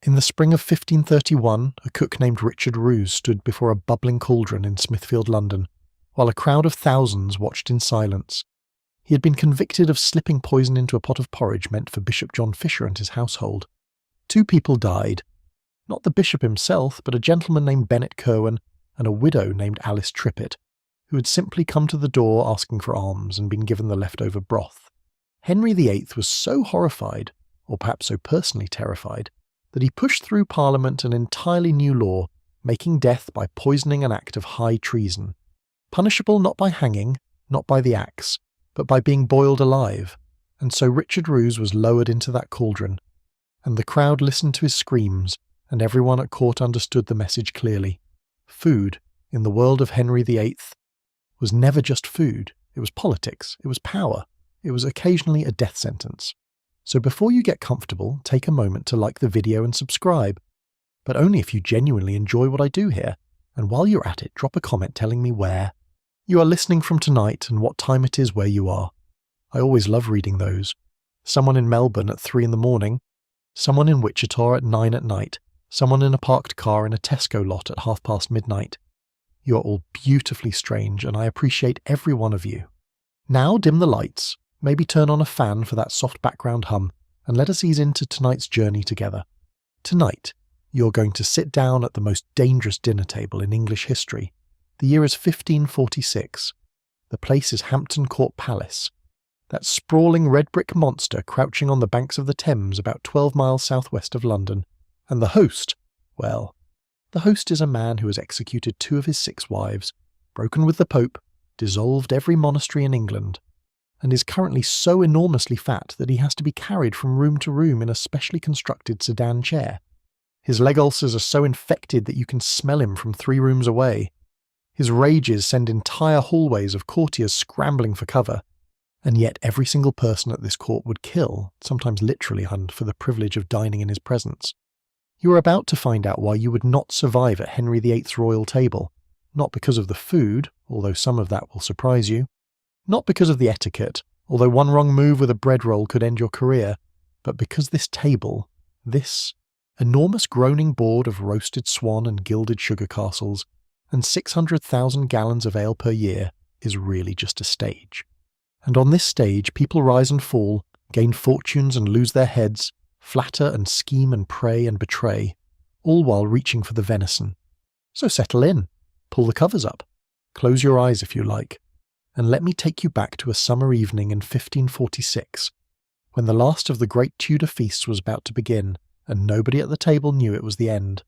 In the spring of 1531, a cook named Richard Roos stood before a bubbling cauldron in Smithfield, London, while a crowd of thousands watched in silence. He had been convicted of slipping poison into a pot of porridge meant for Bishop John Fisher and his household. 2 people died. Not the bishop himself, but a gentleman named Bennet Kirwan and a widow named Alice Trippitt, who had simply come to the door asking for alms and been given the leftover broth. Henry VIII was so horrified, or perhaps so personally terrified, that he pushed through Parliament an entirely new law, making death by poisoning an act of high treason, punishable not by hanging, not by the axe, but by being boiled alive. And so Richard Roos was lowered into that cauldron, and the crowd listened to his screams, and everyone at court understood the message clearly. Food, in the world of Henry VIII, was never just food. It was politics, it was power, it was occasionally a death sentence. So before you get comfortable, take a moment to like the video and subscribe. But only if you genuinely enjoy what I do here, and while you're at it, drop a comment telling me where you are listening from tonight and what time it is where you are. I always love reading those. Someone in Melbourne at 3 in the morning, someone in Wichita at 9 at night, someone in a parked car in a Tesco lot at midnight. midnight. You are all beautifully strange, and I appreciate every one of you. Now dim the lights, maybe turn on a fan for that soft background hum, and let us ease into tonight's journey together. Tonight, you're going to sit down at the most dangerous dinner table in English history. The year is 1546. The place is Hampton Court Palace, that sprawling red brick monster crouching on the banks of the Thames about 12 miles southwest of London. And the host, well, the host is a man who has executed 2 of his 6 wives, broken with the Pope, dissolved every monastery in England, and is currently so enormously fat that he has to be carried from room to room in a specially constructed sedan chair. His leg ulcers are so infected that you can smell him from 3 rooms away. His rages send entire hallways of courtiers scrambling for cover, and yet every single person at this court would kill, sometimes literally hunt, for the privilege of dining in his presence. You are about to find out why you would not survive at Henry VIII's royal table, not because of the food, although some of that will surprise you, not because of the etiquette, although one wrong move with a bread roll could end your career, but because this table, this enormous groaning board of roasted swan and gilded sugar castles, and 600,000 gallons of ale per year, is really just a stage. And on this stage people rise and fall, gain fortunes and lose their heads, flatter and scheme and pray and betray, all while reaching for the venison. So settle in, pull the covers up, close your eyes if you like, and let me take you back to a summer evening in 1546, when the last of the great Tudor feasts was about to begin, and nobody at the table knew it was the end.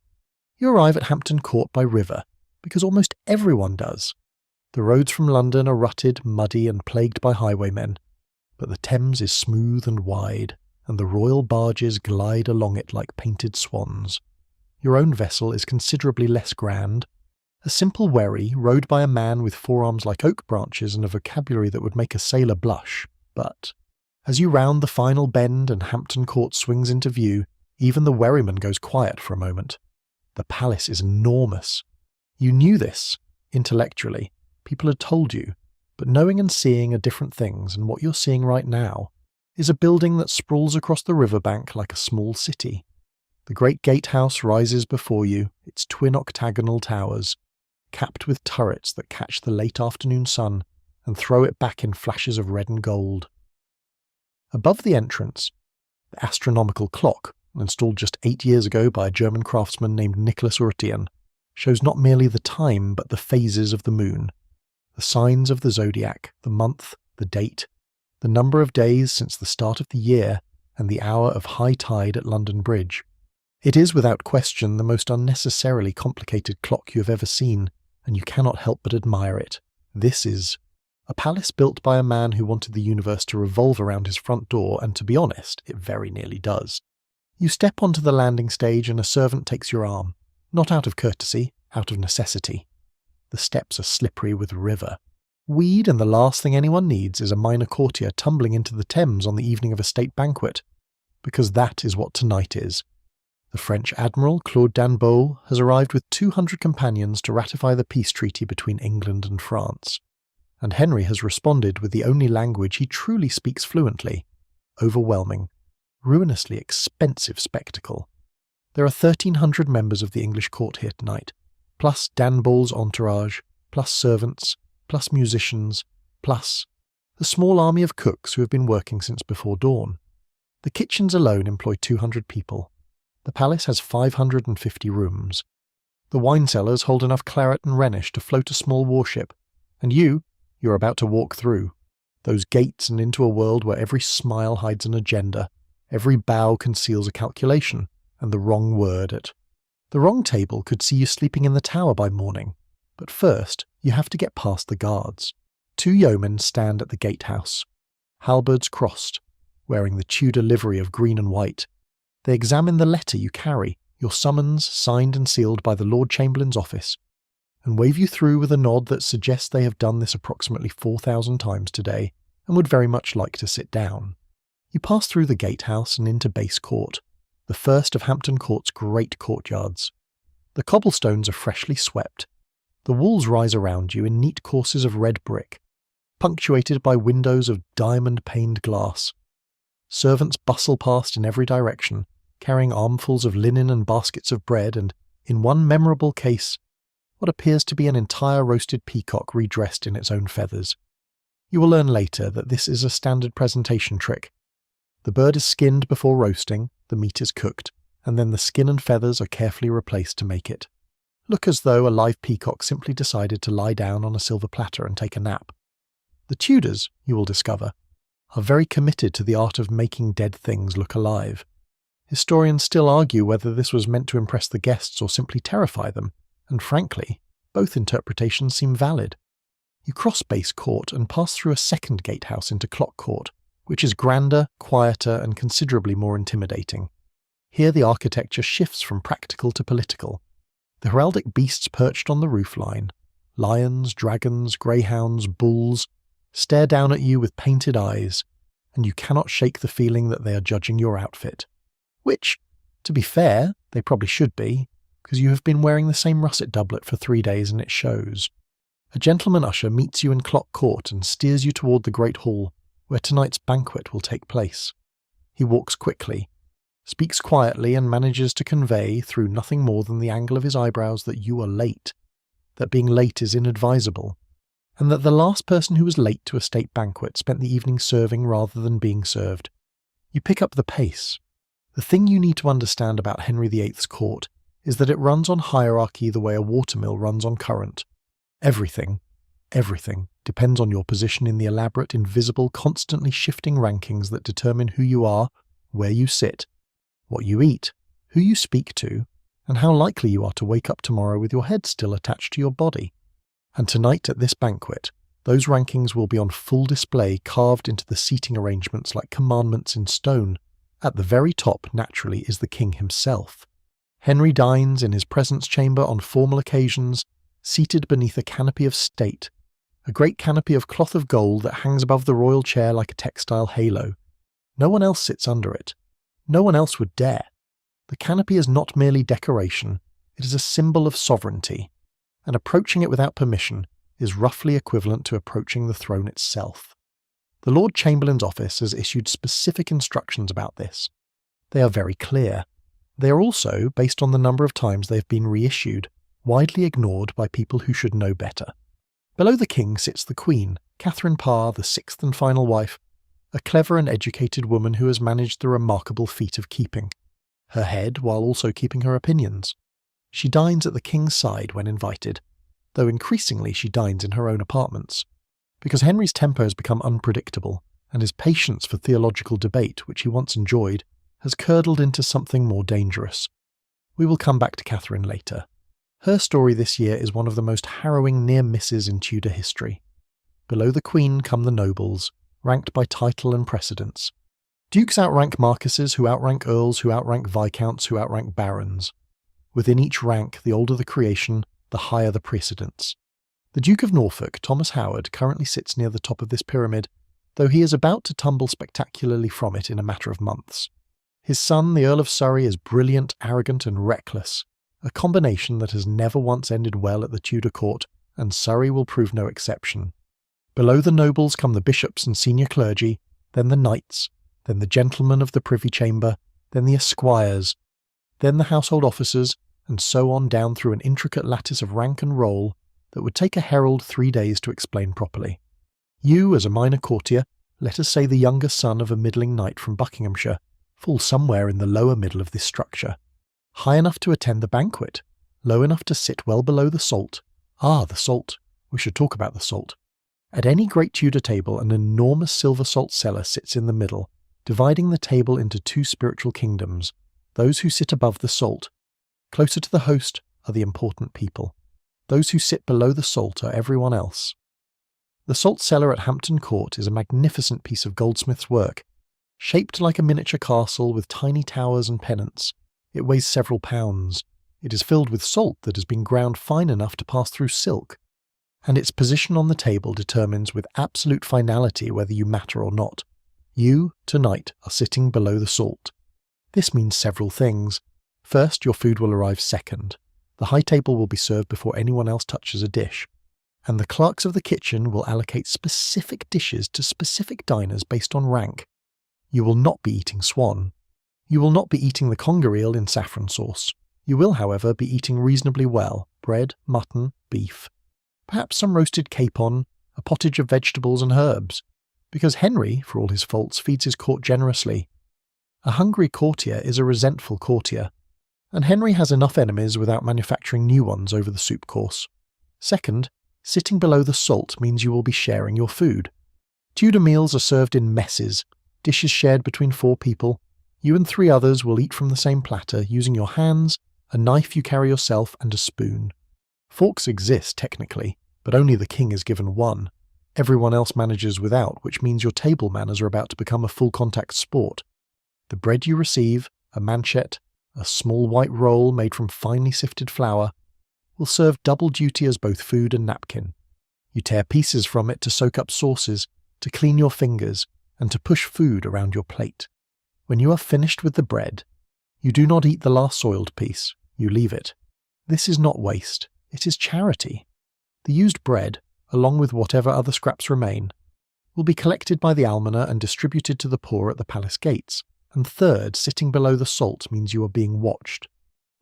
You arrive at Hampton Court by river, because almost everyone does. The roads from London are rutted, muddy, and plagued by highwaymen, but the Thames is smooth and wide, and the royal barges glide along it like painted swans. Your own vessel is considerably less grand, a simple wherry rowed by a man with forearms like oak branches and a vocabulary that would make a sailor blush. But as you round the final bend and Hampton Court swings into view, even the wherryman goes quiet for a moment. The palace is enormous. You knew this, intellectually. People had told you, but knowing and seeing are different things, and what you're seeing right now is a building that sprawls across the riverbank like a small city. The great gatehouse rises before you, its twin octagonal towers, capped with turrets that catch the late afternoon sun and throw it back in flashes of red and gold. Above the entrance, the astronomical clock, installed just 8 years ago by a German craftsman named Nicholas Urtian, shows not merely the time but the phases of the moon, the signs of the zodiac, the month, the date, the number of days since the start of the year, and the hour of high tide at London Bridge. It is without question the most unnecessarily complicated clock you have ever seen, and you cannot help but admire it. This is a palace built by a man who wanted the universe to revolve around his front door, and to be honest, it very nearly does. You step onto the landing stage and a servant takes your arm, not out of courtesy, out of necessity. The steps are slippery with river. Weed, and the last thing anyone needs is a minor courtier tumbling into the Thames on the evening of a state banquet, because that is what tonight is. The French Admiral Claude d'Annebault has arrived with 200 companions to ratify the peace treaty between England and France, and Henry has responded with the only language he truly speaks fluently: overwhelming, ruinously expensive spectacle. There are 1,300 members of the English court here tonight, plus Dan Ball's entourage, plus servants, plus musicians, plus the small army of cooks who have been working since before dawn. The kitchens alone employ 200 people. The palace has 550 rooms. The wine cellars hold enough claret and Rhenish to float a small warship, and you're about to walk through those gates and into a world where every smile hides an agenda, every bow conceals a calculation, and the wrong word at. The wrong table could see you sleeping in the tower by morning, but first you have to get past the guards. 2 yeomen stand at the gatehouse, halberds crossed, wearing the Tudor livery of green and white. They examine the letter you carry, your summons signed and sealed by the Lord Chamberlain's office, and wave you through with a nod that suggests they have done this approximately 4,000 times today and would very much like to sit down. You pass through the gatehouse and into Base Court, the first of Hampton Court's great courtyards. The cobblestones are freshly swept. The walls rise around you in neat courses of red brick, punctuated by windows of diamond-paned glass. Servants bustle past in every direction, carrying armfuls of linen and baskets of bread, and, in one memorable case, what appears to be an entire roasted peacock redressed in its own feathers. You will learn later that this is a standard presentation trick. The bird is skinned before roasting, the meat is cooked, and then the skin and feathers are carefully replaced to make it look as though a live peacock simply decided to lie down on a silver platter and take a nap. The Tudors, you will discover, are very committed to the art of making dead things look alive. Historians still argue whether this was meant to impress the guests or simply terrify them, and frankly, both interpretations seem valid. You cross Base Court and pass through a second gatehouse into Clock Court, which is grander, quieter, and considerably more intimidating. Here the architecture shifts from practical to political. The heraldic beasts perched on the roofline, lions, dragons, greyhounds, bulls, stare down at you with painted eyes, and you cannot shake the feeling that they are judging your outfit. Which, to be fair, they probably should be, because you have been wearing the same russet doublet for 3 days and it shows. A gentleman usher meets you in Clock Court and steers you toward the Great Hall, where tonight's banquet will take place. He walks quickly, speaks quietly, and manages to convey, through nothing more than the angle of his eyebrows, that you are late, that being late is inadvisable, and that the last person who was late to a state banquet spent the evening serving rather than being served. You pick up the pace. The thing you need to understand about Henry VIII's court is that it runs on hierarchy the way a watermill runs on current. Everything depends on your position in the elaborate, invisible, constantly shifting rankings that determine who you are, where you sit, what you eat, who you speak to, and how likely you are to wake up tomorrow with your head still attached to your body. And tonight at this banquet, those rankings will be on full display, carved into the seating arrangements like commandments in stone. At the very top, naturally, is the king himself. Henry dines in his presence chamber on formal occasions, seated beneath a canopy of state, a great canopy of cloth of gold that hangs above the royal chair like a textile halo. No one else sits under it. No one else would dare. The canopy is not merely decoration, it is a symbol of sovereignty, and approaching it without permission is roughly equivalent to approaching the throne itself. The Lord Chamberlain's office has issued specific instructions about this. They are very clear. They are also, based on the number of times they have been reissued, widely ignored by people who should know better. Below the king sits the Queen, Catherine Parr, the sixth and final wife, a clever and educated woman who has managed the remarkable feat of keeping her head while also keeping her opinions. She dines at the king's side when invited, though increasingly she dines in her own apartments, because Henry's temper has become unpredictable, and his patience for theological debate, which he once enjoyed, has curdled into something more dangerous. We will come back to Catherine later. Her story this year is one of the most harrowing near misses in Tudor history. Below the Queen come the nobles, ranked by title and precedence. Dukes outrank marquises, who outrank earls, who outrank viscounts, who outrank barons. Within each rank, the older the creation, the higher the precedence. The Duke of Norfolk, Thomas Howard, currently sits near the top of this pyramid, though he is about to tumble spectacularly from it in a matter of months. His son, the Earl of Surrey, is brilliant, arrogant, and reckless, a combination that has never once ended well at the Tudor court, and Surrey will prove no exception. Below the nobles come the bishops and senior clergy, then the knights, then the gentlemen of the privy chamber, then the esquires. then the household officers, and so on down through an intricate lattice of rank and role that would take a herald 3 days to explain properly. You, as a minor courtier, let us say the younger son of a middling knight from Buckinghamshire, fall somewhere in the lower middle of this structure. High enough to attend the banquet, low enough to sit well below the salt. The salt. We should talk about the salt. At any great Tudor table, an enormous silver salt cellar sits in the middle, dividing the table into 2 spiritual kingdoms, those who sit above the salt. Closer to the host are the important people. Those who sit below the salt are everyone else. The salt cellar at Hampton Court is a magnificent piece of goldsmith's work, shaped like a miniature castle with tiny towers and pennants. It weighs several pounds. It is filled with salt that has been ground fine enough to pass through silk, and its position on the table determines with absolute finality whether you matter or not. You, tonight, are sitting below the salt. This means several things. First, your food will arrive second. The high table will be served before anyone else touches a dish, and the clerks of the kitchen will allocate specific dishes to specific diners based on rank. You will not be eating swan. You will not be eating the conger eel in saffron sauce. You will, however, be eating reasonably well: bread, mutton, beef, perhaps some roasted capon, a pottage of vegetables and herbs, because Henry, for all his faults, feeds his court generously. A hungry courtier is a resentful courtier, and Henry has enough enemies without manufacturing new ones over the soup course. Second, sitting below the salt means you will be sharing your food. Tudor meals are served in messes, dishes shared between 4 people. You and 3 others will eat from the same platter using your hands, a knife you carry yourself, and a spoon. Forks exist, technically, but only the king is given one. Everyone else manages without, which means your table manners are about to become a full-contact sport. The bread you receive, a manchet, a small white roll made from finely sifted flour, will serve double duty as both food and napkin. You tear pieces from it to soak up sauces, to clean your fingers, and to push food around your plate. When you are finished with the bread, you do not eat the last soiled piece, you leave it. This is not waste, it is charity. The used bread, along with whatever other scraps remain, will be collected by the almoner and distributed to the poor at the palace gates. And third, sitting below the salt means you are being watched.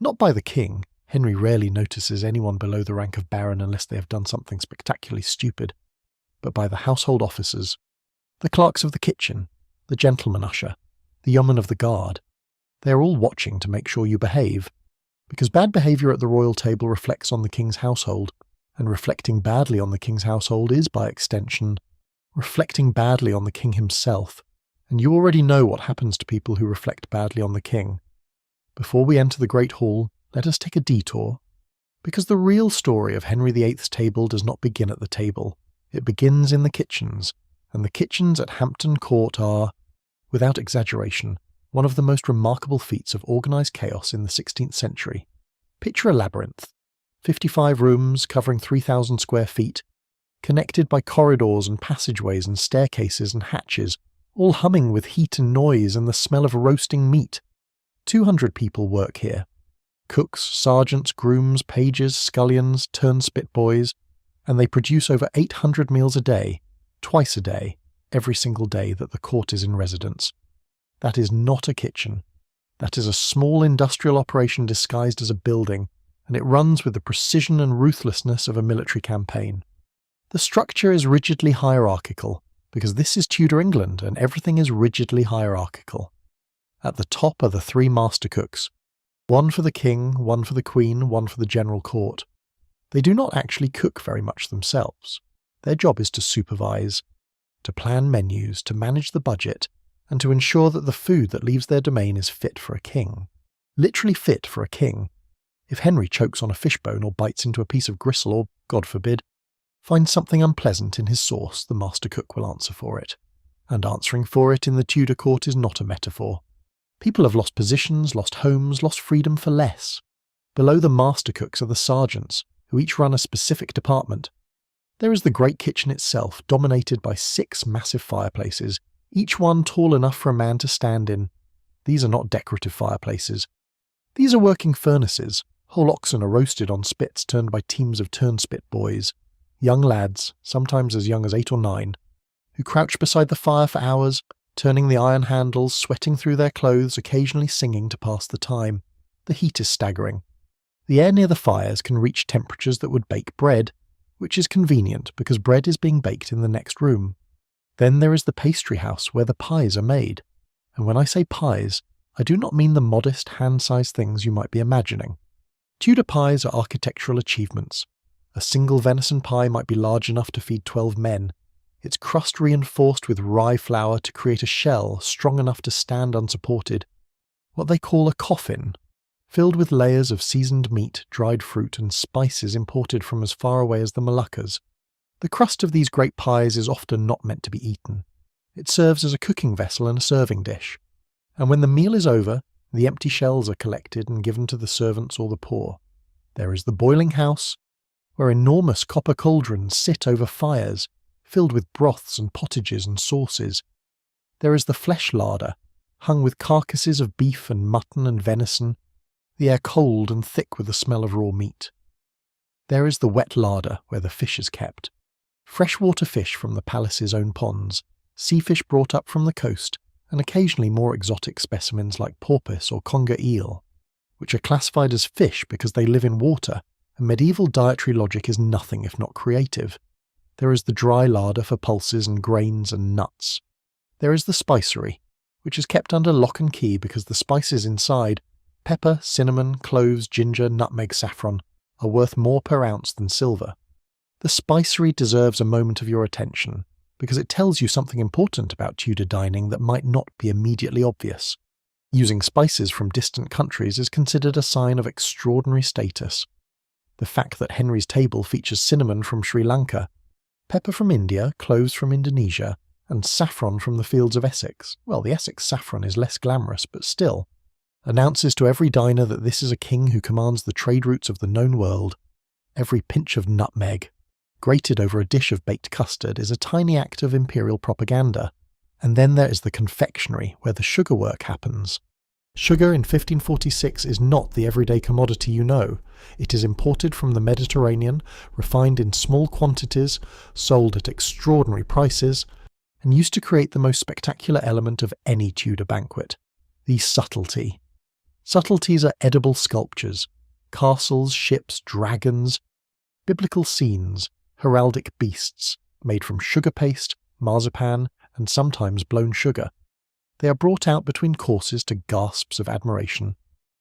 Not by the king. Henry rarely notices anyone below the rank of baron unless they have done something spectacularly stupid, but by the household officers, the clerks of the kitchen, the gentleman usher, the yeoman of the guard. They are all watching to make sure you behave, because bad behaviour at the royal table reflects on the king's household, and reflecting badly on the king's household is, by extension, reflecting badly on the king himself. And you already know what happens to people who reflect badly on the king. Before we enter the great hall, let us take a detour, because the real story of Henry VIII's table does not begin at the table. It begins in the kitchens, and the kitchens at Hampton Court are, without exaggeration, one of the most remarkable feats of organised chaos in the 16th century. Picture a labyrinth, 55 rooms covering 3,000 square feet, connected by corridors and passageways and staircases and hatches, all humming with heat and noise and the smell of roasting meat. 200 people work here. Cooks, sergeants, grooms, pages, scullions, turnspit boys, and they produce over 800 meals a day, twice a day, every single day that the court is in residence. That is not a kitchen. That is a small industrial operation disguised as a building, and it runs with the precision and ruthlessness of a military campaign. The structure is rigidly hierarchical, because this is Tudor England and everything is rigidly hierarchical. At the top are the 3 master cooks, one for the king, one for the queen, one for the general court. They do not actually cook very much themselves. Their job is to supervise, to plan menus, to manage the budget, and to ensure that the food that leaves their domain is fit for a king. Literally fit for a king. If Henry chokes on a fishbone or bites into a piece of gristle or, God forbid, finds something unpleasant in his sauce, the master cook will answer for it. And answering for it in the Tudor court is not a metaphor. People have lost positions, lost homes, lost freedom for less. Below the master cooks are the sergeants, who each run a specific department. There is the great kitchen itself, dominated by 6 massive fireplaces, each one tall enough for a man to stand in. These are not decorative fireplaces. These are working furnaces. Whole oxen are roasted on spits turned by teams of turnspit boys. Young lads, sometimes as young as 8 or 9, who crouch beside the fire for hours, turning the iron handles, sweating through their clothes, occasionally singing to pass the time. The heat is staggering. The air near the fires can reach temperatures that would bake bread, which is convenient because bread is being baked in the next room. Then there is the pastry house where the pies are made. And when I say pies, I do not mean the modest hand-sized things you might be imagining. Tudor pies are architectural achievements. A single venison pie might be large enough to feed 12 men, its crust reinforced with rye flour to create a shell strong enough to stand unsupported. What they call a coffin, filled with layers of seasoned meat, dried fruit, and spices imported from as far away as the Moluccas. The crust of these great pies is often not meant to be eaten. It serves as a cooking vessel and a serving dish. And when the meal is over, the empty shells are collected and given to the servants or the poor. There is the boiling house, where enormous copper cauldrons sit over fires, filled with broths and pottages and sauces. There is the flesh larder, hung with carcasses of beef and mutton and venison, the air cold and thick with the smell of raw meat. There is the wet larder, where the fish is kept. Freshwater fish from the palace's own ponds, sea fish brought up from the coast, and occasionally more exotic specimens like porpoise or conger eel, which are classified as fish because they live in water, and medieval dietary logic is nothing if not creative. There is the dry larder for pulses and grains and nuts. There is the spicery, which is kept under lock and key because the spices inside, pepper, cinnamon, cloves, ginger, nutmeg, saffron, are worth more per ounce than silver. The spicery deserves a moment of your attention, because it tells you something important about Tudor dining that might not be immediately obvious. Using spices from distant countries is considered a sign of extraordinary status. The fact that Henry's table features cinnamon from Sri Lanka, pepper from India, cloves from Indonesia, and saffron from the fields of Essex, well, the Essex saffron is less glamorous, but still, announces to every diner that this is a king who commands the trade routes of the known world. Every pinch of nutmeg, grated over a dish of baked custard, is a tiny act of imperial propaganda. And then there is the confectionery, where the sugar work happens. Sugar in 1546 is not the everyday commodity you know. It is imported from the Mediterranean, refined in small quantities, sold at extraordinary prices, and used to create the most spectacular element of any Tudor banquet, the subtlety. Subtleties are edible sculptures, castles, ships, dragons, biblical scenes, heraldic beasts, made from sugar paste, marzipan, and sometimes blown sugar. They are brought out between courses to gasps of admiration,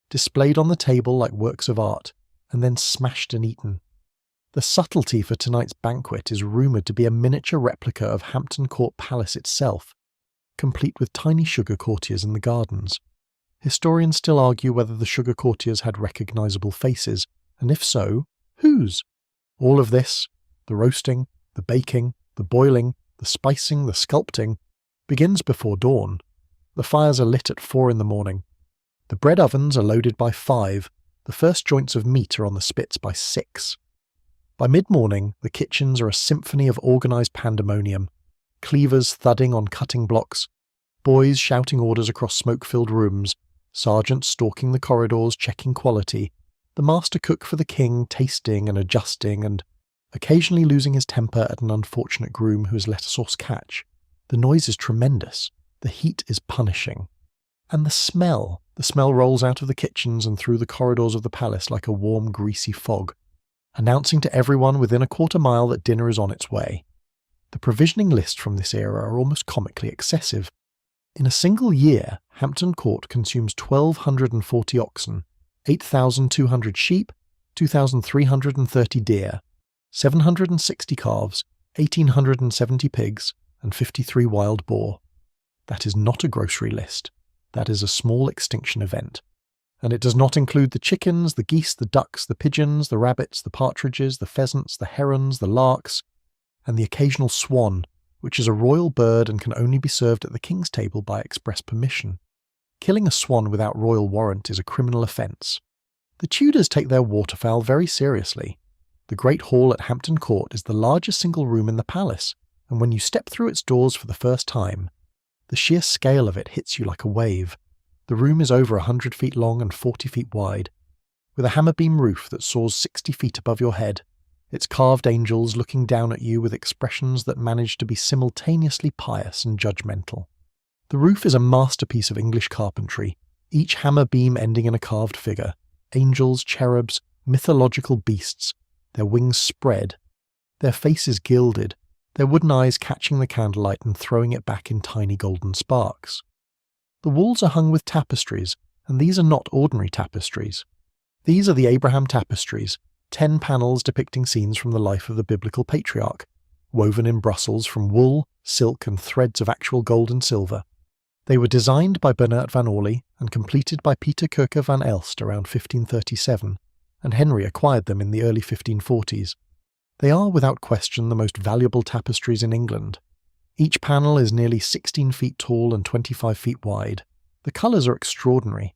displayed on the table like works of art, and then smashed and eaten. The subtlety for tonight's banquet is rumoured to be a miniature replica of Hampton Court Palace itself, complete with tiny sugar courtiers in the gardens. Historians still argue whether the sugar courtiers had recognisable faces, and if so, whose? All of this, the roasting, the baking, the boiling, the spicing, the sculpting, begins before dawn. The fires are lit at 4 in the morning. The bread ovens are loaded by 5. The first joints of meat are on the spits by 6. By mid-morning, the kitchens are a symphony of organised pandemonium, cleavers thudding on cutting blocks, boys shouting orders across smoke-filled rooms, sergeants stalking the corridors checking quality, the master cook for the king tasting and adjusting and occasionally losing his temper at an unfortunate groom who has let a sauce catch. The noise is tremendous. The heat is punishing. And the smell rolls out of the kitchens and through the corridors of the palace like a warm, greasy fog, announcing to everyone within a quarter mile that dinner is on its way. The provisioning lists from this era are almost comically excessive. In a single year, Hampton Court consumes 1,240 oxen, 8,200 sheep, 2,330 deer, 760 calves, 1,870 pigs, and 53 wild boar. That is not a grocery list. That is a small extinction event. And it does not include the chickens, the geese, the ducks, the pigeons, the rabbits, the partridges, the pheasants, the herons, the larks, and the occasional swan, which is a royal bird and can only be served at the king's table by express permission. Killing a swan without royal warrant is a criminal offence. The Tudors take their waterfowl very seriously. The Great Hall at Hampton Court is the largest single room in the palace, and when you step through its doors for the first time, the sheer scale of it hits you like a wave. The room is over 100 feet long and 40 feet wide, with a hammer-beam roof that soars 60 feet above your head, its carved angels looking down at you with expressions that manage to be simultaneously pious and judgmental. The roof is a masterpiece of English carpentry, each hammer beam ending in a carved figure, angels, cherubs, mythological beasts, their wings spread, their faces gilded, their wooden eyes catching the candlelight and throwing it back in tiny golden sparks. The walls are hung with tapestries, and these are not ordinary tapestries. These are the Abraham tapestries, 10 panels depicting scenes from the life of the biblical patriarch, woven in Brussels from wool, silk and threads of actual gold and silver. They were designed by Bernard van Orley and completed by Peter Kirker van Elst around 1537, and Henry acquired them in the early 1540s. They are, without question, the most valuable tapestries in England. Each panel is nearly 16 feet tall and 25 feet wide. The colours are extraordinary.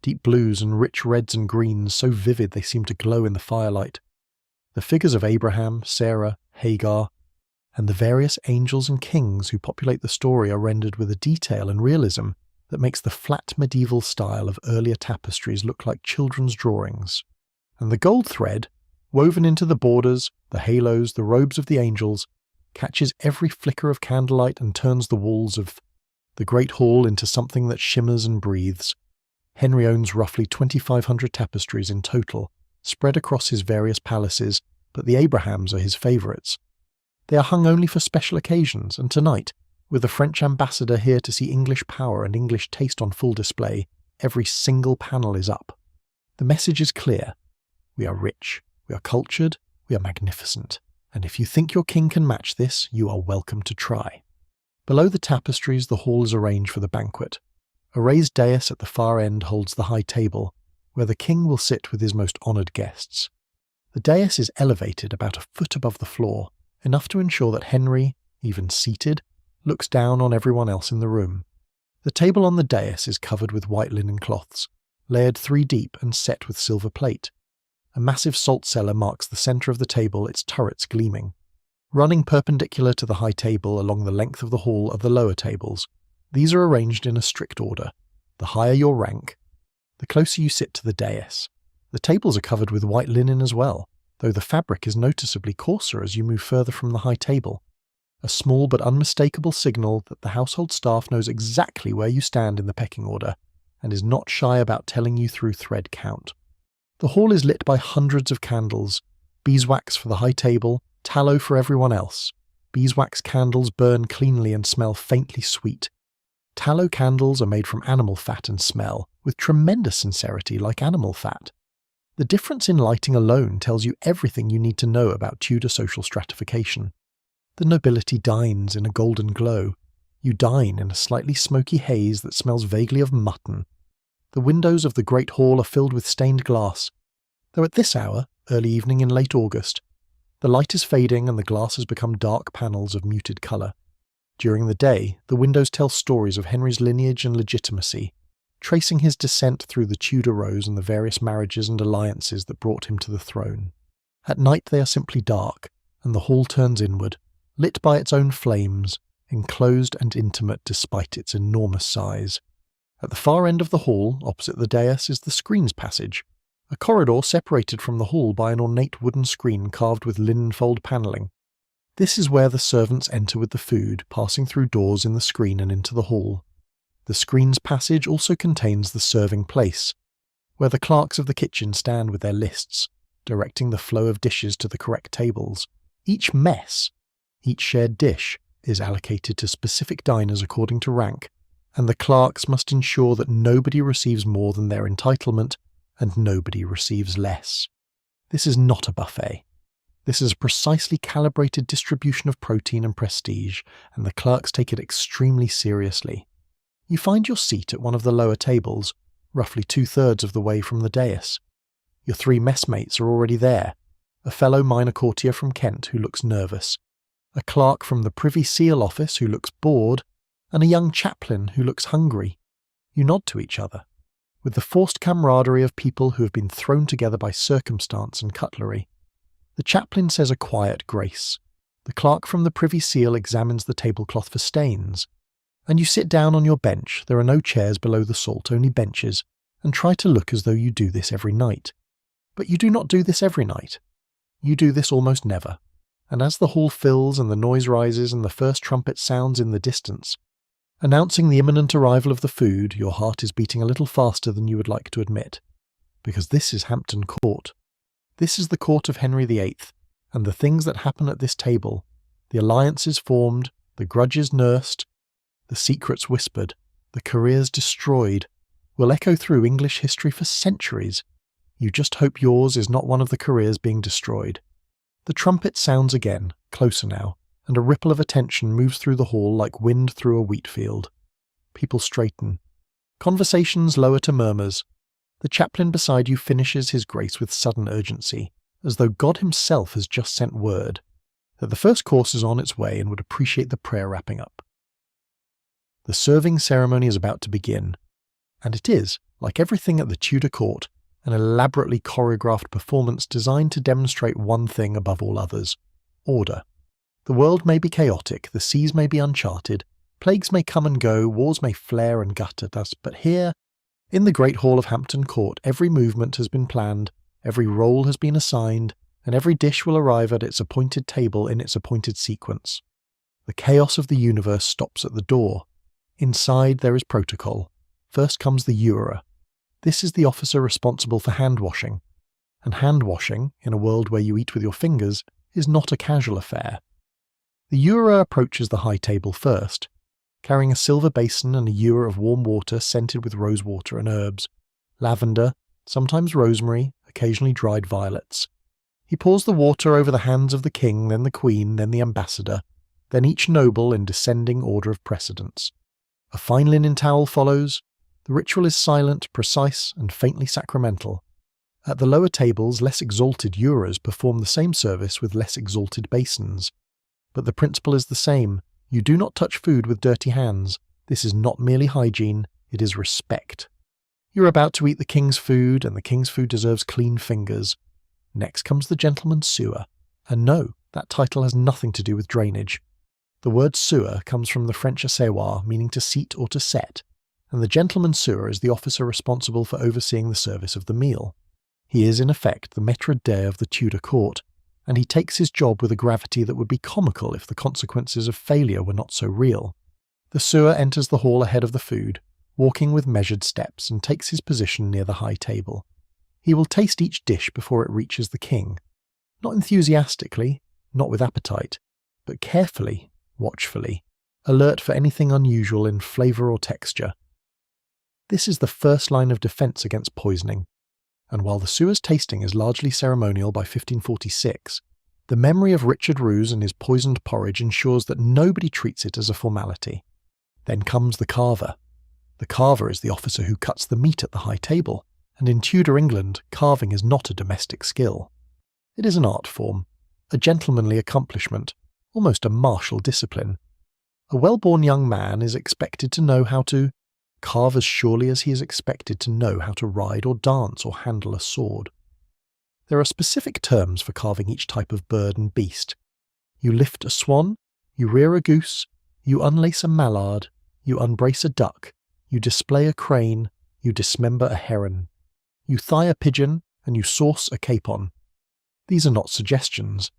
Deep blues and rich reds and greens, so vivid they seem to glow in the firelight. The figures of Abraham, Sarah, Hagar, and the various angels and kings who populate the story are rendered with a detail and realism that makes the flat medieval style of earlier tapestries look like children's drawings. And the gold thread, woven into the borders, the halos, the robes of the angels, catches every flicker of candlelight and turns the walls of the great hall into something that shimmers and breathes. Henry owns roughly 2,500 tapestries in total, spread across his various palaces, but the Abrahams are his favourites. They are hung only for special occasions, and tonight, with the French ambassador here to see English power and English taste on full display, every single panel is up. The message is clear. We are rich, we are cultured, we are magnificent, and if you think your king can match this, you are welcome to try. Below the tapestries, the hall is arranged for the banquet. A raised dais at the far end holds the high table, where the king will sit with his most honoured guests. The dais is elevated about a foot above the floor, enough to ensure that Henry, even seated, looks down on everyone else in the room. The table on the dais is covered with white linen cloths, layered 3 deep and set with silver plate. A massive salt cellar marks the centre of the table, its turrets gleaming. Running perpendicular to the high table along the length of the hall are the lower tables. These are arranged in a strict order. The higher your rank, the closer you sit to the dais. The tables are covered with white linen as well, though the fabric is noticeably coarser as you move further from the high table. A small but unmistakable signal that the household staff knows exactly where you stand in the pecking order, and is not shy about telling you through thread count. The hall is lit by hundreds of candles, beeswax for the high table, tallow for everyone else. Beeswax candles burn cleanly and smell faintly sweet. Tallow candles are made from animal fat and smell, with tremendous sincerity like animal fat. The difference in lighting alone tells you everything you need to know about Tudor social stratification. The nobility dines in a golden glow. You dine in a slightly smoky haze that smells vaguely of mutton. The windows of the great hall are filled with stained glass, though at this hour, early evening in late August, the light is fading and the glass has become dark panels of muted colour. During the day, the windows tell stories of Henry's lineage and legitimacy, tracing his descent through the Tudor rose and the various marriages and alliances that brought him to the throne. At night they are simply dark, and the hall turns inward, lit by its own flames, enclosed and intimate despite its enormous size. At the far end of the hall, opposite the dais, is the screens passage, a corridor separated from the hall by an ornate wooden screen carved with linen fold panelling. This is where the servants enter with the food, passing through doors in the screen and into the hall. The screens passage also contains the serving place, where the clerks of the kitchen stand with their lists, directing the flow of dishes to the correct tables. Each mess, each shared dish, is allocated to specific diners according to rank, and the clerks must ensure that nobody receives more than their entitlement and nobody receives less. This is not a buffet. This is a precisely calibrated distribution of protein and prestige, and the clerks take it extremely seriously. You find your seat at one of the lower tables, roughly 2/3 of the way from the dais. Your 3 messmates are already there, a fellow minor courtier from Kent who looks nervous, a clerk from the Privy Seal office who looks bored, and a young chaplain who looks hungry. You nod to each other, with the forced camaraderie of people who have been thrown together by circumstance and cutlery. The chaplain says a quiet grace. The clerk from the Privy Seal examines the tablecloth for stains, and you sit down on your bench. There are no chairs below the salt, only benches, and try to look as though you do this every night. But you do not do this every night. You do this almost never, and as the hall fills and the noise rises and the first trumpet sounds in the distance, Announcing the imminent arrival of the food, your heart is beating a little faster than you would like to admit. Because this is Hampton Court. This is the court of Henry VIII, and the things that happen at this table, the alliances formed, the grudges nursed, the secrets whispered, the careers destroyed, will echo through English history for centuries. You just hope yours is not one of the careers being destroyed. The trumpet sounds again, closer now, and a ripple of attention moves through the hall like wind through a wheat field. People straighten. Conversations lower to murmurs. The chaplain beside you finishes his grace with sudden urgency, as though God himself has just sent word that the first course is on its way and would appreciate the prayer wrapping up. The serving ceremony is about to begin, and it is, like everything at the Tudor court, an elaborately choreographed performance designed to demonstrate one thing above all others: order. The world may be chaotic, the seas may be uncharted, plagues may come and go, wars may flare and gut at us, but here, in the great hall of Hampton Court, every movement has been planned, every role has been assigned, and every dish will arrive at its appointed table in its appointed sequence. The chaos of the universe stops at the door. Inside there is protocol. First comes the ewerer. This is the officer responsible for hand-washing. And hand-washing, in a world where you eat with your fingers, is not a casual affair. The ewerer approaches the high table first, carrying a silver basin and a ewer of warm water scented with rosewater and herbs, lavender, sometimes rosemary, occasionally dried violets. He pours the water over the hands of the king, then the queen, then the ambassador, then each noble in descending order of precedence. A fine linen towel follows. The ritual is silent, precise, and faintly sacramental. At the lower tables, less exalted ewers perform the same service with less exalted basins. But the principle is the same. You do not touch food with dirty hands. This is not merely hygiene, it is respect. You're about to eat the king's food, and the king's food deserves clean fingers. Next comes the gentleman's sewer. And no, that title has nothing to do with drainage. The word sewer comes from the French asseoir, meaning to seat or to set, and the gentleman's sewer is the officer responsible for overseeing the service of the meal. He is, in effect, the maître d' of the Tudor court, and he takes his job with a gravity that would be comical if the consequences of failure were not so real. The sewer enters the hall ahead of the food, walking with measured steps, and takes his position near the high table. He will taste each dish before it reaches the king. Not enthusiastically, not with appetite, but carefully, watchfully, alert for anything unusual in flavour or texture. This is the first line of defence against poisoning, and while the sewer's tasting is largely ceremonial by 1546, the memory of Richard Roos and his poisoned porridge ensures that nobody treats it as a formality. Then comes the carver. The carver is the officer who cuts the meat at the high table, and in Tudor England, carving is not a domestic skill. It is an art form, a gentlemanly accomplishment, almost a martial discipline. A well-born young man is expected to know how to carve as surely as he is expected to know how to ride or dance or handle a sword. There are specific terms for carving each type of bird and beast. You lift a swan, you rear a goose, you unlace a mallard, you unbrace a duck, you display a crane, you dismember a heron. You thigh a pigeon, and you sauce a capon. These are not suggestions.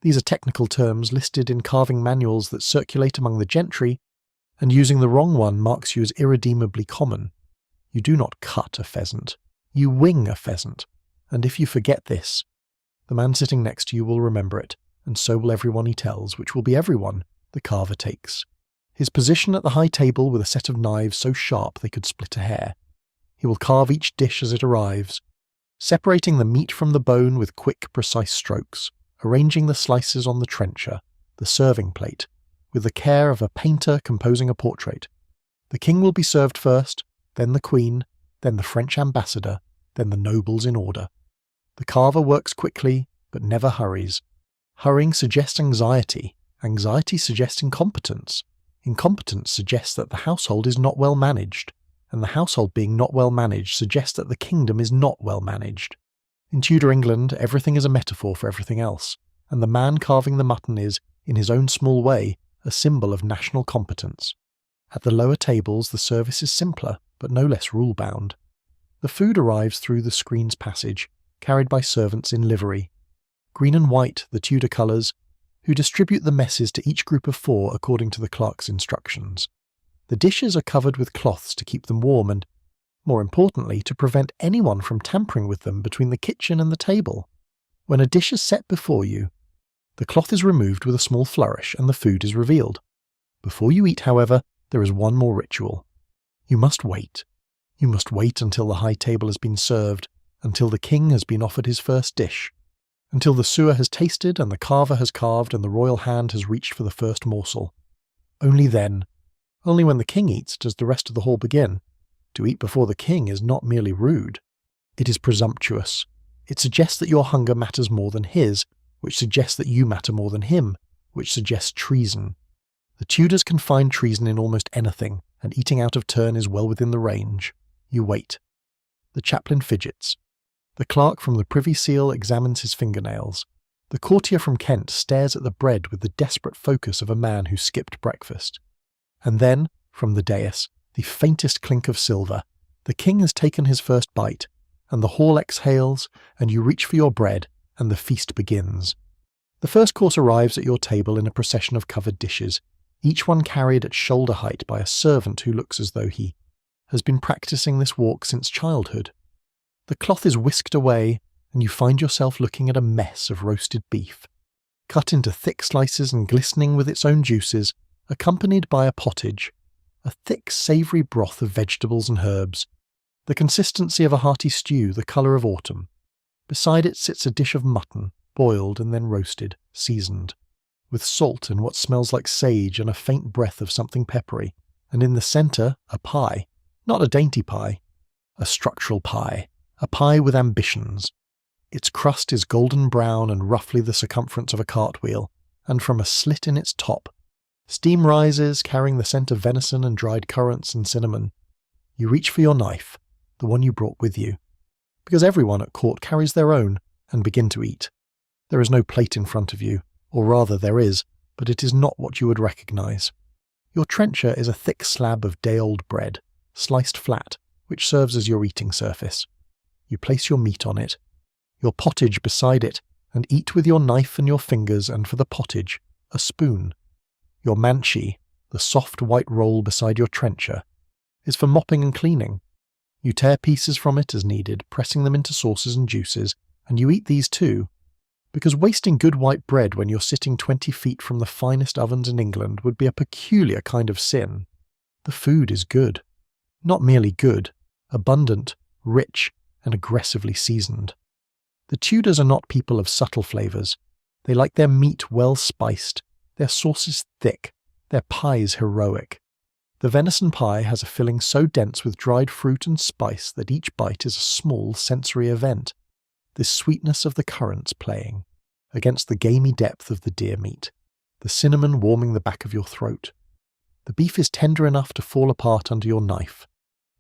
These are technical terms listed in carving manuals that circulate among the gentry, and using the wrong one marks you as irredeemably common. You do not cut a pheasant. You wing a pheasant. And if you forget this, the man sitting next to you will remember it, and so will everyone he tells, which will be everyone the carver takes. His position at the high table with a set of knives so sharp they could split a hair. He will carve each dish as it arrives, separating the meat from the bone with quick, precise strokes, arranging the slices on the trencher, the serving plate, with the care of a painter composing a portrait. The king will be served first, then the queen, then the French ambassador, then the nobles in order. The carver works quickly, but never hurries. Hurrying suggests anxiety. Anxiety suggests incompetence. Incompetence suggests that the household is not well managed, and the household being not well managed suggests that the kingdom is not well managed. In Tudor England, everything is a metaphor for everything else, and the man carving the mutton is, in his own small way, a symbol of national competence. At the lower tables, the service is simpler, but no less rule-bound. The food arrives through the screen's passage, carried by servants in livery. Green and white, the Tudor colours, who distribute the messes to each group of 4 according to the clerk's instructions. The dishes are covered with cloths to keep them warm and, more importantly, to prevent anyone from tampering with them between the kitchen and the table. When a dish is set before you, the cloth is removed with a small flourish and the food is revealed. Before you eat, however, there is one more ritual. You must wait. You must wait until the high table has been served, until the king has been offered his first dish, until the sewer has tasted and the carver has carved and the royal hand has reached for the first morsel. Only then, only when the king eats, does the rest of the hall begin. To eat before the king is not merely rude. It is presumptuous. It suggests that your hunger matters more than his, which suggests that you matter more than him, which suggests treason. The Tudors can find treason in almost anything, and eating out of turn is well within the range. You wait. The chaplain fidgets. The clerk from the Privy Seal examines his fingernails. The courtier from Kent stares at the bread with the desperate focus of a man who skipped breakfast. And then, from the dais, the faintest clink of silver. The king has taken his first bite, and the hall exhales, and you reach for your bread, and the feast begins. The first course arrives at your table in a procession of covered dishes, each one carried at shoulder height by a servant who looks as though he has been practicing this walk since childhood. The cloth is whisked away, and you find yourself looking at a mess of roasted beef, cut into thick slices and glistening with its own juices, accompanied by a pottage, a thick savoury broth of vegetables and herbs, the consistency of a hearty stew, the colour of autumn. Beside it sits a dish of mutton, boiled and then roasted, seasoned, with salt and what smells like sage and a faint breath of something peppery, and in the centre a pie, not a dainty pie, a structural pie, a pie with ambitions. Its crust is golden brown and roughly the circumference of a cartwheel, and from a slit in its top, steam rises, carrying the scent of venison and dried currants and cinnamon. You reach for your knife, the one you brought with you, because everyone at court carries their own, and begin to eat. There is no plate in front of you, or rather there is, but it is not what you would recognise. Your trencher is a thick slab of day-old bread, sliced flat, which serves as your eating surface. You place your meat on it, your pottage beside it, and eat with your knife and your fingers, and for the pottage, a spoon. Your manchee, the soft white roll beside your trencher, is for mopping and cleaning. You tear pieces from it as needed, pressing them into sauces and juices, and you eat these too, because wasting good white bread when you're sitting 20 feet from the finest ovens in England would be a peculiar kind of sin. The food is good. Not merely good, abundant, rich, and aggressively seasoned. The Tudors are not people of subtle flavours. They like their meat well spiced, their sauces thick, their pies heroic. The venison pie has a filling so dense with dried fruit and spice that each bite is a small sensory event, this sweetness of the currants playing against the gamey depth of the deer meat, the cinnamon warming the back of your throat. The beef is tender enough to fall apart under your knife,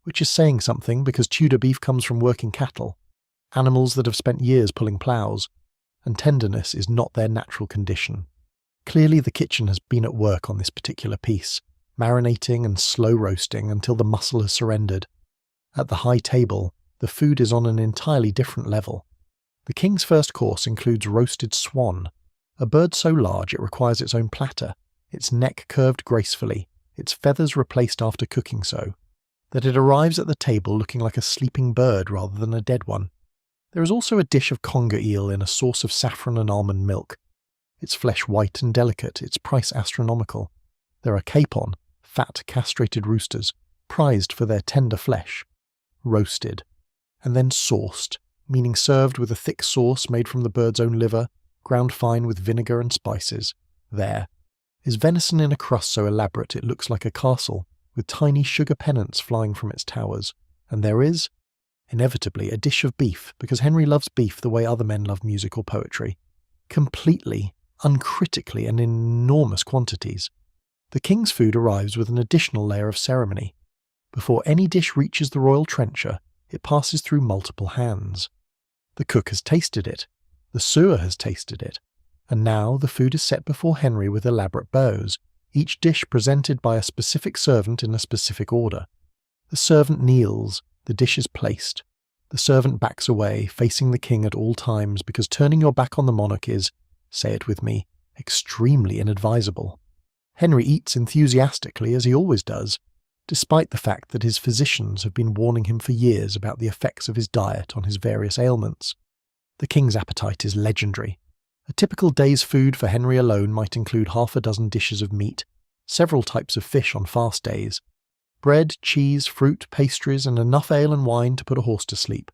which is saying something because Tudor beef comes from working cattle, animals that have spent years pulling ploughs, and tenderness is not their natural condition. Clearly the kitchen has been at work on this particular piece, marinating and slow roasting until the muscle has surrendered. At the high table, the food is on an entirely different level. The king's first course includes roasted swan, a bird so large it requires its own platter, its neck curved gracefully, its feathers replaced after cooking so, that it arrives at the table looking like a sleeping bird rather than a dead one. There is also a dish of conger eel in a sauce of saffron and almond milk, its flesh white and delicate, its price astronomical. There are capon, fat castrated roosters, prized for their tender flesh, roasted, and then sauced, meaning served with a thick sauce made from the bird's own liver, ground fine with vinegar and spices. There is venison in a crust so elaborate it looks like a castle, with tiny sugar pennants flying from its towers. And there is, inevitably, a dish of beef, because Henry loves beef the way other men love music or poetry. Completely, uncritically, and in enormous quantities. The king's food arrives with an additional layer of ceremony. Before any dish reaches the royal trencher, it passes through multiple hands. The cook has tasted it, the sewer has tasted it, and now the food is set before Henry with elaborate bows, each dish presented by a specific servant in a specific order. The servant kneels, the dish is placed. The servant backs away, facing the king at all times, because turning your back on the monarch is, say it with me, extremely inadvisable. Henry eats enthusiastically as he always does, despite the fact that his physicians have been warning him for years about the effects of his diet on his various ailments. The king's appetite is legendary. A typical day's food for Henry alone might include half a dozen dishes of meat, several types of fish on fast days, bread, cheese, fruit, pastries, and enough ale and wine to put a horse to sleep.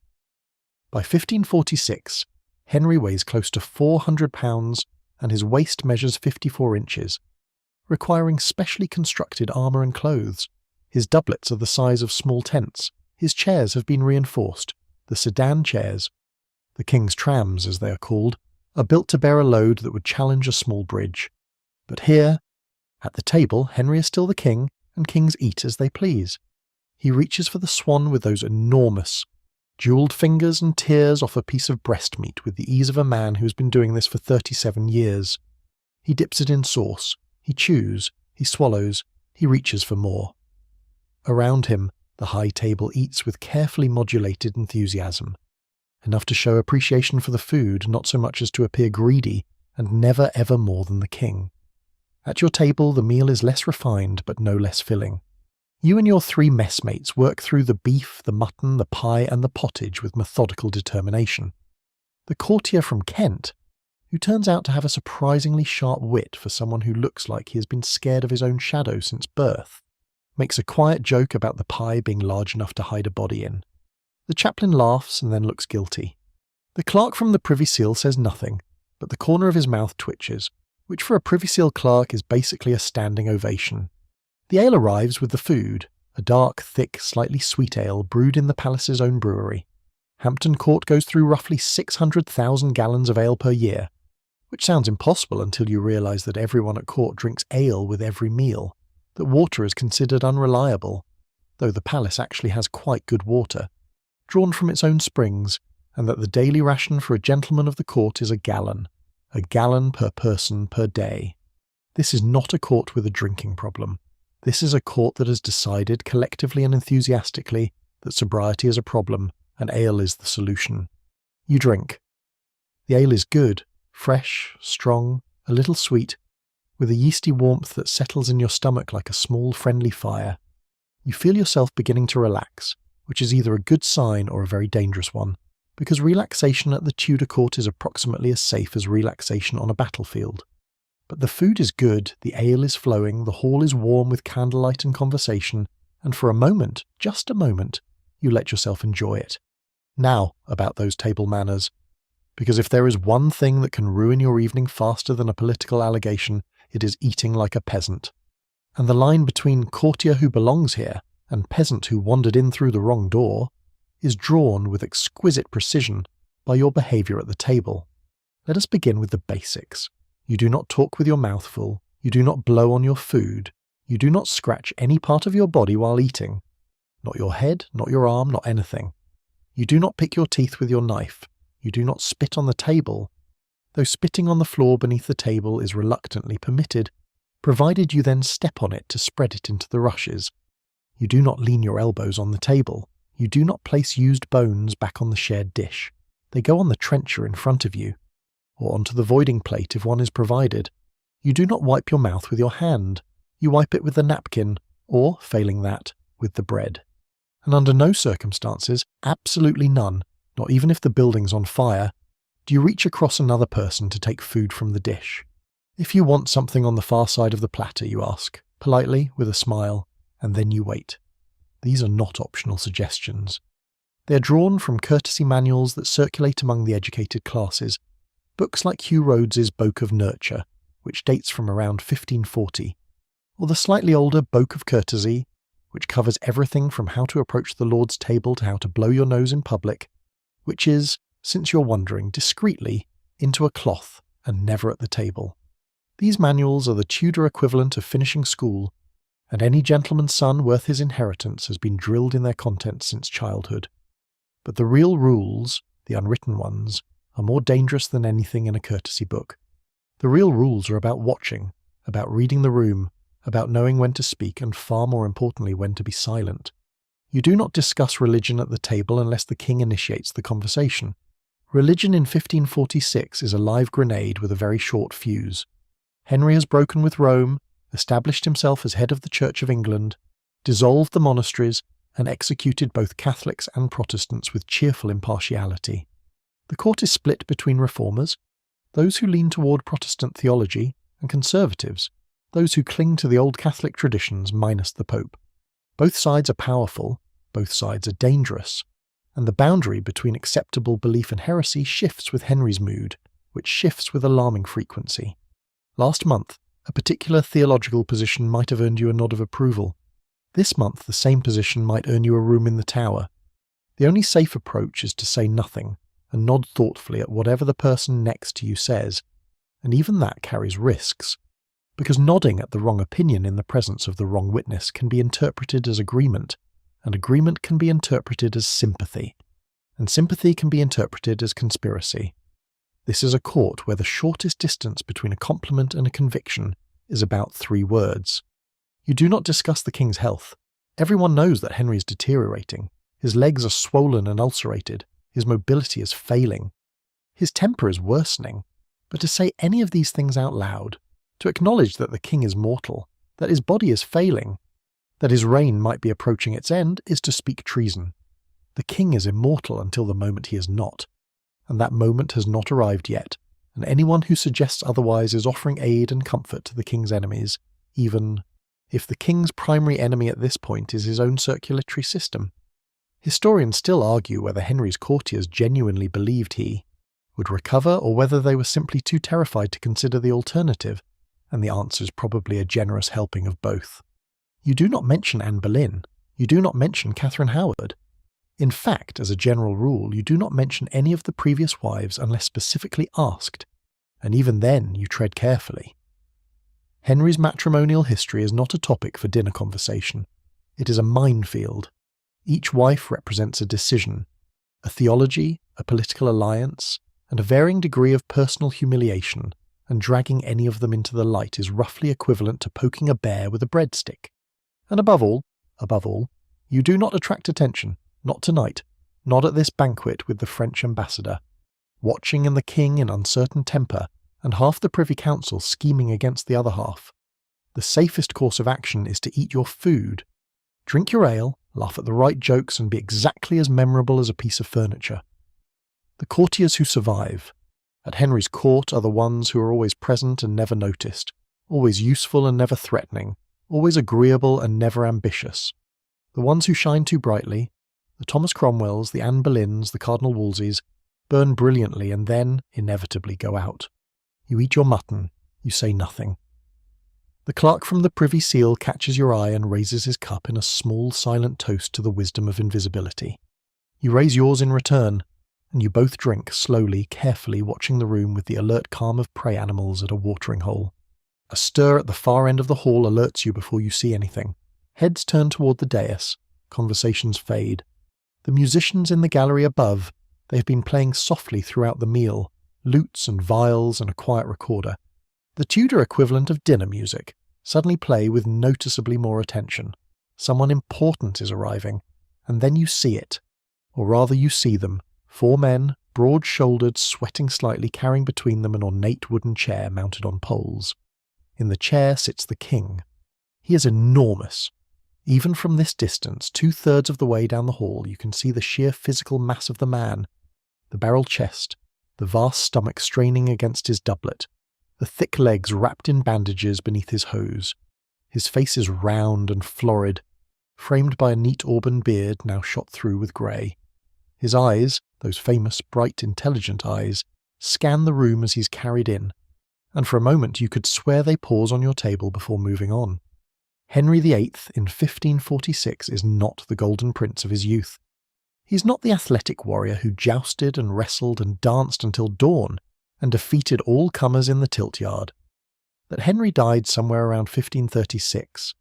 By 1546, Henry weighs close to 400 pounds and his waist measures 54 inches, requiring specially constructed armour and clothes. His doublets are the size of small tents. His chairs have been reinforced. The sedan chairs, the king's trams as they are called, are built to bear a load that would challenge a small bridge. But here, at the table, Henry is still the king, and kings eat as they please. He reaches for the swan with those enormous, jewelled fingers and tears off a piece of breast meat with the ease of a man who has been doing this for 37 years. He dips it in sauce. He chews. He swallows. He reaches for more. Around him, the high table eats with carefully modulated enthusiasm, enough to show appreciation for the food, not so much as to appear greedy, and never ever more than the king. At your table, the meal is less refined, but no less filling. You and your 3 messmates work through the beef, the mutton, the pie, and the pottage with methodical determination. The courtier from Kent, who turns out to have a surprisingly sharp wit for someone who looks like he has been scared of his own shadow since birth, makes a quiet joke about the pie being large enough to hide a body in. The chaplain laughs and then looks guilty. The clerk from the Privy Seal says nothing, but the corner of his mouth twitches, which for a Privy Seal clerk is basically a standing ovation. The ale arrives with the food, a dark, thick, slightly sweet ale brewed in the palace's own brewery. Hampton Court goes through roughly 600,000 gallons of ale per year, which sounds impossible until you realise that everyone at court drinks ale with every meal, that water is considered unreliable, though the palace actually has quite good water, drawn from its own springs, and that the daily ration for a gentleman of the court is a gallon per person per day. This is not a court with a drinking problem. This is a court that has decided collectively and enthusiastically that sobriety is a problem and ale is the solution. You drink. The ale is good, fresh, strong, a little sweet, with a yeasty warmth that settles in your stomach like a small friendly fire. You feel yourself beginning to relax, which is either a good sign or a very dangerous one, because relaxation at the Tudor court is approximately as safe as relaxation on a battlefield. But the food is good, the ale is flowing, the hall is warm with candlelight and conversation, and for a moment, just a moment, you let yourself enjoy it. Now, about those table manners. Because if there is one thing that can ruin your evening faster than a political allegation, it is eating like a peasant. And the line between courtier who belongs here and peasant who wandered in through the wrong door is drawn with exquisite precision by your behaviour at the table. Let us begin with the basics. You do not talk with your mouth full, you do not blow on your food, you do not scratch any part of your body while eating. Not your head, not your arm, not anything. You do not pick your teeth with your knife, you do not spit on the table, though spitting on the floor beneath the table is reluctantly permitted, provided you then step on it to spread it into the rushes. You do not lean your elbows on the table. You do not place used bones back on the shared dish. They go on the trencher in front of you, or onto the voiding plate if one is provided. You do not wipe your mouth with your hand. You wipe it with the napkin, or, failing that, with the bread. And under no circumstances, absolutely none, not even if the building's on fire, do you reach across another person to take food from the dish. If you want something on the far side of the platter, you ask, politely, with a smile, and then you wait. These are not optional suggestions. They are drawn from courtesy manuals that circulate among the educated classes, books like Hugh Rhodes's Boke of Nurture, which dates from around 1540, or the slightly older Boke of Courtesy, which covers everything from how to approach the Lord's table to how to blow your nose in public, which is, since you're wondering, discreetly, into a cloth and never at the table. These manuals are the Tudor equivalent of finishing school, and any gentleman's son worth his inheritance has been drilled in their contents since childhood. But the real rules, the unwritten ones, are more dangerous than anything in a courtesy book. The real rules are about watching, about reading the room, about knowing when to speak, and far more importantly when to be silent. You do not discuss religion at the table unless the king initiates the conversation. Religion in 1546 is a live grenade with a very short fuse. Henry has broken with Rome, established himself as head of the Church of England, dissolved the monasteries, and executed both Catholics and Protestants with cheerful impartiality. The court is split between reformers, those who lean toward Protestant theology, and conservatives, those who cling to the old Catholic traditions minus the Pope. Both sides are powerful, both sides are dangerous, and the boundary between acceptable belief and heresy shifts with Henry's mood, which shifts with alarming frequency. Last month, a particular theological position might have earned you a nod of approval. This month, the same position might earn you a room in the tower. The only safe approach is to say nothing and nod thoughtfully at whatever the person next to you says, and even that carries risks, because nodding at the wrong opinion in the presence of the wrong witness can be interpreted as agreement, and agreement can be interpreted as sympathy, and sympathy can be interpreted as conspiracy. This is a court where the shortest distance between a compliment and a conviction is about 3 words. You do not discuss the king's health. Everyone knows that Henry is deteriorating. His legs are swollen and ulcerated. His mobility is failing. His temper is worsening. But to say any of these things out loud, to acknowledge that the king is mortal, that his body is failing, that his reign might be approaching its end, is to speak treason. The king is immortal until the moment he is not, and that moment has not arrived yet, and anyone who suggests otherwise is offering aid and comfort to the king's enemies, even if the king's primary enemy at this point is his own circulatory system. Historians still argue whether Henry's courtiers genuinely believed he would recover or whether they were simply too terrified to consider the alternative, and the answer is probably a generous helping of both. You do not mention Anne Boleyn. You do not mention Catherine Howard. In fact, as a general rule, you do not mention any of the previous wives unless specifically asked, and even then you tread carefully. Henry's matrimonial history is not a topic for dinner conversation. It is a minefield. Each wife represents a decision, a theology, a political alliance, and a varying degree of personal humiliation, and dragging any of them into the light is roughly equivalent to poking a bear with a breadstick. And above all, you do not attract attention, not tonight, not at this banquet with the French ambassador, watching and the king in uncertain temper, and half the Privy Council scheming against the other half. The safest course of action is to eat your food, drink your ale, laugh at the right jokes, and be exactly as memorable as a piece of furniture. The courtiers who survive at Henry's court are the ones who are always present and never noticed, always useful and never threatening, always agreeable and never ambitious. The ones who shine too brightly, the Thomas Cromwells, the Anne Boleyns, the Cardinal Wolseys, burn brilliantly and then inevitably go out. You eat your mutton, you say nothing. The clerk from the Privy Seal catches your eye and raises his cup in a small silent toast to the wisdom of invisibility. You raise yours in return, and you both drink slowly, carefully, watching the room with the alert calm of prey animals at a watering hole. A stir at the far end of the hall alerts you before you see anything. Heads turn toward the dais. Conversations fade. The musicians in the gallery above, they have been playing softly throughout the meal, lutes and viols and a quiet recorder. The Tudor equivalent of dinner music suddenly play with noticeably more attention. Someone important is arriving, and then you see it. Or rather you see them, 4 men, broad-shouldered, sweating slightly, carrying between them an ornate wooden chair mounted on poles. In the chair sits the king. He is enormous. Even from this distance, 2/3 of the way down the hall, you can see the sheer physical mass of the man, the barrel chest, the vast stomach straining against his doublet, the thick legs wrapped in bandages beneath his hose. His face is round and florid, framed by a neat auburn beard now shot through with grey. His eyes, those famous, bright, intelligent eyes, scan the room as he's carried in, and for a moment you could swear they pause on your table before moving on. Henry VIII in 1546 is not the golden prince of his youth. He's not the athletic warrior who jousted and wrestled and danced until dawn and defeated all comers in the tilt-yard. That Henry died somewhere around 1536,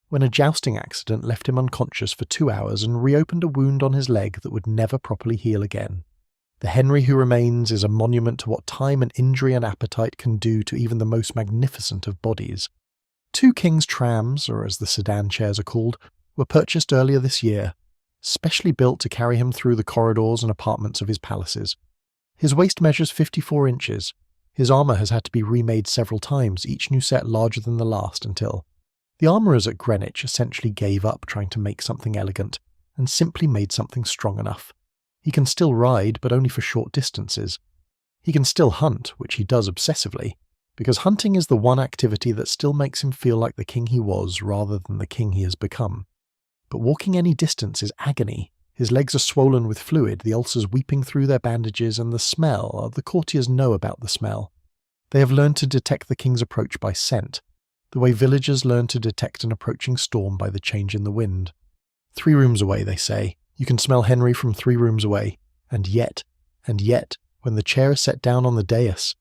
when a jousting accident left him unconscious for 2 hours and reopened a wound on his leg that would never properly heal again. The Henry who remains is a monument to what time and injury and appetite can do to even the most magnificent of bodies. 2 king's trams, or as the sedan chairs are called, were purchased earlier this year, specially built to carry him through the corridors and apartments of his palaces. His waist measures 54 inches. His armour has had to be remade several times, each new set larger than the last, until, The armourers at Greenwich essentially gave up trying to make something elegant, and simply made something strong enough. He can still ride, but only for short distances. He can still hunt, which he does obsessively, because hunting is the one activity that still makes him feel like the king he was rather than the king he has become. But walking any distance is agony. His legs are swollen with fluid, the ulcers weeping through their bandages, and the smell, the courtiers know about the smell. They have learned to detect the king's approach by scent, the way villagers learn to detect an approaching storm by the change in the wind. 3 rooms away, they say. You can smell Henry from 3 rooms away. And yet, when the chair is set down on the dais,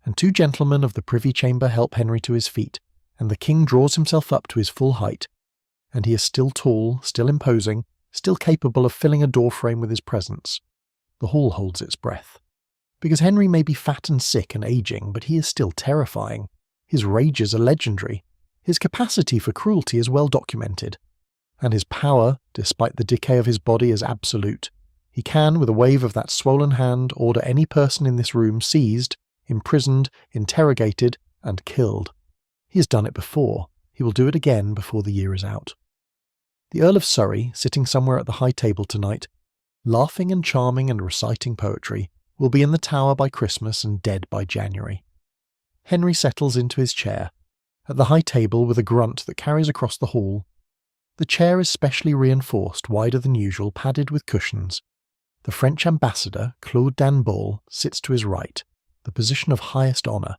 and 2 gentlemen of the privy chamber help Henry to his feet, and the king draws himself up to his full height, and he is still tall, still imposing, still capable of filling a doorframe with his presence, the hall holds its breath. Because Henry may be fat and sick and aging, but he is still terrifying. His rages are legendary. His capacity for cruelty is well documented. And his power, despite the decay of his body, is absolute. He can, with a wave of that swollen hand, order any person in this room seized, imprisoned, interrogated, and killed. He has done it before. He will do it again before the year is out. The Earl of Surrey, sitting somewhere at the high table tonight, laughing and charming and reciting poetry, will be in the Tower by Christmas and dead by January. Henry settles into his chair, at the high table with a grunt that carries across the hall. The chair is specially reinforced, wider than usual, padded with cushions. The French ambassador, Claude Danball, sits to his right, the position of highest honour,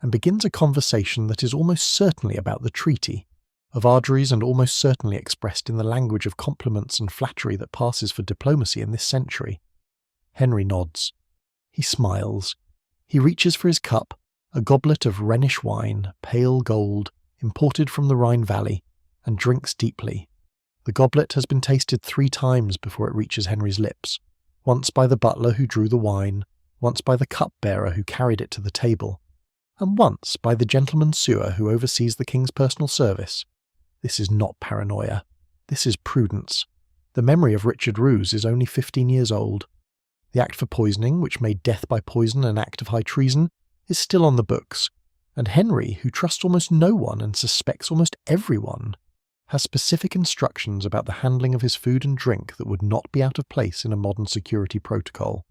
and begins a conversation that is almost certainly about the treaty, of Ardries and almost certainly expressed in the language of compliments and flattery that passes for diplomacy in this century. Henry nods. He smiles. He reaches for his cup, a goblet of Rhenish wine, pale gold, imported from the Rhine Valley, and drinks deeply. The goblet has been tasted 3 times before it reaches Henry's lips, once by the butler who drew the wine, once by the cup-bearer who carried it to the table, and once by the gentleman sewer who oversees the king's personal service. This is not paranoia. This is prudence. The memory of Richard Roos is only 15 years old. The act for poisoning, which made death by poison an act of high treason, is still on the books, and Henry, who trusts almost no one and suspects almost everyone, has specific instructions about the handling of his food and drink that would not be out of place in a modern security protocol.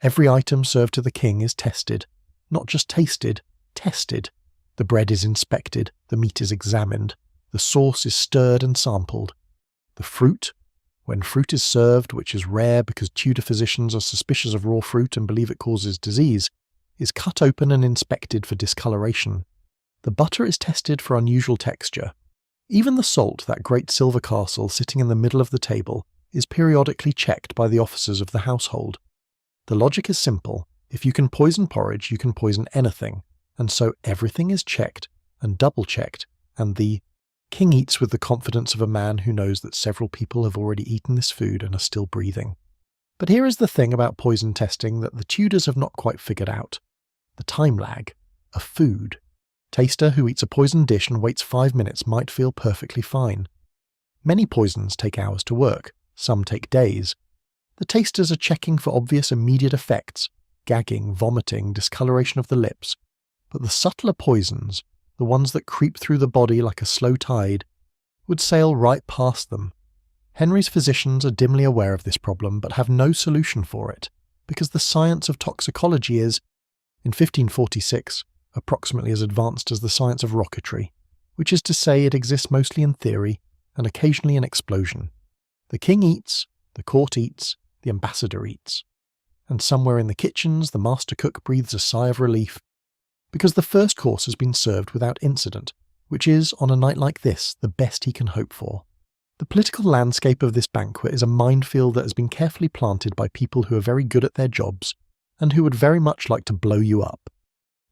Every item served to the king is tested, not just tasted, tested. The bread is inspected, the meat is examined, the sauce is stirred and sampled. The fruit, when fruit is served, which is rare because Tudor physicians are suspicious of raw fruit and believe it causes disease, is cut open and inspected for discoloration. The butter is tested for unusual texture. Even the salt, that great silver castle sitting in the middle of the table, is periodically checked by the officers of the household. The logic is simple. If you can poison porridge, you can poison anything, and so everything is checked and double-checked, and the king eats with the confidence of a man who knows that several people have already eaten this food and are still breathing. But here is the thing about poison testing that the Tudors have not quite figured out. The time lag. A food. Taster who eats a poisoned dish and waits 5 minutes might feel perfectly fine. Many poisons take hours to work, some take days. The tasters are checking for obvious immediate effects, gagging, vomiting, discoloration of the lips. But the subtler poisons, the ones that creep through the body like a slow tide, would sail right past them. Henry's physicians are dimly aware of this problem but have no solution for it, because the science of toxicology is, in 1546, approximately as advanced as the science of rocketry, which is to say it exists mostly in theory and occasionally in explosion. The king eats, the court eats, the ambassador eats. And somewhere in the kitchens the master cook breathes a sigh of relief, because the first course has been served without incident, which is, on a night like this, the best he can hope for. The political landscape of this banquet is a minefield that has been carefully planted by people who are very good at their jobs, and who would very much like to blow you up.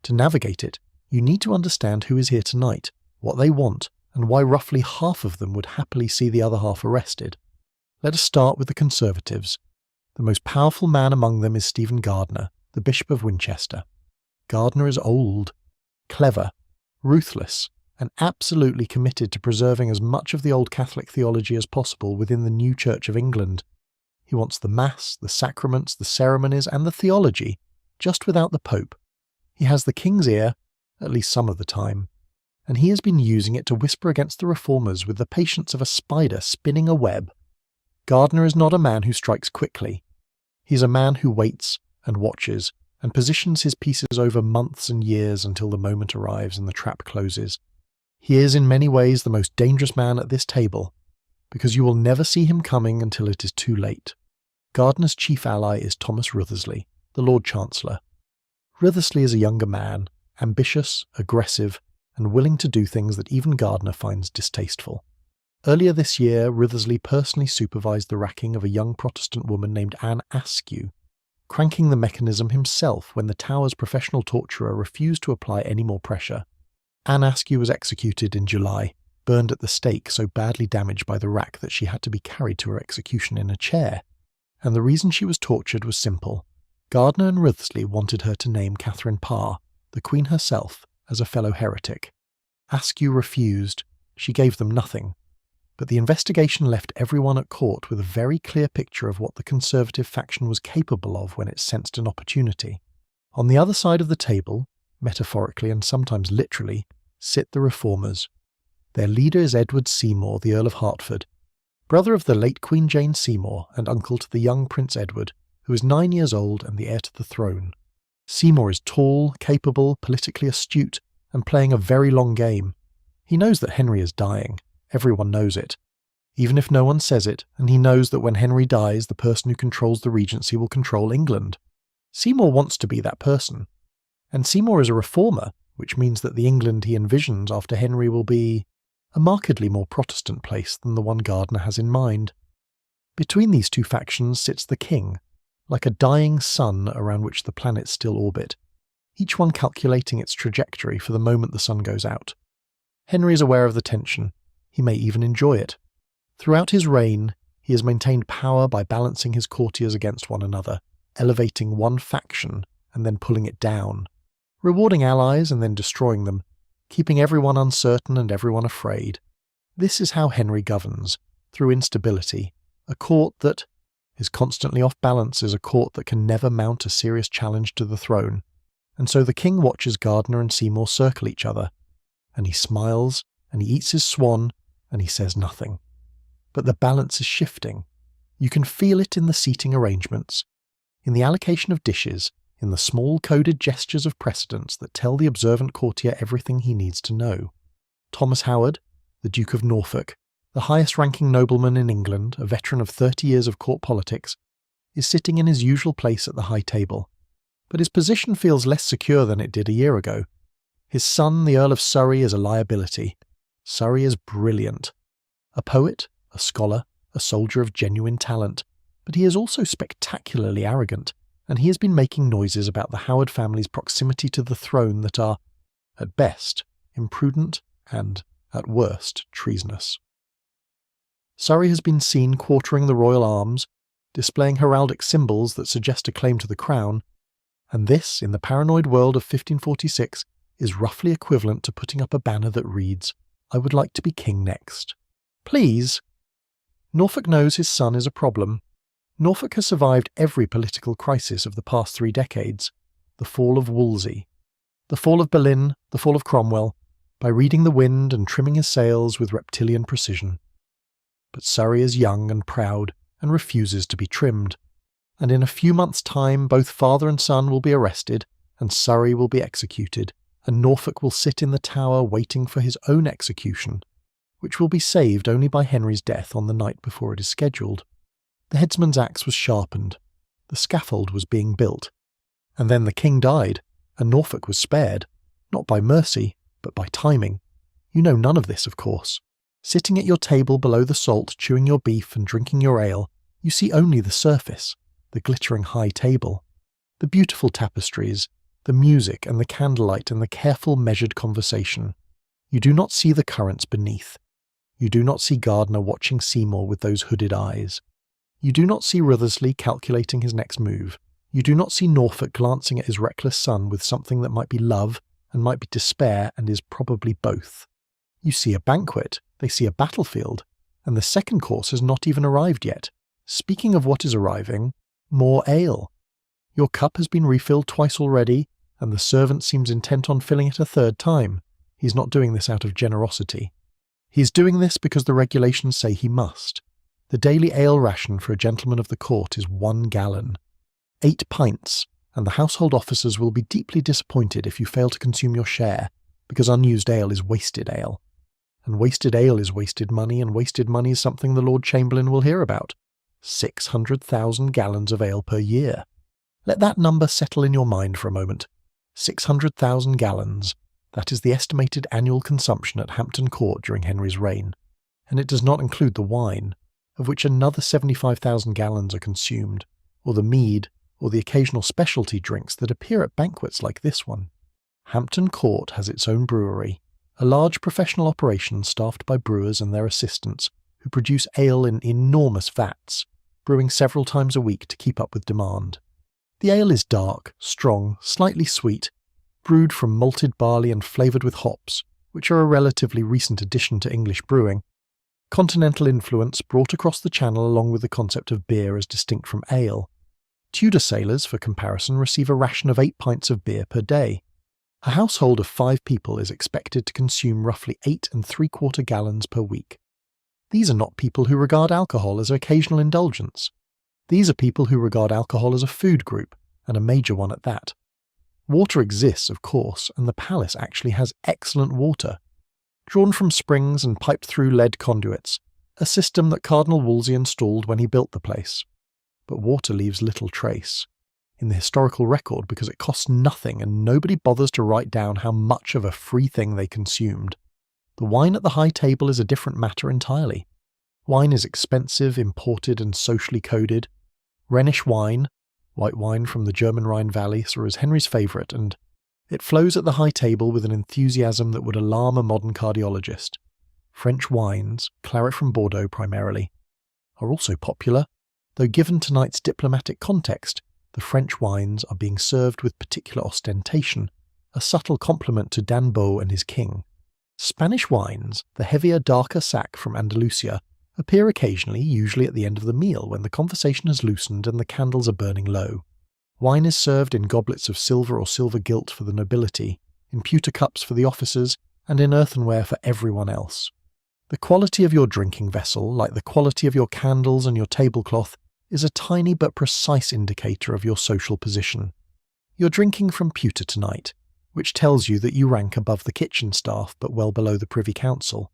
To navigate it, you need to understand who is here tonight, what they want, and why roughly half of them would happily see the other half arrested. Let us start with the Conservatives. The most powerful man among them is Stephen Gardiner, the Bishop of Winchester. Gardiner is old, clever, ruthless, and absolutely committed to preserving as much of the old Catholic theology as possible within the new Church of England. He wants the Mass, the sacraments, the ceremonies, and the theology, just without the Pope. He has the king's ear, at least some of the time, and he has been using it to whisper against the reformers with the patience of a spider spinning a web. Gardner is not a man who strikes quickly. He is a man who waits and watches and positions his pieces over months and years until the moment arrives and the trap closes. He is in many ways the most dangerous man at this table, because you will never see him coming until it is too late. Gardner's chief ally is Thomas Wriothesley, the Lord Chancellor. Wriothesley is a younger man, ambitious, aggressive, and willing to do things that even Gardner finds distasteful. Earlier this year, Wriothesley personally supervised the racking of a young Protestant woman named Anne Askew, cranking the mechanism himself when the Tower's professional torturer refused to apply any more pressure. Anne Askew was executed in July, burned at the stake so badly damaged by the rack that she had to be carried to her execution in a chair. And the reason she was tortured was simple. Gardner and Wriothesley wanted her to name Catherine Parr, the Queen herself, as a fellow heretic. Askew refused. She gave them nothing. But the investigation left everyone at court with a very clear picture of what the Conservative faction was capable of when it sensed an opportunity. On the other side of the table, metaphorically and sometimes literally, sit the reformers. Their leader is Edward Seymour, the Earl of Hertford, brother of the late Queen Jane Seymour and uncle to the young Prince Edward, who is 9 years old and the heir to the throne. Seymour is tall, capable, politically astute, and playing a very long game. He knows that Henry is dying. Everyone knows it. Even if no one says it, and he knows that when Henry dies, the person who controls the regency will control England. Seymour wants to be that person. And Seymour is a reformer, which means that the England he envisions after Henry will be a markedly more Protestant place than the one Gardner has in mind. Between these two factions sits the king, like a dying sun around which the planets still orbit, each one calculating its trajectory for the moment the sun goes out. Henry is aware of the tension. He may even enjoy it. Throughout his reign, he has maintained power by balancing his courtiers against one another, elevating one faction and then pulling it down, rewarding allies and then destroying them, keeping everyone uncertain and everyone afraid. This is how Henry governs, through instability. A court that is constantly off balance is a court that can never mount a serious challenge to the throne, and so the king watches Gardner and Seymour circle each other, and he smiles, and he eats his swan, and he says nothing. But the balance is shifting. You can feel it in the seating arrangements, in the allocation of dishes, in the small coded gestures of precedence that tell the observant courtier everything he needs to know. Thomas Howard, the Duke of Norfolk, the highest-ranking nobleman in England, a veteran of 30 years of court politics, is sitting in his usual place at the high table. But his position feels less secure than it did a year ago. His son, the Earl of Surrey, is a liability. Surrey is brilliant. A poet, a scholar, a soldier of genuine talent, but he is also spectacularly arrogant, and he has been making noises about the Howard family's proximity to the throne that are, at best, imprudent and, at worst, treasonous. Surrey has been seen quartering the royal arms, displaying heraldic symbols that suggest a claim to the crown, and this, in the paranoid world of 1546, is roughly equivalent to putting up a banner that reads, "I would like to be king next." Please. Norfolk knows his son is a problem. Norfolk has survived every political crisis of the past 3 decades. The fall of Wolsey, the fall of Boleyn, the fall of Cromwell, by reading the wind and trimming his sails with reptilian precision. But Surrey is young and proud and refuses to be trimmed. And in a few months' time, both father and son will be arrested, and Surrey will be executed, and Norfolk will sit in the Tower waiting for his own execution, which will be saved only by Henry's death on the night before it is scheduled. The headsman's axe was sharpened, the scaffold was being built, and then the king died, and Norfolk was spared, not by mercy, but by timing. You know none of this, of course. Sitting at your table below the salt, chewing your beef and drinking your ale, you see only the surface, the glittering high table, the beautiful tapestries, the music and the candlelight and the careful measured conversation. You do not see the currents beneath. You do not see Gardner watching Seymour with those hooded eyes. You do not see Wriothesley calculating his next move. You do not see Norfolk glancing at his reckless son with something that might be love and might be despair and is probably both. You see a banquet, they see a battlefield, and the second course has not even arrived yet. Speaking of what is arriving, more ale. Your cup has been refilled twice already, and the servant seems intent on filling it a third time. He's not doing this out of generosity. He's doing this because the regulations say he must. The daily ale ration for a gentleman of the court is 1 gallon. 8 pints, and the household officers will be deeply disappointed if you fail to consume your share, because unused ale is wasted ale. And wasted ale is wasted money, and wasted money is something the Lord Chamberlain will hear about. 600,000 gallons of ale per year. Let that number settle in your mind for a moment. 600,000 gallons. That is the estimated annual consumption at Hampton Court during Henry's reign. And it does not include the wine, of which another 75,000 gallons are consumed, or the mead, or the occasional specialty drinks that appear at banquets like this one. Hampton Court has its own brewery, a large professional operation staffed by brewers and their assistants, who produce ale in enormous vats, brewing several times a week to keep up with demand. The ale is dark, strong, slightly sweet, brewed from malted barley and flavoured with hops, which are a relatively recent addition to English brewing. Continental influence brought across the Channel along with the concept of beer as distinct from ale. Tudor sailors, for comparison, receive a ration of 8 pints of beer per day. A household of 5 people is expected to consume roughly 8 3/4 gallons per week. These are not people who regard alcohol as an occasional indulgence. These are people who regard alcohol as a food group, and a major one at that. Water exists, of course, and the palace actually has excellent water, drawn from springs and piped through lead conduits, a system that Cardinal Wolsey installed when he built the place. But water leaves little trace in the historical record because it costs nothing and nobody bothers to write down how much of a free thing they consumed. The wine at the high table is a different matter entirely. Wine is expensive, imported and socially coded. Rhenish wine, white wine from the German Rhine Valley, is Henry's favourite, and it flows at the high table with an enthusiasm that would alarm a modern cardiologist. French wines, claret from Bordeaux primarily, are also popular, though given tonight's diplomatic context, the French wines are being served with particular ostentation, a subtle compliment to Danbeau and his king. Spanish wines, the heavier, darker sack from Andalusia, appear occasionally, usually at the end of the meal when the conversation has loosened and the candles are burning low. Wine is served in goblets of silver or silver gilt for the nobility, in pewter cups for the officers, and in earthenware for everyone else. The quality of your drinking vessel, like the quality of your candles and your tablecloth, is a tiny but precise indicator of your social position. You're drinking from pewter tonight, which tells you that you rank above the kitchen staff but well below the Privy Council.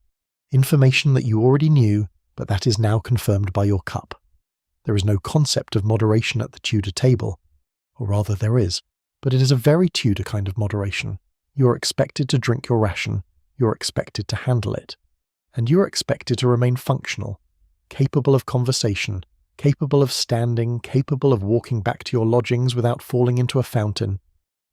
Information that you already knew, but that is now confirmed by your cup. There is no concept of moderation at the Tudor table. Or rather there is, but it is a very Tudor kind of moderation. You are expected to drink your ration, you are expected to handle it. And you are expected to remain functional, capable of conversation, capable of standing, capable of walking back to your lodgings without falling into a fountain.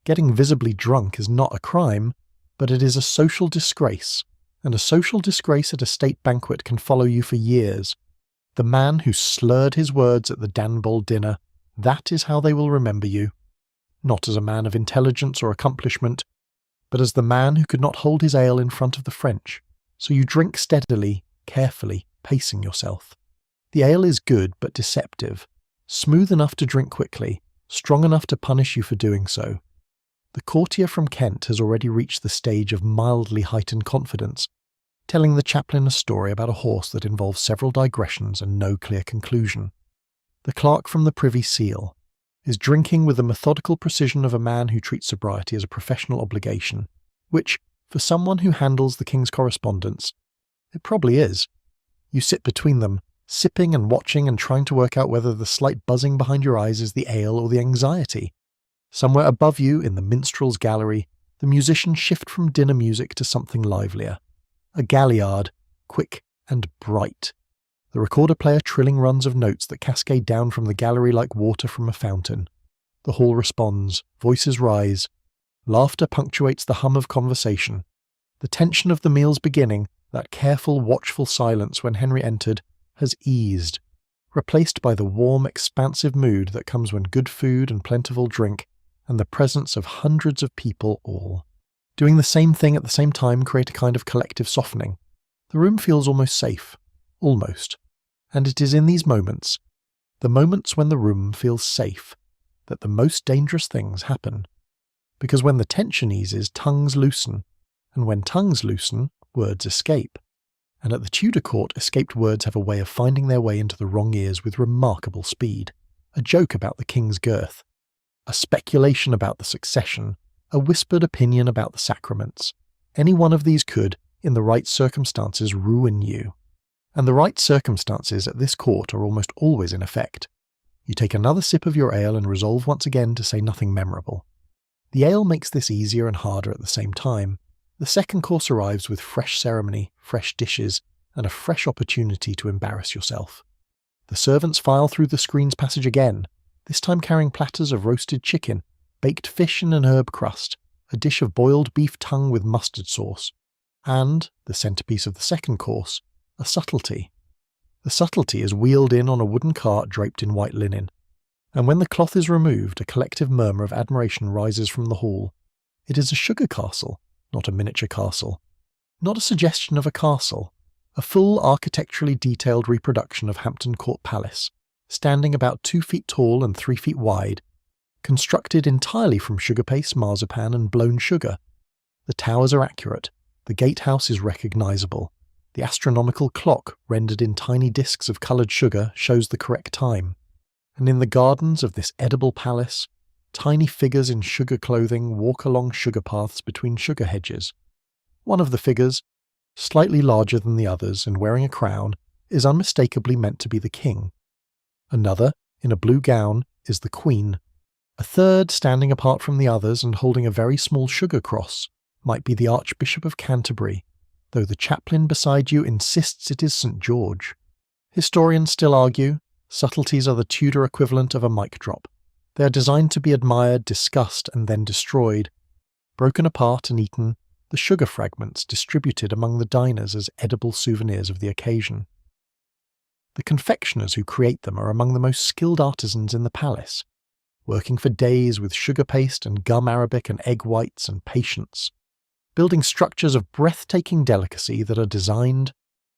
Getting visibly drunk is not a crime, but it is a social disgrace, and a social disgrace at a state banquet can follow you for years. The man who slurred his words at the Danbol dinner, that is how they will remember you. Not as a man of intelligence or accomplishment, but as the man who could not hold his ale in front of the French. So you drink steadily, carefully, pacing yourself. The ale is good but deceptive, smooth enough to drink quickly, strong enough to punish you for doing so. The courtier from Kent has already reached the stage of mildly heightened confidence, telling the chaplain a story about a horse that involves several digressions and no clear conclusion. The clerk from the Privy Seal is drinking with the methodical precision of a man who treats sobriety as a professional obligation, which, for someone who handles the king's correspondence, it probably is. You sit between them, sipping and watching and trying to work out whether the slight buzzing behind your eyes is the ale or the anxiety. Somewhere above you, in the minstrel's gallery, the musicians shift from dinner music to something livelier. A galliard, quick and bright. The recorder player trilling runs of notes that cascade down from the gallery like water from a fountain. The hall responds, voices rise. Laughter punctuates the hum of conversation. The tension of the meal's beginning, that careful, watchful silence when Henry entered, has eased, replaced by the warm, expansive mood that comes when good food and plentiful drink, and the presence of hundreds of people all doing the same thing at the same time create a kind of collective softening. The room feels almost safe. Almost. And it is in these moments, the moments when the room feels safe, that the most dangerous things happen. Because when the tension eases, tongues loosen, and when tongues loosen, words escape. And at the Tudor court, escaped words have a way of finding their way into the wrong ears with remarkable speed. A joke about the king's girth, a speculation about the succession, a whispered opinion about the sacraments. Any one of these could, in the right circumstances, ruin you. And the right circumstances at this court are almost always in effect. You take another sip of your ale and resolve once again to say nothing memorable. The ale makes this easier and harder at the same time. The second course arrives with fresh ceremony, fresh dishes, and a fresh opportunity to embarrass yourself. The servants file through the screens passage again, this time carrying platters of roasted chicken, baked fish in an herb crust, a dish of boiled beef tongue with mustard sauce, and, the centrepiece of the second course, a subtlety. The subtlety is wheeled in on a wooden cart draped in white linen, and when the cloth is removed, a collective murmur of admiration rises from the hall. It is a sugar castle, not a miniature castle. Not a suggestion of a castle, a full architecturally detailed reproduction of Hampton Court Palace, standing about 2 feet tall and 3 feet wide, constructed entirely from sugar paste, marzipan, and blown sugar. The towers are accurate, the gatehouse is recognisable, the astronomical clock, rendered in tiny discs of coloured sugar, shows the correct time. And in the gardens of this edible palace, tiny figures in sugar clothing walk along sugar paths between sugar hedges. One of the figures, slightly larger than the others and wearing a crown, is unmistakably meant to be the king. Another, in a blue gown, is the queen. A third, standing apart from the others and holding a very small sugar cross, might be the Archbishop of Canterbury, though the chaplain beside you insists it is St. George. Historians still argue, subtleties are the Tudor equivalent of a mic drop. They are designed to be admired, discussed, and then destroyed. Broken apart and eaten, the sugar fragments distributed among the diners as edible souvenirs of the occasion. The confectioners who create them are among the most skilled artisans in the palace, working for days with sugar paste and gum arabic and egg whites and patience, building structures of breathtaking delicacy that are designed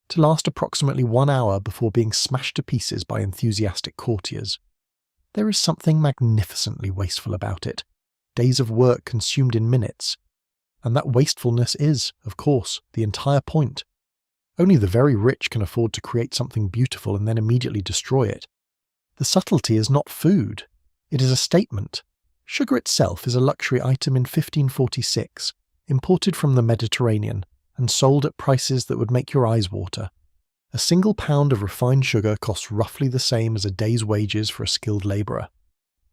to last approximately 1 hour before being smashed to pieces by enthusiastic courtiers. There is something magnificently wasteful about it, days of work consumed in minutes, and that wastefulness is, of course, the entire point. Only the very rich can afford to create something beautiful and then immediately destroy it. The subtlety is not food, it is a statement. Sugar itself is a luxury item in 1546, imported from the Mediterranean, and sold at prices that would make your eyes water. A single pound of refined sugar costs roughly the same as a day's wages for a skilled labourer.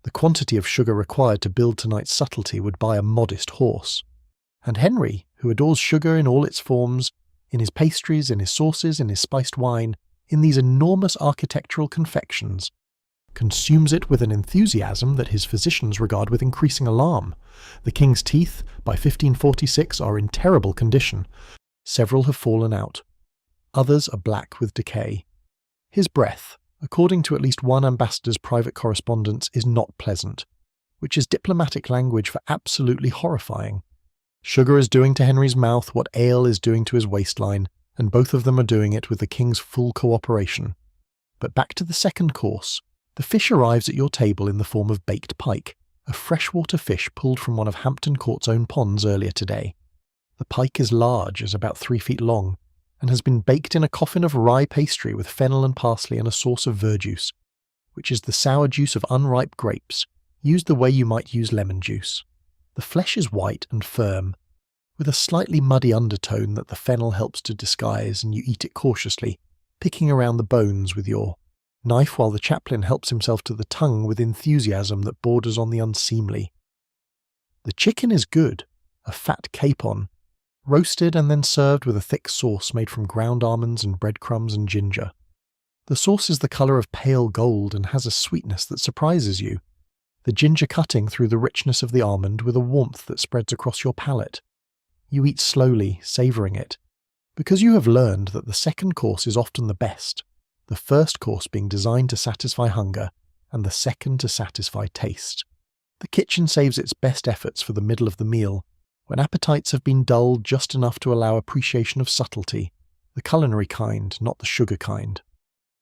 The quantity of sugar required to build tonight's subtlety would buy a modest horse. And Henry, who adores sugar in all its forms, in his pastries, in his sauces, in his spiced wine, in these enormous architectural confections, consumes it with an enthusiasm that his physicians regard with increasing alarm. The king's teeth, by 1546, are in terrible condition. Several have fallen out. Others are black with decay. His breath, according to at least one ambassador's private correspondence, is not pleasant, which is diplomatic language for absolutely horrifying. Sugar is doing to Henry's mouth what ale is doing to his waistline, and both of them are doing it with the king's full cooperation. But back to the second course. The fish arrives at your table in the form of baked pike, a freshwater fish pulled from one of Hampton Court's own ponds earlier today. The pike is large, is about 3 feet long, and has been baked in a coffin of rye pastry with fennel and parsley and a sauce of verjuice, which is the sour juice of unripe grapes, used the way you might use lemon juice. The flesh is white and firm, with a slightly muddy undertone that the fennel helps to disguise, and you eat it cautiously, picking around the bones with your knife while the chaplain helps himself to the tongue with enthusiasm that borders on the unseemly. The chicken is good, a fat capon, roasted and then served with a thick sauce made from ground almonds and breadcrumbs and ginger. The sauce is the colour of pale gold and has a sweetness that surprises you, the ginger cutting through the richness of the almond with a warmth that spreads across your palate. You eat slowly, savouring it, because you have learned that the second course is often the best, the first course being designed to satisfy hunger, and the second to satisfy taste. The kitchen saves its best efforts for the middle of the meal, when appetites have been dulled just enough to allow appreciation of subtlety, the culinary kind, not the sugar kind.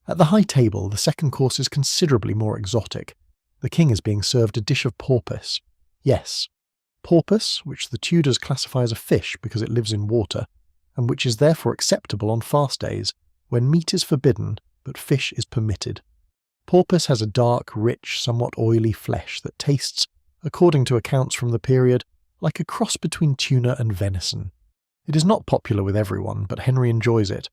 At the high table, the second course is considerably more exotic. The king is being served a dish of porpoise. Yes, porpoise, which the Tudors classify as a fish because it lives in water, and which is therefore acceptable on fast days, when meat is forbidden but fish is permitted. Porpoise has a dark, rich, somewhat oily flesh that tastes, according to accounts from the period, like a cross between tuna and venison. It is not popular with everyone, but Henry enjoys it.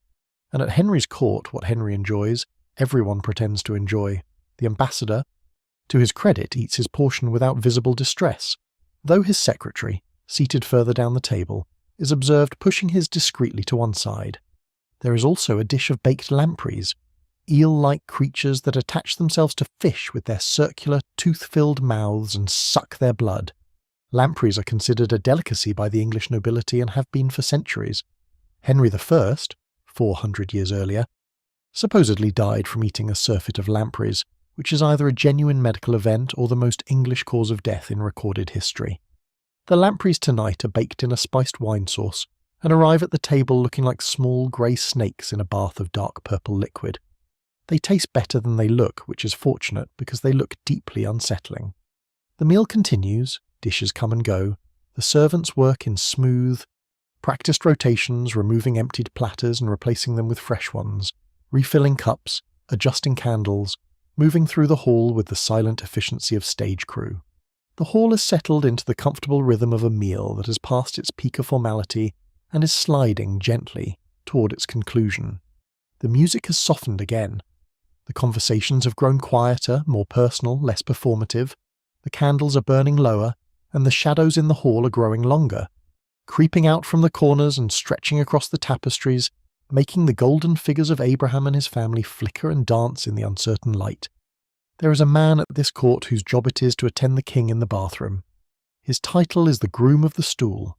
And at Henry's court, what Henry enjoys, everyone pretends to enjoy. The ambassador, to his credit, eats his portion without visible distress, though his secretary, seated further down the table, is observed pushing his discreetly to one side. There is also a dish of baked lampreys, eel-like creatures that attach themselves to fish with their circular, tooth-filled mouths and suck their blood. Lampreys are considered a delicacy by the English nobility and have been for centuries. Henry I, 400 years earlier, supposedly died from eating a surfeit of lampreys, which is either a genuine medical event or the most English cause of death in recorded history. The lampreys tonight are baked in a spiced wine sauce and arrive at the table looking like small grey snakes in a bath of dark purple liquid. They taste better than they look, which is fortunate because they look deeply unsettling. The meal continues, dishes come and go, the servants work in smooth, practiced rotations, removing emptied platters and replacing them with fresh ones, refilling cups, adjusting candles, moving through the hall with the silent efficiency of stage crew. The hall is settled into the comfortable rhythm of a meal that has passed its peak of formality and is sliding gently toward its conclusion. The music has softened again. The conversations have grown quieter, more personal, less performative. The candles are burning lower, and the shadows in the hall are growing longer, creeping out from the corners and stretching across the tapestries, making the golden figures of Abraham and his family flicker and dance in the uncertain light. There is a man at this court whose job it is to attend the king in the bathroom. His title is the Groom of the Stool,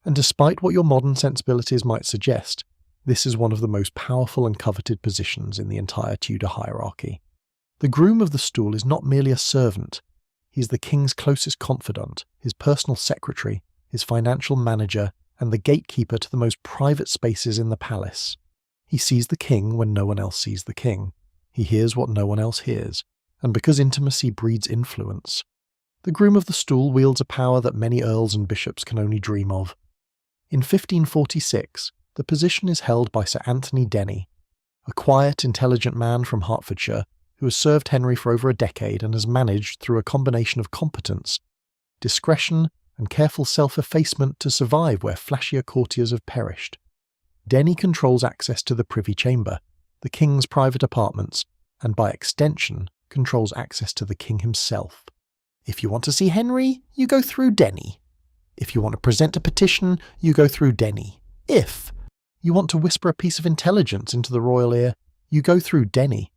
and despite what your modern sensibilities might suggest, this is one of the most powerful and coveted positions in the entire Tudor hierarchy. The Groom of the Stool is not merely a servant. He is the king's closest confidant, his personal secretary, his financial manager, and the gatekeeper to the most private spaces in the palace. He sees the king when no one else sees the king. He hears what no one else hears, and because intimacy breeds influence, the Groom of the Stool wields a power that many earls and bishops can only dream of. In 1546, the position is held by Sir Anthony Denny, a quiet, intelligent man from Hertfordshire who has served Henry for over a decade and has managed, through a combination of competence, discretion, and careful self-effacement, to survive where flashier courtiers have perished. Denny controls access to the Privy Chamber, the king's private apartments, and by extension controls access to the king himself. If you want to see Henry, you go through Denny. If you want to present a petition, you go through Denny. If you want to whisper a piece of intelligence into the royal ear, you go through Denny.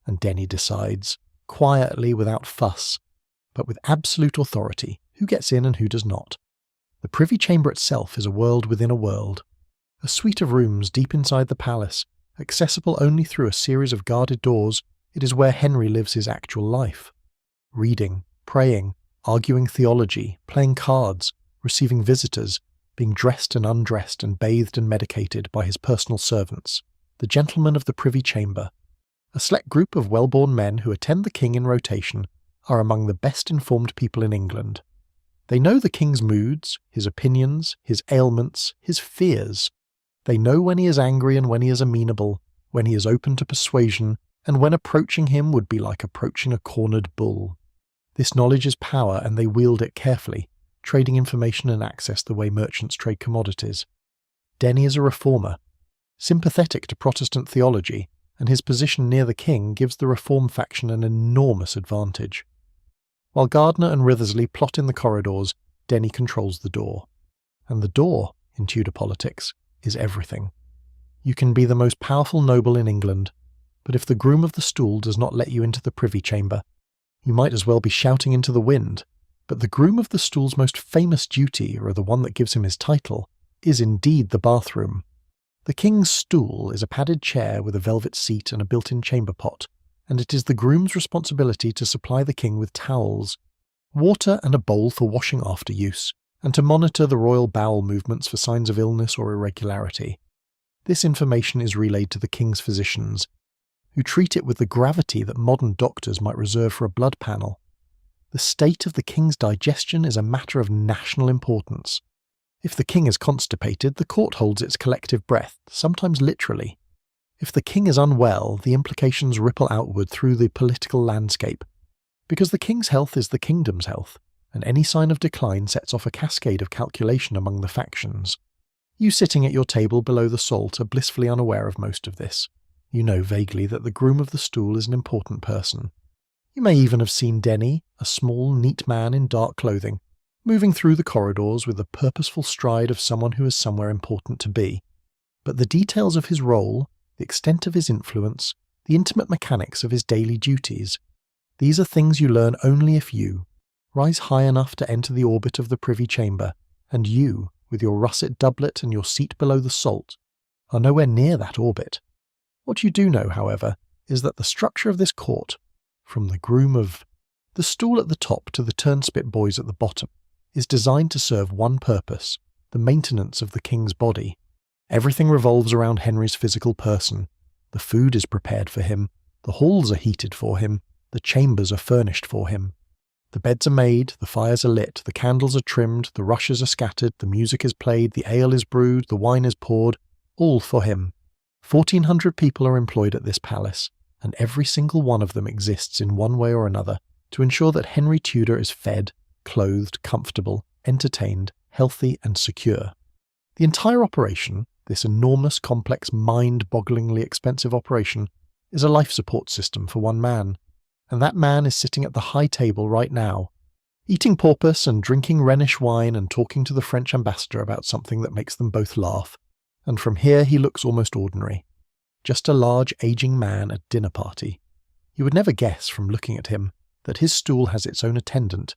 And Denny decides, quietly, without fuss, but with absolute authority, who gets in and who does not. The Privy Chamber itself is a world within a world, a suite of rooms deep inside the palace, accessible only through a series of guarded doors. It is where Henry lives his actual life. Reading, praying, arguing theology, playing cards, receiving visitors, being dressed and undressed and bathed and medicated by his personal servants, the gentlemen of the Privy Chamber. A select group of well-born men who attend the king in rotation are among the best-informed people in England. They know the king's moods, his opinions, his ailments, his fears. They know when he is angry and when he is amenable, when he is open to persuasion, and when approaching him would be like approaching a cornered bull. This knowledge is power, and they wield it carefully, trading information and access the way merchants trade commodities. Denny is a reformer, sympathetic to Protestant theology, and his position near the king gives the Reform faction an enormous advantage. While Gardiner and Wriothesley plot in the corridors, Denny controls the door. And the door, in Tudor politics, is everything. You can be the most powerful noble in England, but if the Groom of the Stool does not let you into the Privy Chamber, you might as well be shouting into the wind. But the Groom of the Stool's most famous duty, or the one that gives him his title, is indeed the bathroom. The king's stool is a padded chair with a velvet seat and a built-in chamber pot, and it is the groom's responsibility to supply the king with towels, water and a bowl for washing after use, and to monitor the royal bowel movements for signs of illness or irregularity. This information is relayed to the king's physicians, who treat it with the gravity that modern doctors might reserve for a blood panel. The state of the king's digestion is a matter of national importance. If the king is constipated, the court holds its collective breath, sometimes literally. If the king is unwell, the implications ripple outward through the political landscape. Because the king's health is the kingdom's health, and any sign of decline sets off a cascade of calculation among the factions. You sitting at your table below the salt are blissfully unaware of most of this. You know vaguely that the groom of the stool is an important person. You may even have seen Denny, a small, neat man in dark clothing, moving through the corridors with the purposeful stride of someone who is somewhere important to be. But the details of his role, the extent of his influence, the intimate mechanics of his daily duties, these are things you learn only if you rise high enough to enter the orbit of the privy chamber, and you, with your russet doublet and your seat below the salt, are nowhere near that orbit. What you do know, however, is that the structure of this court, from the groom of the stool at the top to the turnspit boys at the bottom, is designed to serve one purpose, the maintenance of the king's body. Everything revolves around Henry's physical person. The food is prepared for him, the halls are heated for him, the chambers are furnished for him. The beds are made, the fires are lit, the candles are trimmed, the rushes are scattered, the music is played, the ale is brewed, the wine is poured, all for him. 1,400 people are employed at this palace, and every single one of them exists in one way or another to ensure that Henry Tudor is fed, clothed, comfortable, entertained, healthy, and secure. The entire operation, this enormous, complex, mind-bogglingly expensive operation, is a life support system for one man. And that man is sitting at the high table right now, eating porpoise and drinking Rhenish wine and talking to the French ambassador about something that makes them both laugh. And from here he looks almost ordinary. Just a large, aging man at dinner party. You would never guess from looking at him that his stool has its own attendant,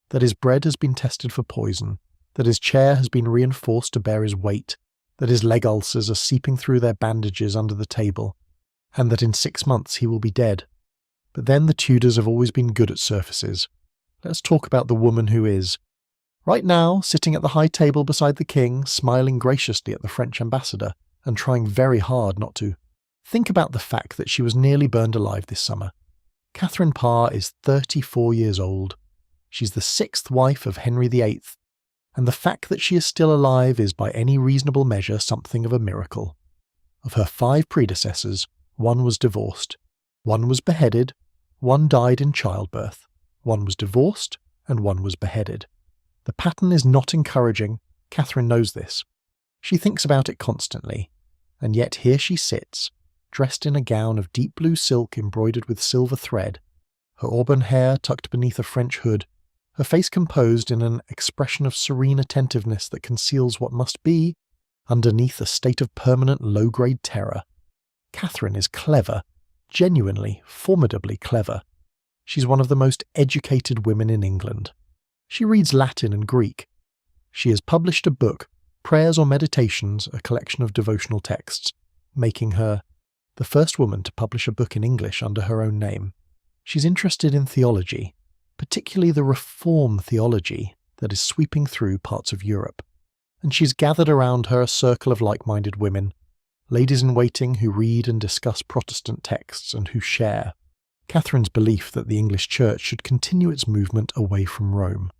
that his bread has been tested for poison, that his chair has been reinforced to bear his weight, that his leg ulcers are seeping through their bandages under the table, and that in 6 months he will be dead. But then the Tudors have always been good at surfaces. Let's talk about the woman who is. Right now, sitting at the high table beside the king, smiling graciously at the French ambassador, and trying very hard not to. Think about the fact that she was nearly burned alive this summer. Catherine Parr is 34 years old. She's the 6th wife of Henry VIII, and the fact that she is still alive is by any reasonable measure something of a miracle. Of her 5 predecessors, 1 was divorced, 1 was beheaded, 1 died in childbirth, 1 was divorced, and 1 was beheaded. The pattern is not encouraging. Catherine knows this. She thinks about it constantly, and yet here she sits, dressed in a gown of deep blue silk embroidered with silver thread, her auburn hair tucked beneath a French hood, her face composed in an expression of serene attentiveness that conceals what must be, underneath, a state of permanent low-grade terror. Catherine is clever, genuinely, formidably clever. She's one of the most educated women in England. She reads Latin and Greek. She has published a book, Prayers or Meditations, a collection of devotional texts, making her the first woman to publish a book in English under her own name. She's interested in theology, particularly the Reform theology that is sweeping through parts of Europe. And she's gathered around her a circle of like-minded women, ladies-in-waiting who read and discuss Protestant texts and who share Catherine's belief that the English Church should continue its movement away from Rome.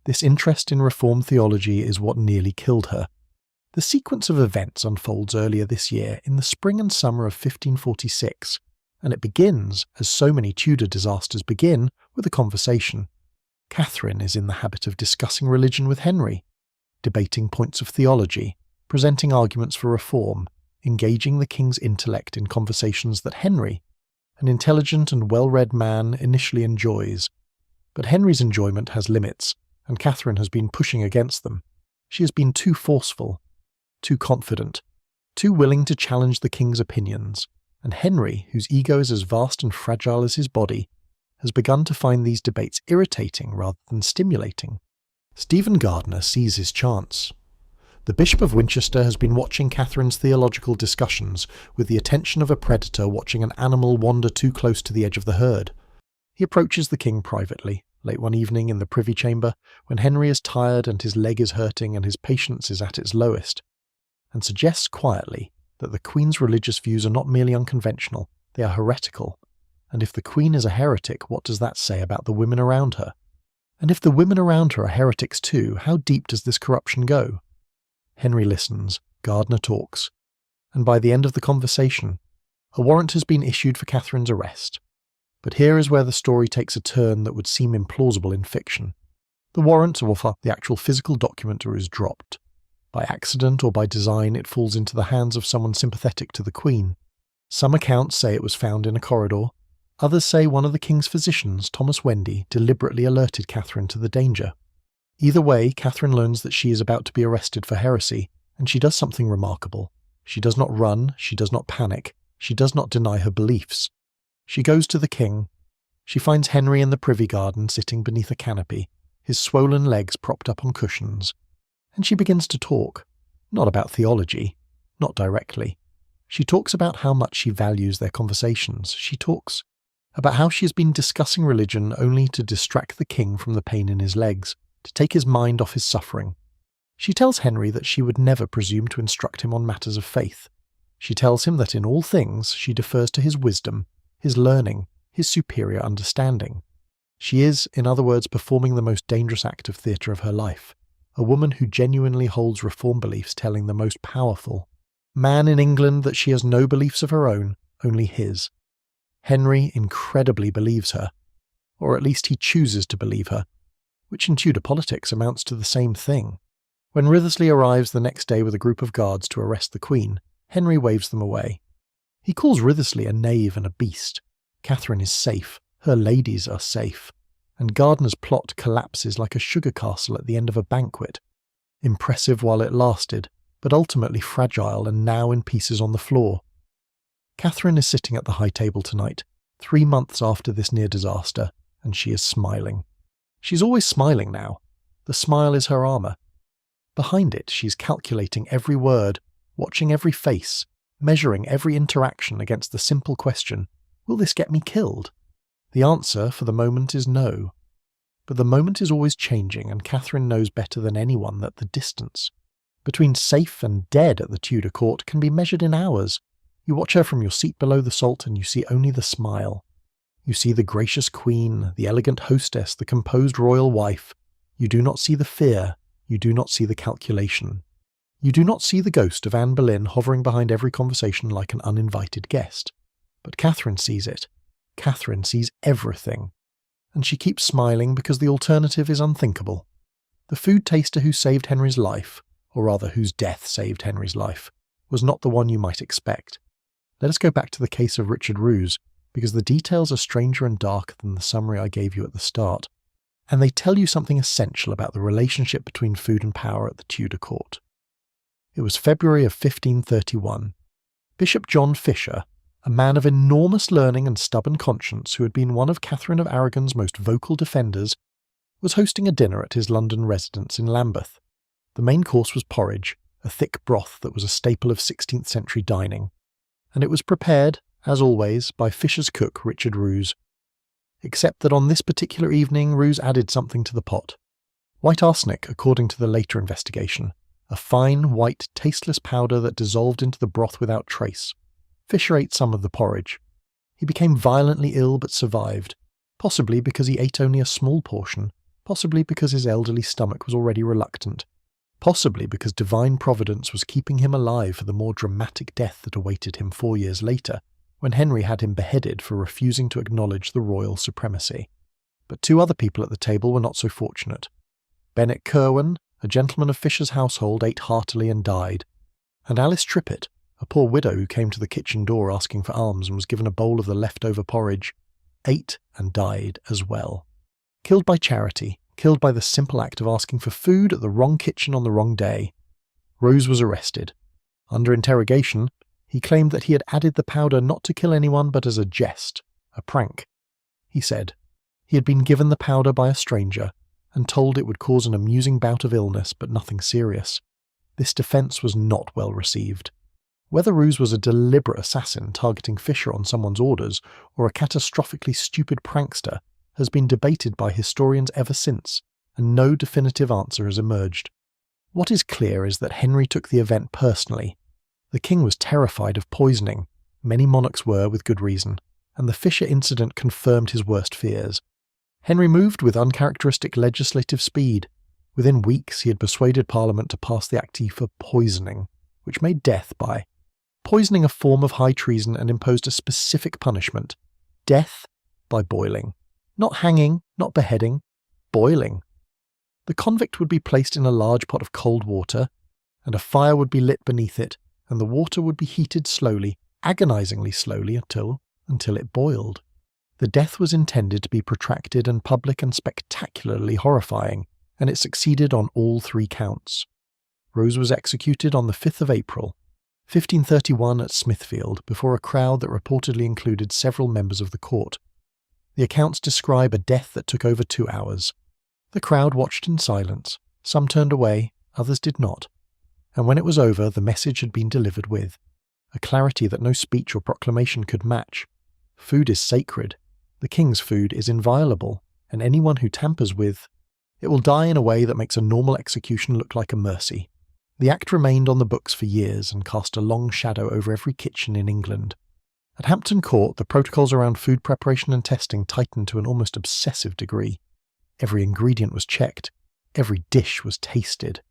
This interest in Reformed theology is what nearly killed her. The sequence of events unfolds earlier this year in the spring and summer of 1546, and it begins, as so many Tudor disasters begin, with a conversation. Catherine is in the habit of discussing religion with Henry, debating points of theology, presenting arguments for reform, engaging the king's intellect in conversations that Henry, an intelligent and well-read man, initially enjoys. But Henry's enjoyment has limits, and Catherine has been pushing against them. She has been too forceful, too confident, too willing to challenge the king's opinions, and Henry, whose ego is as vast and fragile as his body, has begun to find these debates irritating rather than stimulating. Stephen Gardiner sees his chance. The Bishop of Winchester has been watching Catherine's theological discussions with the attention of a predator watching an animal wander too close to the edge of the herd. He approaches the king privately, late one evening in the privy chamber, when Henry is tired and his leg is hurting and his patience is at its lowest, and suggests quietly that the Queen's religious views are not merely unconventional, they are heretical. And if the Queen is a heretic, what does that say about the women around her? And if the women around her are heretics too, how deep does this corruption go? Henry listens, Gardner talks, and by the end of the conversation, a warrant has been issued for Catherine's arrest. But here is where the story takes a turn that would seem implausible in fiction. The warrant, or the actual physical document, is dropped. By accident or by design, it falls into the hands of someone sympathetic to the Queen. Some accounts say it was found in a corridor. Others say one of the King's physicians, Thomas Wendy, deliberately alerted Catherine to the danger. Either way, Catherine learns that she is about to be arrested for heresy, and she does something remarkable. She does not run, she does not panic, she does not deny her beliefs. She goes to the King. She finds Henry in the privy garden sitting beneath a canopy, his swollen legs propped up on cushions. And she begins to talk, not about theology, not directly. She talks about how much she values their conversations. She talks about how she has been discussing religion only to distract the King from the pain in his legs, to take his mind off his suffering. She tells Henry that she would never presume to instruct him on matters of faith. She tells him that in all things she defers to his wisdom, his learning, his superior understanding. She is, in other words, performing the most dangerous act of theatre of her life, a woman who genuinely holds reform beliefs, telling the most powerful man in England that she has no beliefs of her own, only his. Henry incredibly believes her, or at least he chooses to believe her, which in Tudor politics amounts to the same thing. When Wriothesley arrives the next day with a group of guards to arrest the Queen, Henry waves them away. He calls Wriothesley a knave and a beast. Catherine is safe, her ladies are safe, and Gardner's plot collapses like a sugar castle at the end of a banquet. Impressive while it lasted, but ultimately fragile and now in pieces on the floor. Catherine is sitting at the high table tonight, 3 months after this near disaster, and she is smiling. She's always smiling now. The smile is her armour. Behind it, she's calculating every word, watching every face, measuring every interaction against the simple question, will this get me killed? The answer, for the moment, is no. But the moment is always changing, and Catherine knows better than anyone that the distance between safe and dead at the Tudor court can be measured in hours. You watch her from your seat below the salt and you see only the smile. You see the gracious Queen, the elegant hostess, the composed royal wife. You do not see the fear. You do not see the calculation. You do not see the ghost of Anne Boleyn hovering behind every conversation like an uninvited guest. But Catherine sees it. Catherine sees everything. And she keeps smiling because the alternative is unthinkable. The food taster who saved Henry's life, or rather whose death saved Henry's life, was not the one you might expect. Let us go back to the case of Richard Roos, because the details are stranger and darker than the summary I gave you at the start, and they tell you something essential about the relationship between food and power at the Tudor court. It was February of 1531. Bishop John Fisher, a man of enormous learning and stubborn conscience who had been one of Catherine of Aragon's most vocal defenders, was hosting a dinner at his London residence in Lambeth. The main course was porridge, a thick broth that was a staple of 16th century dining, and it was prepared, as always, by Fisher's cook Richard Roos. Except that on this particular evening Roos added something to the pot. White arsenic, according to the later investigation, a fine, white, tasteless powder that dissolved into the broth without trace. Fisher ate some of the porridge. He became violently ill but survived, possibly because he ate only a small portion, possibly because his elderly stomach was already reluctant, possibly because divine providence was keeping him alive for the more dramatic death that awaited him 4 years later, when Henry had him beheaded for refusing to acknowledge the royal supremacy. But 2 other people at the table were not so fortunate. Bennet Curwen, a gentleman of Fisher's household, ate heartily and died, and Alice Trippitt, a poor widow who came to the kitchen door asking for alms and was given a bowl of the leftover porridge, ate and died as well. Killed by charity, killed by the simple act of asking for food at the wrong kitchen on the wrong day. Roos was arrested. Under interrogation, he claimed that he had added the powder not to kill anyone but as a jest, a prank. He said he had been given the powder by a stranger and told it would cause an amusing bout of illness but nothing serious. This defence was not well received. Whether Roos was a deliberate assassin targeting Fisher on someone's orders or a catastrophically stupid prankster has been debated by historians ever since, and no definitive answer has emerged. What is clear is that Henry took the event personally. The king was terrified of poisoning. Many monarchs were, with good reason, and the Fisher incident confirmed his worst fears. Henry moved with uncharacteristic legislative speed. Within weeks he had persuaded Parliament to pass the Act for poisoning, which made death by poisoning a form of high treason and imposed a specific punishment: death by boiling. Not hanging, not beheading, boiling. The convict would be placed in a large pot of cold water, and a fire would be lit beneath it, and the water would be heated slowly, agonizingly slowly, until it boiled. The death was intended to be protracted and public and spectacularly horrifying, and it succeeded on all 3 counts. Rose was executed on the 5th of April, 1531 at Smithfield, before a crowd that reportedly included several members of the court. The accounts describe a death that took over 2 hours. The crowd watched in silence. Some turned away, others did not. And when it was over, the message had been delivered with a clarity that no speech or proclamation could match. Food is sacred. The king's food is inviolable, and anyone who tampers with it will die in a way that makes a normal execution look like a mercy. The act remained on the books for years and cast a long shadow over every kitchen in England. At Hampton Court, the protocols around food preparation and testing tightened to an almost obsessive degree. Every ingredient was checked. Every dish was tasted.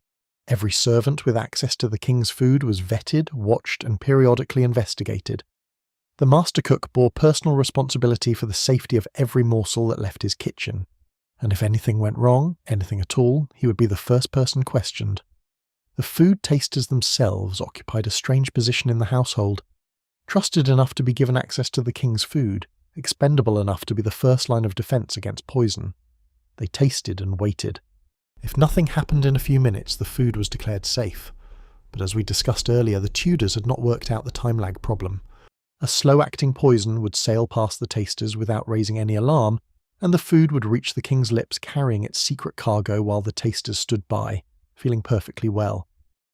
Every servant with access to the king's food was vetted, watched, and periodically investigated. The master cook bore personal responsibility for the safety of every morsel that left his kitchen, and if anything went wrong, anything at all, he would be the first person questioned. The food tasters themselves occupied a strange position in the household, trusted enough to be given access to the king's food, expendable enough to be the first line of defence against poison. They tasted and waited. If nothing happened in a few minutes, the food was declared safe. But as we discussed earlier, the Tudors had not worked out the time lag problem. A slow-acting poison would sail past the tasters without raising any alarm, and the food would reach the king's lips carrying its secret cargo while the tasters stood by, feeling perfectly well.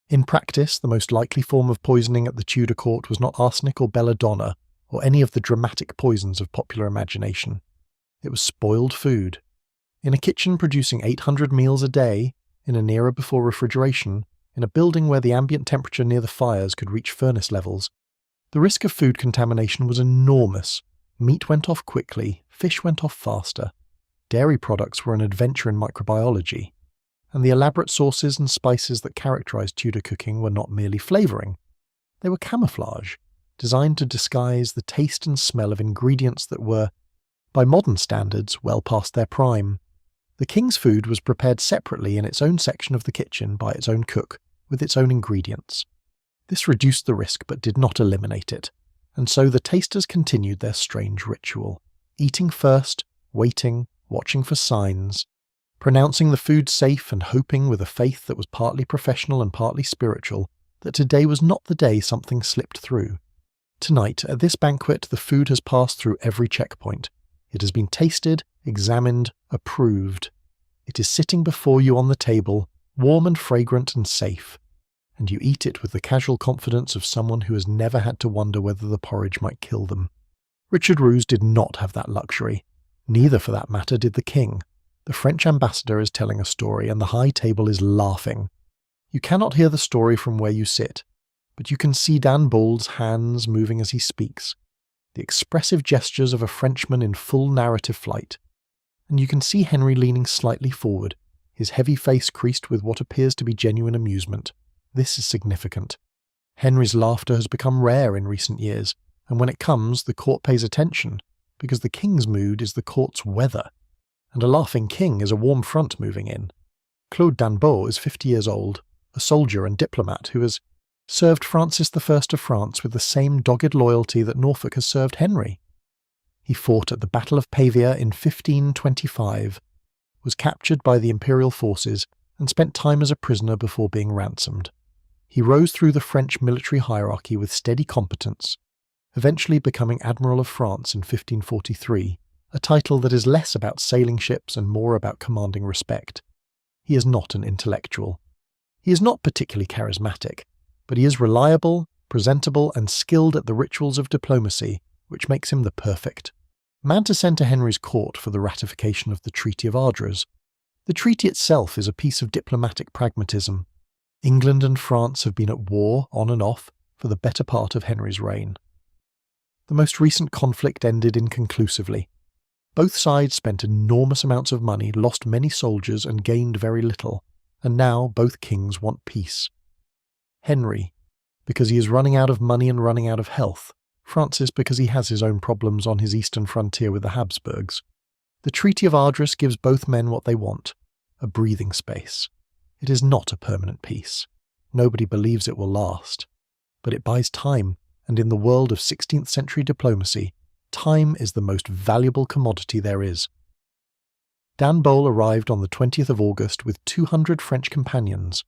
In practice, the most likely form of poisoning at the Tudor court was not arsenic or belladonna, or any of the dramatic poisons of popular imagination. It was spoiled food. In a kitchen producing 800 meals a day, in an era before refrigeration, in a building where the ambient temperature near the fires could reach furnace levels, the risk of food contamination was enormous. Meat went off quickly, fish went off faster. Dairy products were an adventure in microbiology. And the elaborate sauces and spices that characterized Tudor cooking were not merely flavoring. They were camouflage, designed to disguise the taste and smell of ingredients that were, by modern standards, well past their prime. The king's food was prepared separately in its own section of the kitchen by its own cook, with its own ingredients. This reduced the risk but did not eliminate it, and so the tasters continued their strange ritual, eating first, waiting, watching for signs, pronouncing the food safe and hoping with a faith that was partly professional and partly spiritual that today was not the day something slipped through. Tonight, at this banquet, the food has passed through every checkpoint. It has been tasted, examined, approved. It is sitting before you on the table, warm and fragrant and safe, and you eat it with the casual confidence of someone who has never had to wonder whether the porridge might kill them. Richard Roos did not have that luxury. Neither, for that matter, did the king. The French ambassador is telling a story, and the high table is laughing. You cannot hear the story from where you sit, but you can see Dan Bould's hands moving as he speaks, the expressive gestures of a Frenchman in full narrative flight. And you can see Henry leaning slightly forward, his heavy face creased with what appears to be genuine amusement. This is significant. Henry's laughter has become rare in recent years, and when it comes, the court pays attention, because the king's mood is the court's weather, and a laughing king is a warm front moving in. Claude Danbeau is 50 years old, a soldier and diplomat who has served Francis I of France with the same dogged loyalty that Norfolk has served Henry. He fought at the Battle of Pavia in 1525, was captured by the imperial forces, and spent time as a prisoner before being ransomed. He rose through the French military hierarchy with steady competence, eventually becoming Admiral of France in 1543, a title that is less about sailing ships and more about commanding respect. He is not an intellectual. He is not particularly charismatic, but he is reliable, presentable, and skilled at the rituals of diplomacy, which makes him the perfect man to send to Henry's court for the ratification of the Treaty of Ardres. The treaty itself is a piece of diplomatic pragmatism. England and France have been at war, on and off, for the better part of Henry's reign. The most recent conflict ended inconclusively. Both sides spent enormous amounts of money, lost many soldiers, and gained very little, and now both kings want peace. Henry, because he is running out of money and running out of health. Francis, because he has his own problems on his eastern frontier with the Habsburgs. The Treaty of Ardres gives both men what they want, a breathing space. It is not a permanent peace. Nobody believes it will last. But it buys time, and in the world of 16th century diplomacy, time is the most valuable commodity there is. Dan Bowl arrived on the 20th of August with 200 French companions,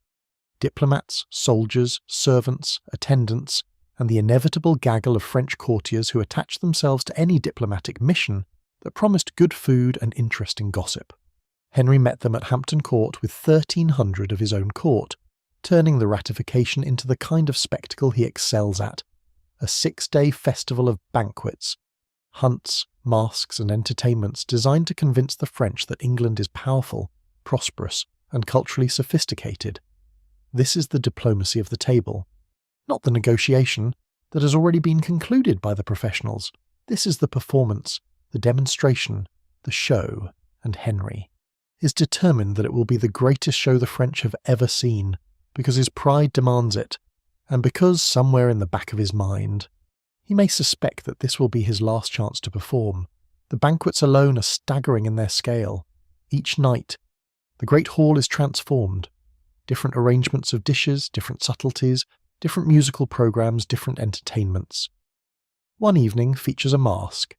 diplomats, soldiers, servants, attendants, and the inevitable gaggle of French courtiers who attached themselves to any diplomatic mission that promised good food and interesting gossip. Henry met them at Hampton Court with 1,300 of his own court, turning the ratification into the kind of spectacle he excels at, a 6-day festival of banquets, hunts, masks and entertainments designed to convince the French that England is powerful, prosperous, and culturally sophisticated. This is the diplomacy of the table, not the negotiation that has already been concluded by the professionals. This is the performance, the demonstration, the show, and Henry is determined that it will be the greatest show the French have ever seen, because his pride demands it, and because somewhere in the back of his mind, he may suspect that this will be his last chance to perform. The banquets alone are staggering in their scale. Each night, the great hall is transformed. Different arrangements of dishes, different subtleties, different musical programs, different entertainments. One evening features a masque,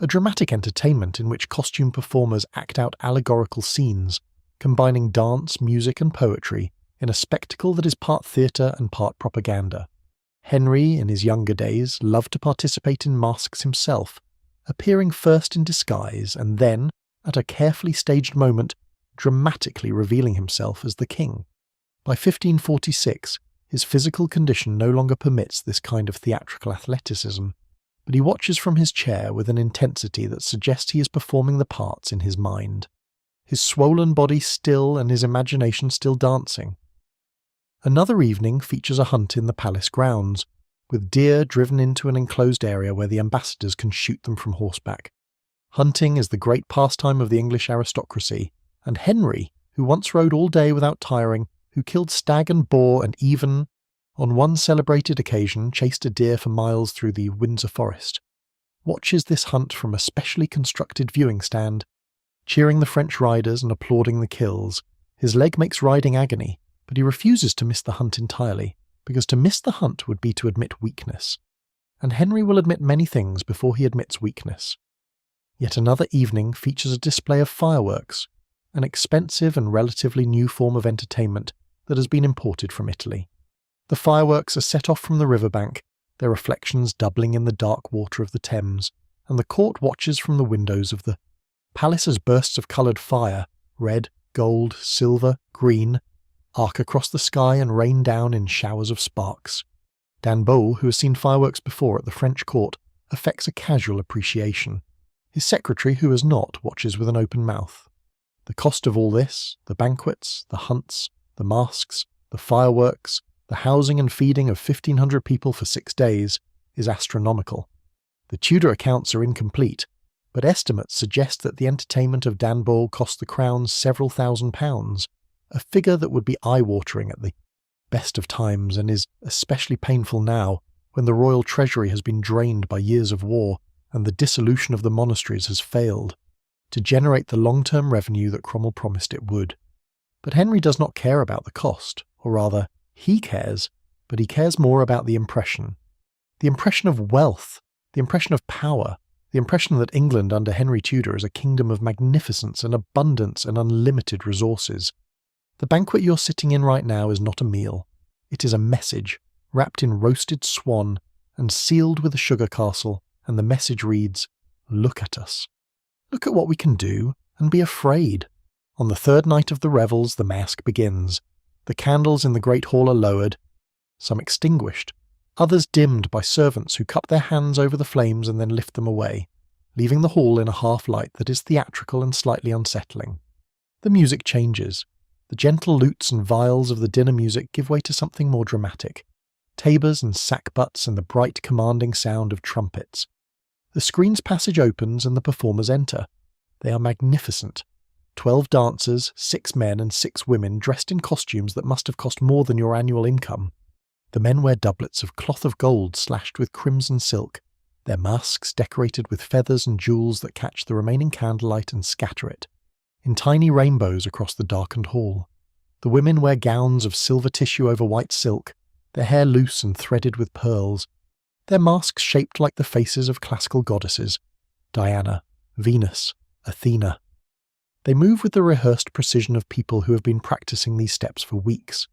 a dramatic entertainment in which costume performers act out allegorical scenes, combining dance, music and poetry in a spectacle that is part theatre and part propaganda. Henry, in his younger days, loved to participate in masques himself, appearing first in disguise and then, at a carefully staged moment, dramatically revealing himself as the king. By 1546, his physical condition no longer permits this kind of theatrical athleticism, but he watches from his chair with an intensity that suggests he is performing the parts in his mind, his swollen body still and his imagination still dancing. Another evening features a hunt in the palace grounds, with deer driven into an enclosed area where the ambassadors can shoot them from horseback. Hunting is the great pastime of the English aristocracy, and Henry, who once rode all day without tiring, who killed stag and boar and even, on one celebrated occasion, chased a deer for miles through the Windsor forest, watches this hunt from a specially constructed viewing stand, cheering the French riders and applauding the kills. His leg makes riding agony, but he refuses to miss the hunt entirely, because to miss the hunt would be to admit weakness. And Henry will admit many things before he admits weakness. Yet another evening features a display of fireworks, an expensive and relatively new form of entertainment that has been imported from Italy. The fireworks are set off from the riverbank, their reflections doubling in the dark water of the Thames, and the court watches from the windows of the palace as bursts of coloured fire, red, gold, silver, green, arc across the sky and rain down in showers of sparks. Dan Bowl, who has seen fireworks before at the French court, affects a casual appreciation. His secretary, who has not, watches with an open mouth. The cost of all this, the banquets, the hunts, the masks, the fireworks, the housing and feeding of 1,500 people for 6 days, is astronomical. The Tudor accounts are incomplete, but estimates suggest that the entertainment of Dan Bowl cost the crown several £1,000s, a figure that would be eye-watering at the best of times and is especially painful now, when the royal treasury has been drained by years of war and the dissolution of the monasteries has failed to generate the long-term revenue that Cromwell promised it would. But Henry does not care about the cost, or rather, he cares, but he cares more about the impression. The impression of wealth, the impression of power, the impression that England under Henry Tudor is a kingdom of magnificence and abundance and unlimited resources. The banquet you're sitting in right now is not a meal. It is a message, wrapped in roasted swan and sealed with a sugar castle, and the message reads, "Look at us. Look at what we can do, and be afraid." On the third night of the revels, the masque begins. The candles in the great hall are lowered, some extinguished, others dimmed by servants who cup their hands over the flames and then lift them away, leaving the hall in a half-light that is theatrical and slightly unsettling. The music changes. The gentle lutes and viols of the dinner music give way to something more dramatic, tabors and sackbuts and the bright commanding sound of trumpets. The screen's passage opens and the performers enter. They are magnificent. 12 dancers, 6 men and 6 women dressed in costumes that must have cost more than your annual income. The men wear doublets of cloth of gold slashed with crimson silk, their masks decorated with feathers and jewels that catch the remaining candlelight and scatter it, in tiny rainbows across the darkened hall. The women wear gowns of silver tissue over white silk, their hair loose and threaded with pearls, their masks shaped like the faces of classical goddesses, Diana, Venus, Athena. They move with the rehearsed precision of people who have been practicing these steps for weeks,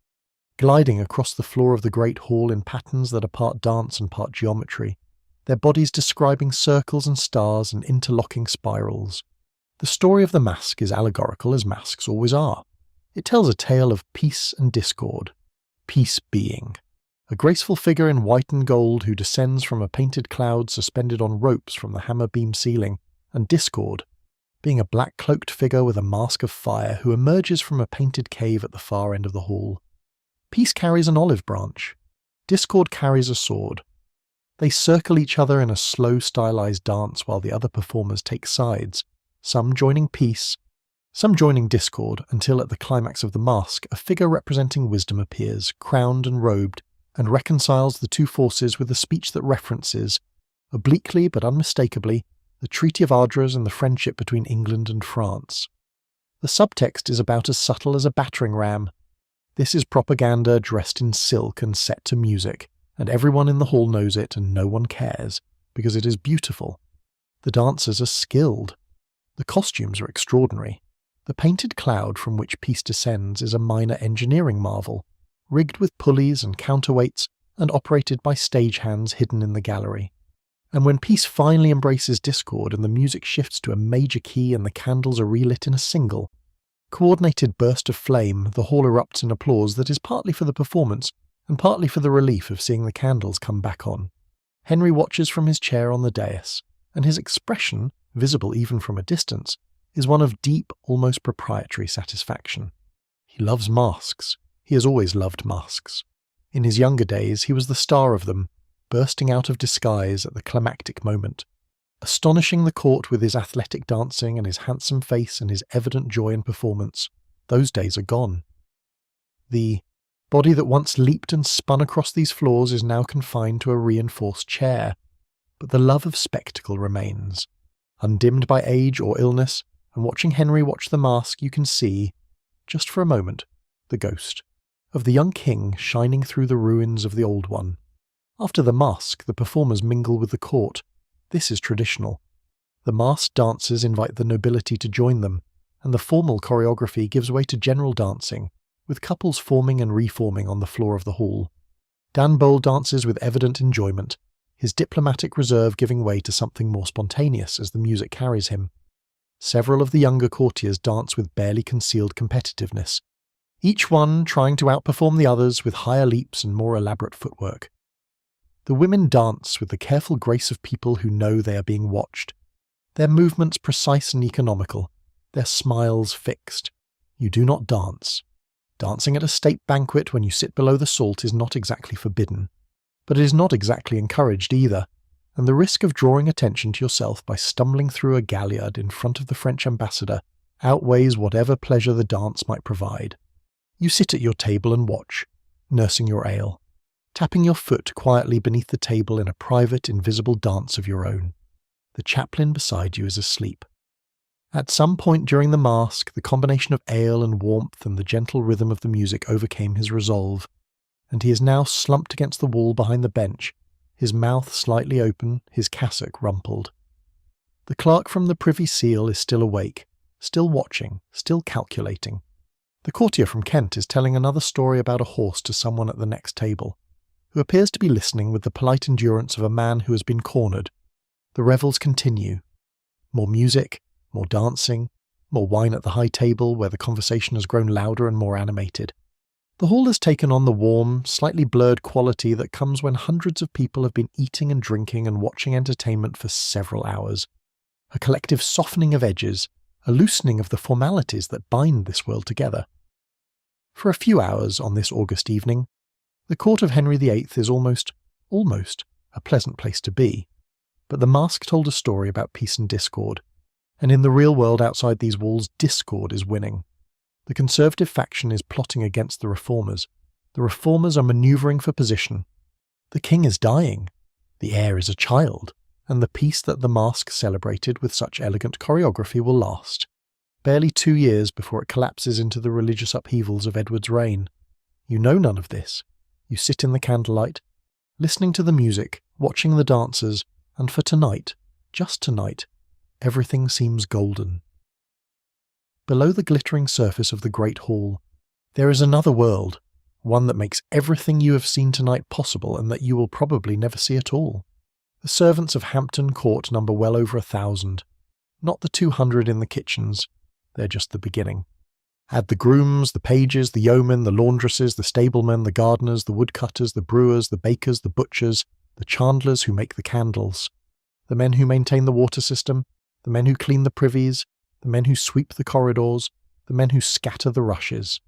gliding across the floor of the great hall in patterns that are part dance and part geometry, their bodies describing circles and stars and interlocking spirals. The story of the mask is allegorical, as masks always are. It tells a tale of peace and discord, peace being a graceful figure in white and gold who descends from a painted cloud suspended on ropes from the hammer beam ceiling, and discord being a black-cloaked figure with a mask of fire who emerges from a painted cave at the far end of the hall. Peace carries an olive branch. Discord carries a sword. They circle each other in a slow, stylized dance while the other performers take sides, some joining peace, some joining discord, until at the climax of the masque a figure representing wisdom appears, crowned and robed, and reconciles the two forces with a speech that references, obliquely but unmistakably, the Treaty of Ardres and the friendship between England and France. The subtext is about as subtle as a battering ram. This is propaganda dressed in silk and set to music, and everyone in the hall knows it and no one cares, because it is beautiful. The dancers are skilled. The costumes are extraordinary. The painted cloud from which peace descends is a minor engineering marvel, rigged with pulleys and counterweights and operated by stagehands hidden in the gallery. And when peace finally embraces discord and the music shifts to a major key and the candles are relit in a single, coordinated burst of flame, the hall erupts in applause that is partly for the performance and partly for the relief of seeing the candles come back on. Henry watches from his chair on the dais, and his expression, visible even from a distance, is one of deep, almost proprietary satisfaction. He loves masks. He has always loved masks. In his younger days, he was the star of them, bursting out of disguise at the climactic moment, astonishing the court with his athletic dancing and his handsome face and his evident joy in performance. Those days are gone. The body that once leaped and spun across these floors is now confined to a reinforced chair, but the love of spectacle remains. Undimmed by age or illness, and watching Henry watch the masque, you can see, just for a moment, the ghost of the young king shining through the ruins of the old one. After the masque, the performers mingle with the court. This is traditional. The masked dancers invite the nobility to join them, and the formal choreography gives way to general dancing, with couples forming and reforming on the floor of the hall. Dan Bowl dances with evident enjoyment, his diplomatic reserve giving way to something more spontaneous as the music carries him. Several of the younger courtiers dance with barely concealed competitiveness, each one trying to outperform the others with higher leaps and more elaborate footwork. The women dance with the careful grace of people who know they are being watched, their movements precise and economical, their smiles fixed. You do not dance. Dancing at a state banquet when you sit below the salt is not exactly forbidden, but it is not exactly encouraged either, and the risk of drawing attention to yourself by stumbling through a galliard in front of the French ambassador outweighs whatever pleasure the dance might provide. You sit at your table and watch, nursing your ale, tapping your foot quietly beneath the table in a private, invisible dance of your own. The chaplain beside you is asleep. At some point during the masque, the combination of ale and warmth and the gentle rhythm of the music overcame his resolve, and he is now slumped against the wall behind the bench, his mouth slightly open, his cassock rumpled. The clerk from the Privy Seal is still awake, still watching, still calculating. The courtier from Kent is telling another story about a horse to someone at the next table, who appears to be listening with the polite endurance of a man who has been cornered. The revels continue. More music, more dancing, more wine at the high table where the conversation has grown louder and more animated. The hall has taken on the warm, slightly blurred quality that comes when hundreds of people have been eating and drinking and watching entertainment for several hours. A collective softening of edges, a loosening of the formalities that bind this world together. For a few hours on this August evening, the court of Henry VIII is almost a pleasant place to be. But the mask told a story about peace and discord, and in the real world outside these walls, discord is winning. The Conservative faction is plotting against the Reformers. The Reformers are manoeuvring for position. The king is dying. The heir is a child, and the peace that the mask celebrated with such elegant choreography will last. Barely 2 years before it collapses into the religious upheavals of Edward's reign. You know none of this. You sit in the candlelight, listening to the music, watching the dancers, and for tonight, just tonight, everything seems golden. Below the glittering surface of the great hall, there is another world, one that makes everything you have seen tonight possible and that you will probably never see at all. The servants of Hampton Court number well over 1,000. Not the 200 in the kitchens, they're just the beginning. Add the grooms, the pages, the yeomen, the laundresses, the stablemen, the gardeners, the woodcutters, the brewers, the bakers, the butchers, the chandlers who make the candles, the men who maintain the water system, the men who clean the privies, the men who sweep the corridors, the men who scatter the rushes,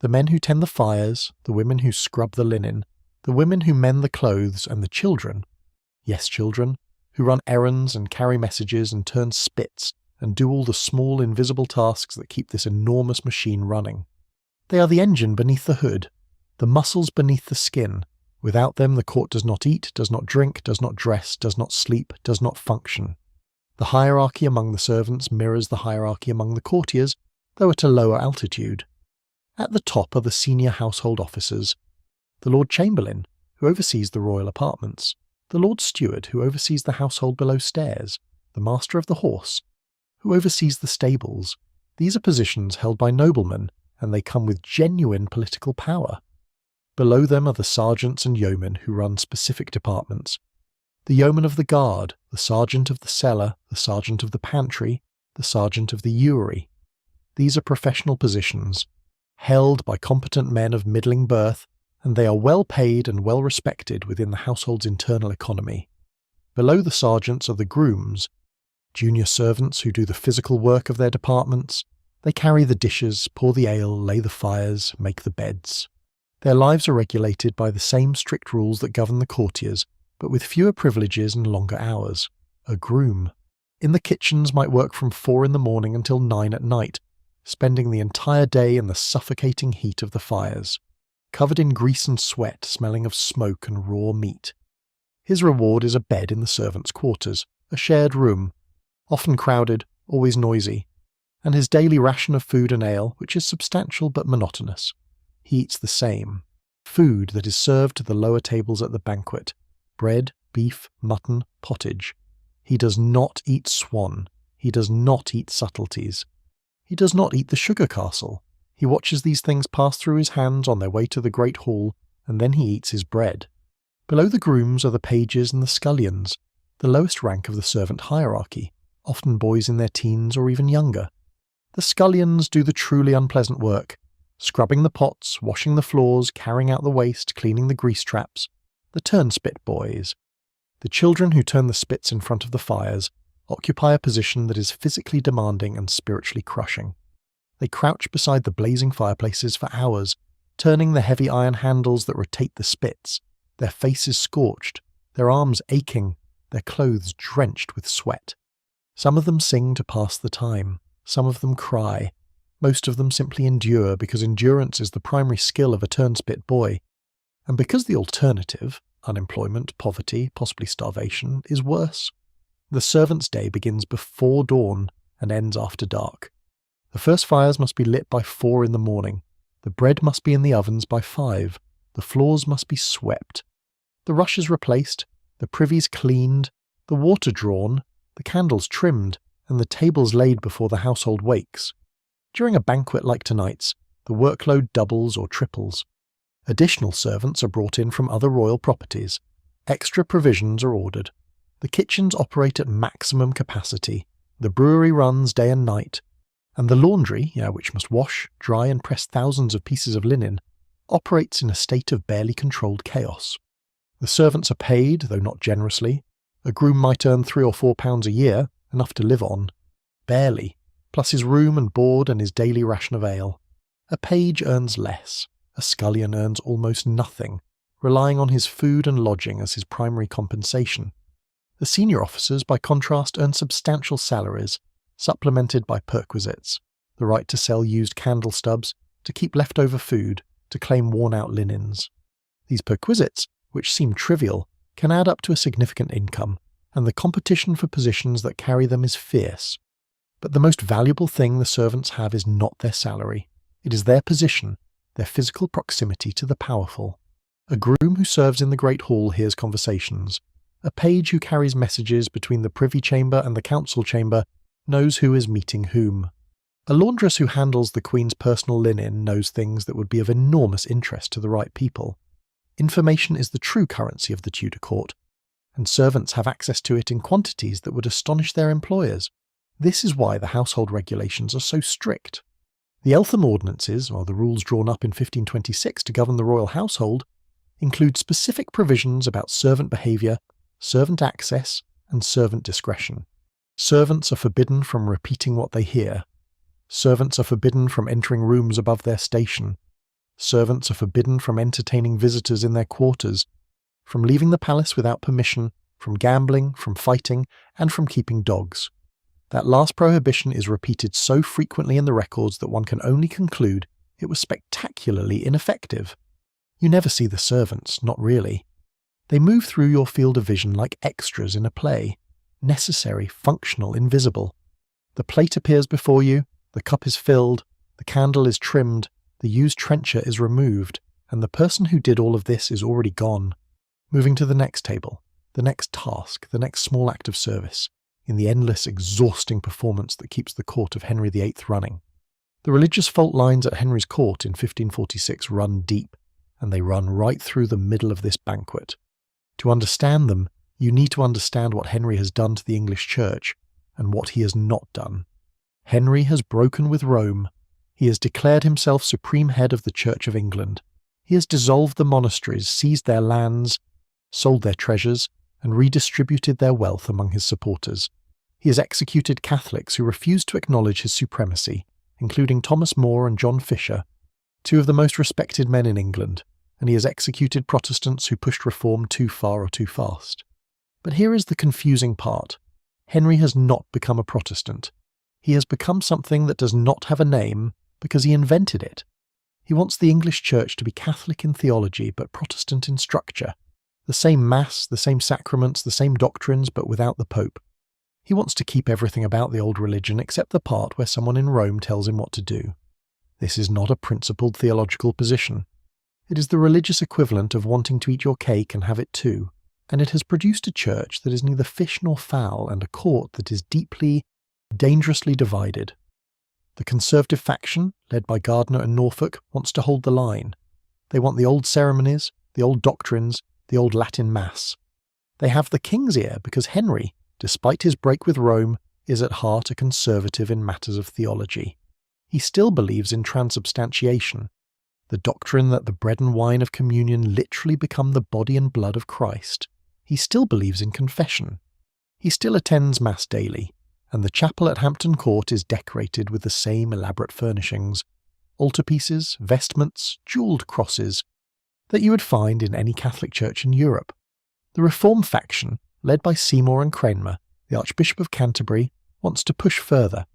the men who tend the fires, the women who scrub the linen, the women who mend the clothes, and the children, yes, children, who run errands and carry messages and turn spits and do all the small invisible tasks that keep this enormous machine running. They are the engine beneath the hood, the muscles beneath the skin. Without them, the court does not eat, does not drink, does not dress, does not sleep, does not function. The hierarchy among the servants mirrors the hierarchy among the courtiers, though at a lower altitude. At the top are the senior household officers, the Lord Chamberlain, who oversees the royal apartments, the Lord Steward, who oversees the household below stairs, the Master of the Horse, who oversees the stables. These are positions held by noblemen, and they come with genuine political power. Below them are the sergeants and yeomen who run specific departments. The yeoman of the guard, the sergeant of the cellar, the sergeant of the pantry, the sergeant of the ewery. These are professional positions, held by competent men of middling birth, and they are well paid and well respected within the household's internal economy. Below the sergeants are the grooms, junior servants who do the physical work of their departments. They carry the dishes, pour the ale, lay the fires, make the beds. Their lives are regulated by the same strict rules that govern the courtiers, but with fewer privileges and longer hours. A groom in the kitchens might work from 4 in the morning until 9 at night, spending the entire day in the suffocating heat of the fires, covered in grease and sweat, smelling of smoke and raw meat. His reward is a bed in the servants' quarters, a shared room, often crowded, always noisy, and his daily ration of food and ale, which is substantial but monotonous. He eats the same food that is served to the lower tables at the banquet: bread, beef, mutton, pottage. He does not eat swan. He does not eat subtleties. He does not eat the sugar castle. He watches these things pass through his hands on their way to the great hall, and then he eats his bread. Below the grooms are the pages and the scullions, the lowest rank of the servant hierarchy, often boys in their teens or even younger. The scullions do the truly unpleasant work, scrubbing the pots, washing the floors, carrying out the waste, cleaning the grease traps. The turnspit boys, the children who turn the spits in front of the fires, occupy a position that is physically demanding and spiritually crushing. They crouch beside the blazing fireplaces for hours, turning the heavy iron handles that rotate the spits, their faces scorched, their arms aching, their clothes drenched with sweat. Some of them sing to pass the time, some of them cry, most of them simply endure because endurance is the primary skill of a turnspit boy, and because the alternative, unemployment, poverty, possibly starvation, is worse. The servant's day begins before dawn and ends after dark. The first fires must be lit by 4 in the morning, the bread must be in the ovens by 5, the floors must be swept, the rushes replaced, the privies cleaned, the water drawn, the candles trimmed, and the tables laid before the household wakes. During a banquet like tonight's, the workload doubles or triples. Additional servants are brought in from other royal properties. Extra provisions are ordered. The kitchens operate at maximum capacity. The brewery runs day and night. And the laundry, which must wash, dry and press thousands of pieces of linen, operates in a state of barely controlled chaos. The servants are paid, though not generously. A groom might earn £3 or £4 a year, enough to live on. Barely, plus his room and board and his daily ration of ale. A page earns less. A scullion earns almost nothing, relying on his food and lodging as his primary compensation. The senior officers, by contrast, earn substantial salaries, supplemented by perquisites, the right to sell used candle stubs, to keep leftover food, to claim worn-out linens. These perquisites, which seem trivial, can add up to a significant income, and the competition for positions that carry them is fierce. But the most valuable thing the servants have is not their salary. It is their position, their physical proximity to the powerful. A groom who serves in the Great Hall hears conversations. A page who carries messages between the Privy Chamber and the Council Chamber knows who is meeting whom. A laundress who handles the Queen's personal linen knows things that would be of enormous interest to the right people. Information is the true currency of the Tudor court, and servants have access to it in quantities that would astonish their employers. This is why the household regulations are so strict. The Eltham Ordinances, or the rules drawn up in 1526 to govern the royal household, include specific provisions about servant behaviour, servant access, and servant discretion. Servants are forbidden from repeating what they hear. Servants are forbidden from entering rooms above their station. Servants are forbidden from entertaining visitors in their quarters, from leaving the palace without permission, from gambling, from fighting, and from keeping dogs. That last prohibition is repeated so frequently in the records that one can only conclude it was spectacularly ineffective. You never see the servants, not really. They move through your field of vision like extras in a play, necessary, functional, invisible. The plate appears before you, the cup is filled, the candle is trimmed, the used trencher is removed, and the person who did all of this is already gone, moving to the next table, the next task, the next small act of service, in the endless, exhausting performance that keeps the court of Henry VIII running. The religious fault lines at Henry's court in 1546 run deep, and they run right through the middle of this banquet. To understand them, you need to understand what Henry has done to the English Church, and what he has not done. Henry has broken with Rome. He has declared himself supreme head of the Church of England. He has dissolved the monasteries, seized their lands, sold their treasures, and redistributed their wealth among his supporters. He has executed Catholics who refused to acknowledge his supremacy, including Thomas More and John Fisher, two of the most respected men in England, and he has executed Protestants who pushed reform too far or too fast. But here is the confusing part. Henry has not become a Protestant. He has become something that does not have a name because he invented it. He wants the English Church to be Catholic in theology but Protestant in structure. The same Mass, the same sacraments, the same doctrines, but without the Pope. He wants to keep everything about the old religion except the part where someone in Rome tells him what to do. This is not a principled theological position. It is the religious equivalent of wanting to eat your cake and have it too, and it has produced a church that is neither fish nor fowl and a court that is deeply, dangerously divided. The Conservative faction, led by Gardiner and Norfolk, wants to hold the line. They want the old ceremonies, the old doctrines, the old Latin Mass. They have the king's ear because Henry, despite his break with Rome, is at heart a conservative in matters of theology. He still believes in transubstantiation, the doctrine that the bread and wine of communion literally become the body and blood of Christ. He still believes in confession. He still attends Mass daily, and the chapel at Hampton Court is decorated with the same elaborate furnishings, altarpieces, vestments, jewelled crosses, that you would find in any Catholic church in Europe. The Reform faction, led by Seymour and Cranmer, the Archbishop of Canterbury, wants to push further.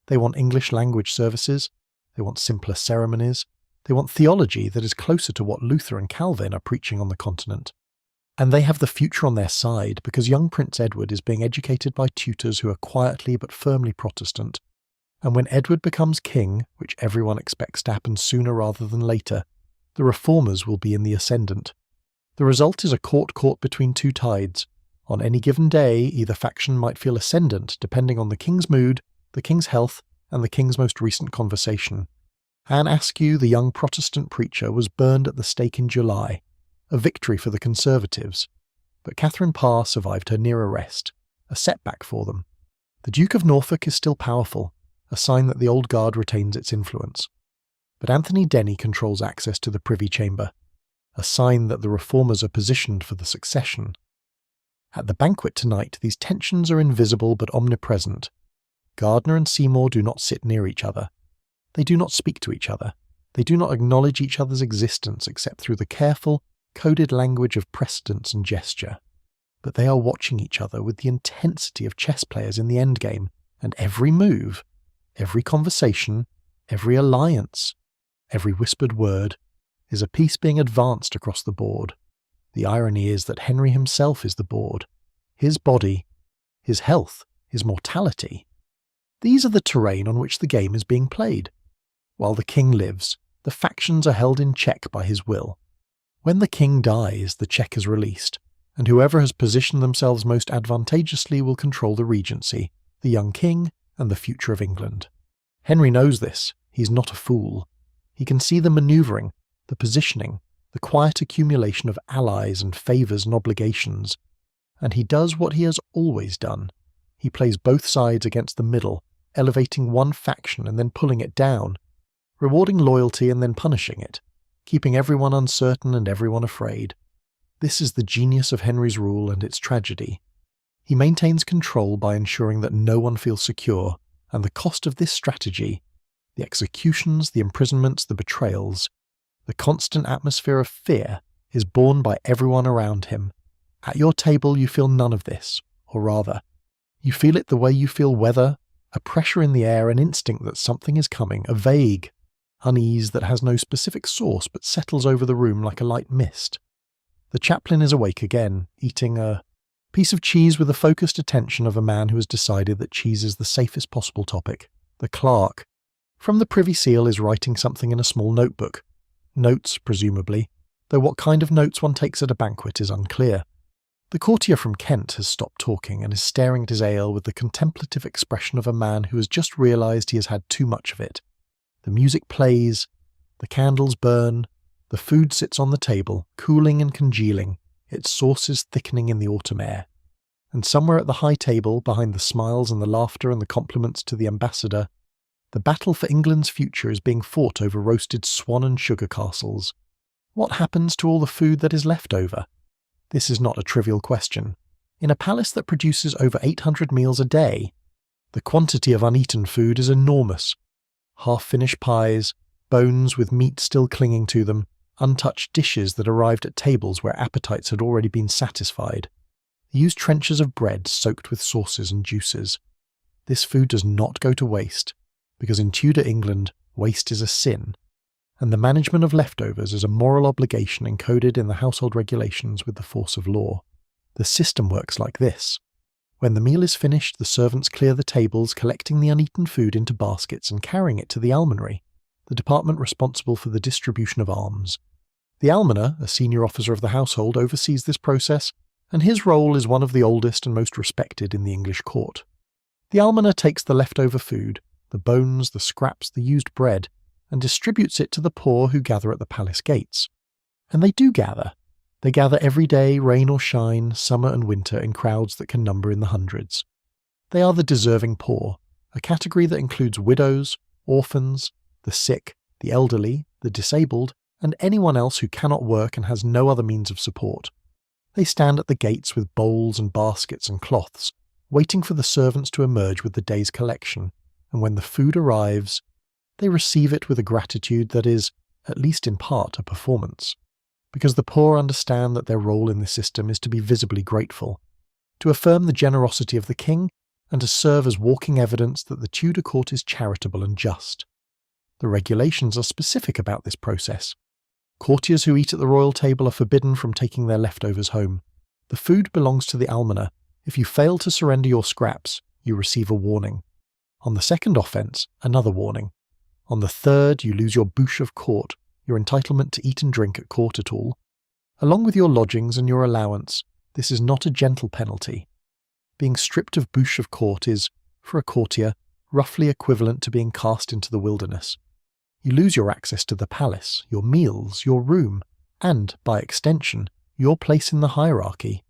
They want English language services, they want simpler ceremonies, they want theology that is closer to what Luther and Calvin are preaching on the continent. And they have the future on their side because young Prince Edward is being educated by tutors who are quietly but firmly Protestant. And when Edward becomes king, which everyone expects to happen sooner rather than later, the reformers will be in the ascendant. The result is a court caught between two tides. On any given day, either faction might feel ascendant depending on the king's mood, the king's health, and the king's most recent conversation. Anne Askew, the young Protestant preacher, was burned at the stake in July, a victory for the Conservatives. But Catherine Parr survived her near arrest, a setback for them. The Duke of Norfolk is still powerful, a sign that the old guard retains its influence. But Anthony Denny controls access to the Privy Chamber, a sign that the reformers are positioned for the succession. At the banquet tonight, these tensions are invisible but omnipresent. Gardiner and Seymour do not sit near each other. They do not speak to each other. They do not acknowledge each other's existence except through the careful, coded language of precedence and gesture. but they are watching each other with the intensity of chess players in the endgame, and every move, every conversation, every alliance, every whispered word is a piece being advanced across the board. The irony is that Henry himself is the board. His body, his health, his mortality. These are the terrain on which the game is being played. While the king lives, the factions are held in check by his will. When the king dies, the check is released, and whoever has positioned themselves most advantageously will control the regency, the young king, and the future of England. Henry knows this. He's not a fool. He can see the manoeuvring, the positioning, the quiet accumulation of allies and favours and obligations. And he does what he has always done. He plays both sides against the middle, elevating one faction and then pulling it down, rewarding loyalty and then punishing it, keeping everyone uncertain and everyone afraid. This is the genius of Henry's rule and its tragedy. He maintains control by ensuring that no one feels secure, and the cost of this strategy, the executions, the imprisonments, the betrayals, the constant atmosphere of fear, is borne by everyone around him. At your table you feel none of this, or rather, you feel it the way you feel weather, a pressure in the air, an instinct that something is coming, a vague unease that has no specific source but settles over the room like a light mist. The chaplain is awake again, eating a piece of cheese with the focused attention of a man who has decided that cheese is the safest possible topic. The clerk, from the Privy Seal, is writing something in a small notebook. Notes, presumably, though what kind of notes one takes at a banquet is unclear. The courtier from Kent has stopped talking and is staring at his ale with the contemplative expression of a man who has just realised he has had too much of it. The music plays, the candles burn, the food sits on the table, cooling and congealing, its sauces thickening in the autumn air. And somewhere at the high table, behind the smiles and the laughter and the compliments to the ambassador, the battle for England's future is being fought over roasted swan and sugar castles. What happens to all the food that is left over? This is not a trivial question. In a palace that produces over 800 meals a day, the quantity of uneaten food is enormous. Half-finished pies, bones with meat still clinging to them, untouched dishes that arrived at tables where appetites had already been satisfied. They use trenchers of bread soaked with sauces and juices. This food does not go to waste, because in Tudor England, waste is a sin, and the management of leftovers is a moral obligation encoded in the household regulations with the force of law. The system works like this. When the meal is finished, the servants clear the tables, collecting the uneaten food into baskets and carrying it to the almonry, the department responsible for the distribution of alms. The almoner, a senior officer of the household, oversees this process, and his role is one of the oldest and most respected in the English court. The almoner takes the leftover food, the bones, the scraps, the used bread, and distributes it to the poor who gather at the palace gates. And they do gather. They gather every day, rain or shine, summer and winter, in crowds that can number in the hundreds. They are the deserving poor, a category that includes widows, orphans, the sick, the elderly, the disabled, and anyone else who cannot work and has no other means of support. They stand at the gates with bowls and baskets and cloths, waiting for the servants to emerge with the day's collection, and when the food arrives, they receive it with a gratitude that is, at least in part, a performance. Because the poor understand that their role in the system is to be visibly grateful, to affirm the generosity of the king, and to serve as walking evidence that the Tudor court is charitable and just. The regulations are specific about this process. Courtiers who eat at the royal table are forbidden from taking their leftovers home. The food belongs to the almoner. If you fail to surrender your scraps, you receive a warning. On the second offence, another warning. On the third, you lose your bouche of court, your entitlement to eat and drink at court at all. Along with your lodgings and your allowance, this is not a gentle penalty. Being stripped of bouche of court is, for a courtier, roughly equivalent to being cast into the wilderness. You lose your access to the palace, your meals, your room, and, by extension, your place in the hierarchy,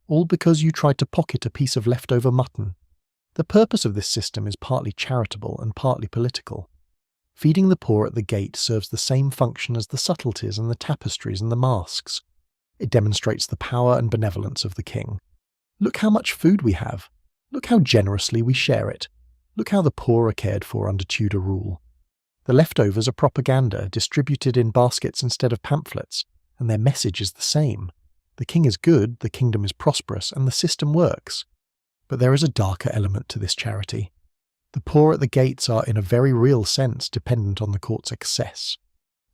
all because you tried to pocket a piece of leftover mutton. The purpose of this system is partly charitable and partly political. Feeding the poor at the gate serves the same function as the subtleties and the tapestries and the masks. It demonstrates the power and benevolence of the king. Look how much food we have. Look how generously we share it. Look how the poor are cared for under Tudor rule. The leftovers are propaganda distributed in baskets instead of pamphlets, and their message is the same. The king is good, the kingdom is prosperous, and the system works. But there is a darker element to this charity. The poor at the gates are in a very real sense dependent on the court's excess.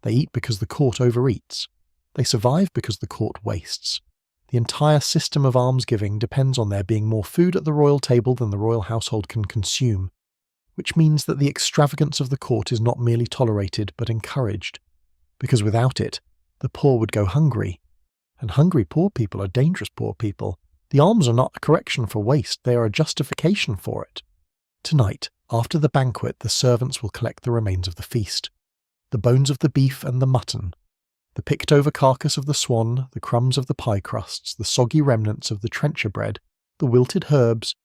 They eat because the court overeats. They survive because the court wastes. The entire system of almsgiving depends on there being more food at the royal table than the royal household can consume, which means that the extravagance of the court is not merely tolerated but encouraged, because without it, the poor would go hungry. And hungry poor people are dangerous poor people. The alms are not a correction for waste, they are a justification for it. Tonight, after the banquet, the servants will collect the remains of the feast. The bones of the beef and the mutton, the picked-over carcass of the swan, the crumbs of the pie crusts, the soggy remnants of the trencher bread, the wilted herbs,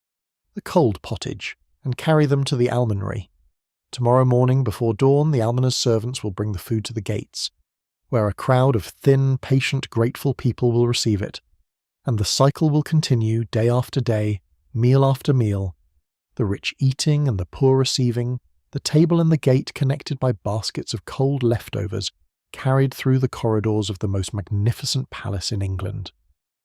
the cold pottage, and carry them to the almonry. Tomorrow morning before dawn, the almoner's servants will bring the food to the gates, where a crowd of thin, patient, grateful people will receive it, and the cycle will continue day after day, meal after meal, the rich eating and the poor receiving, the table and the gate connected by baskets of cold leftovers, carried through the corridors of the most magnificent palace in England.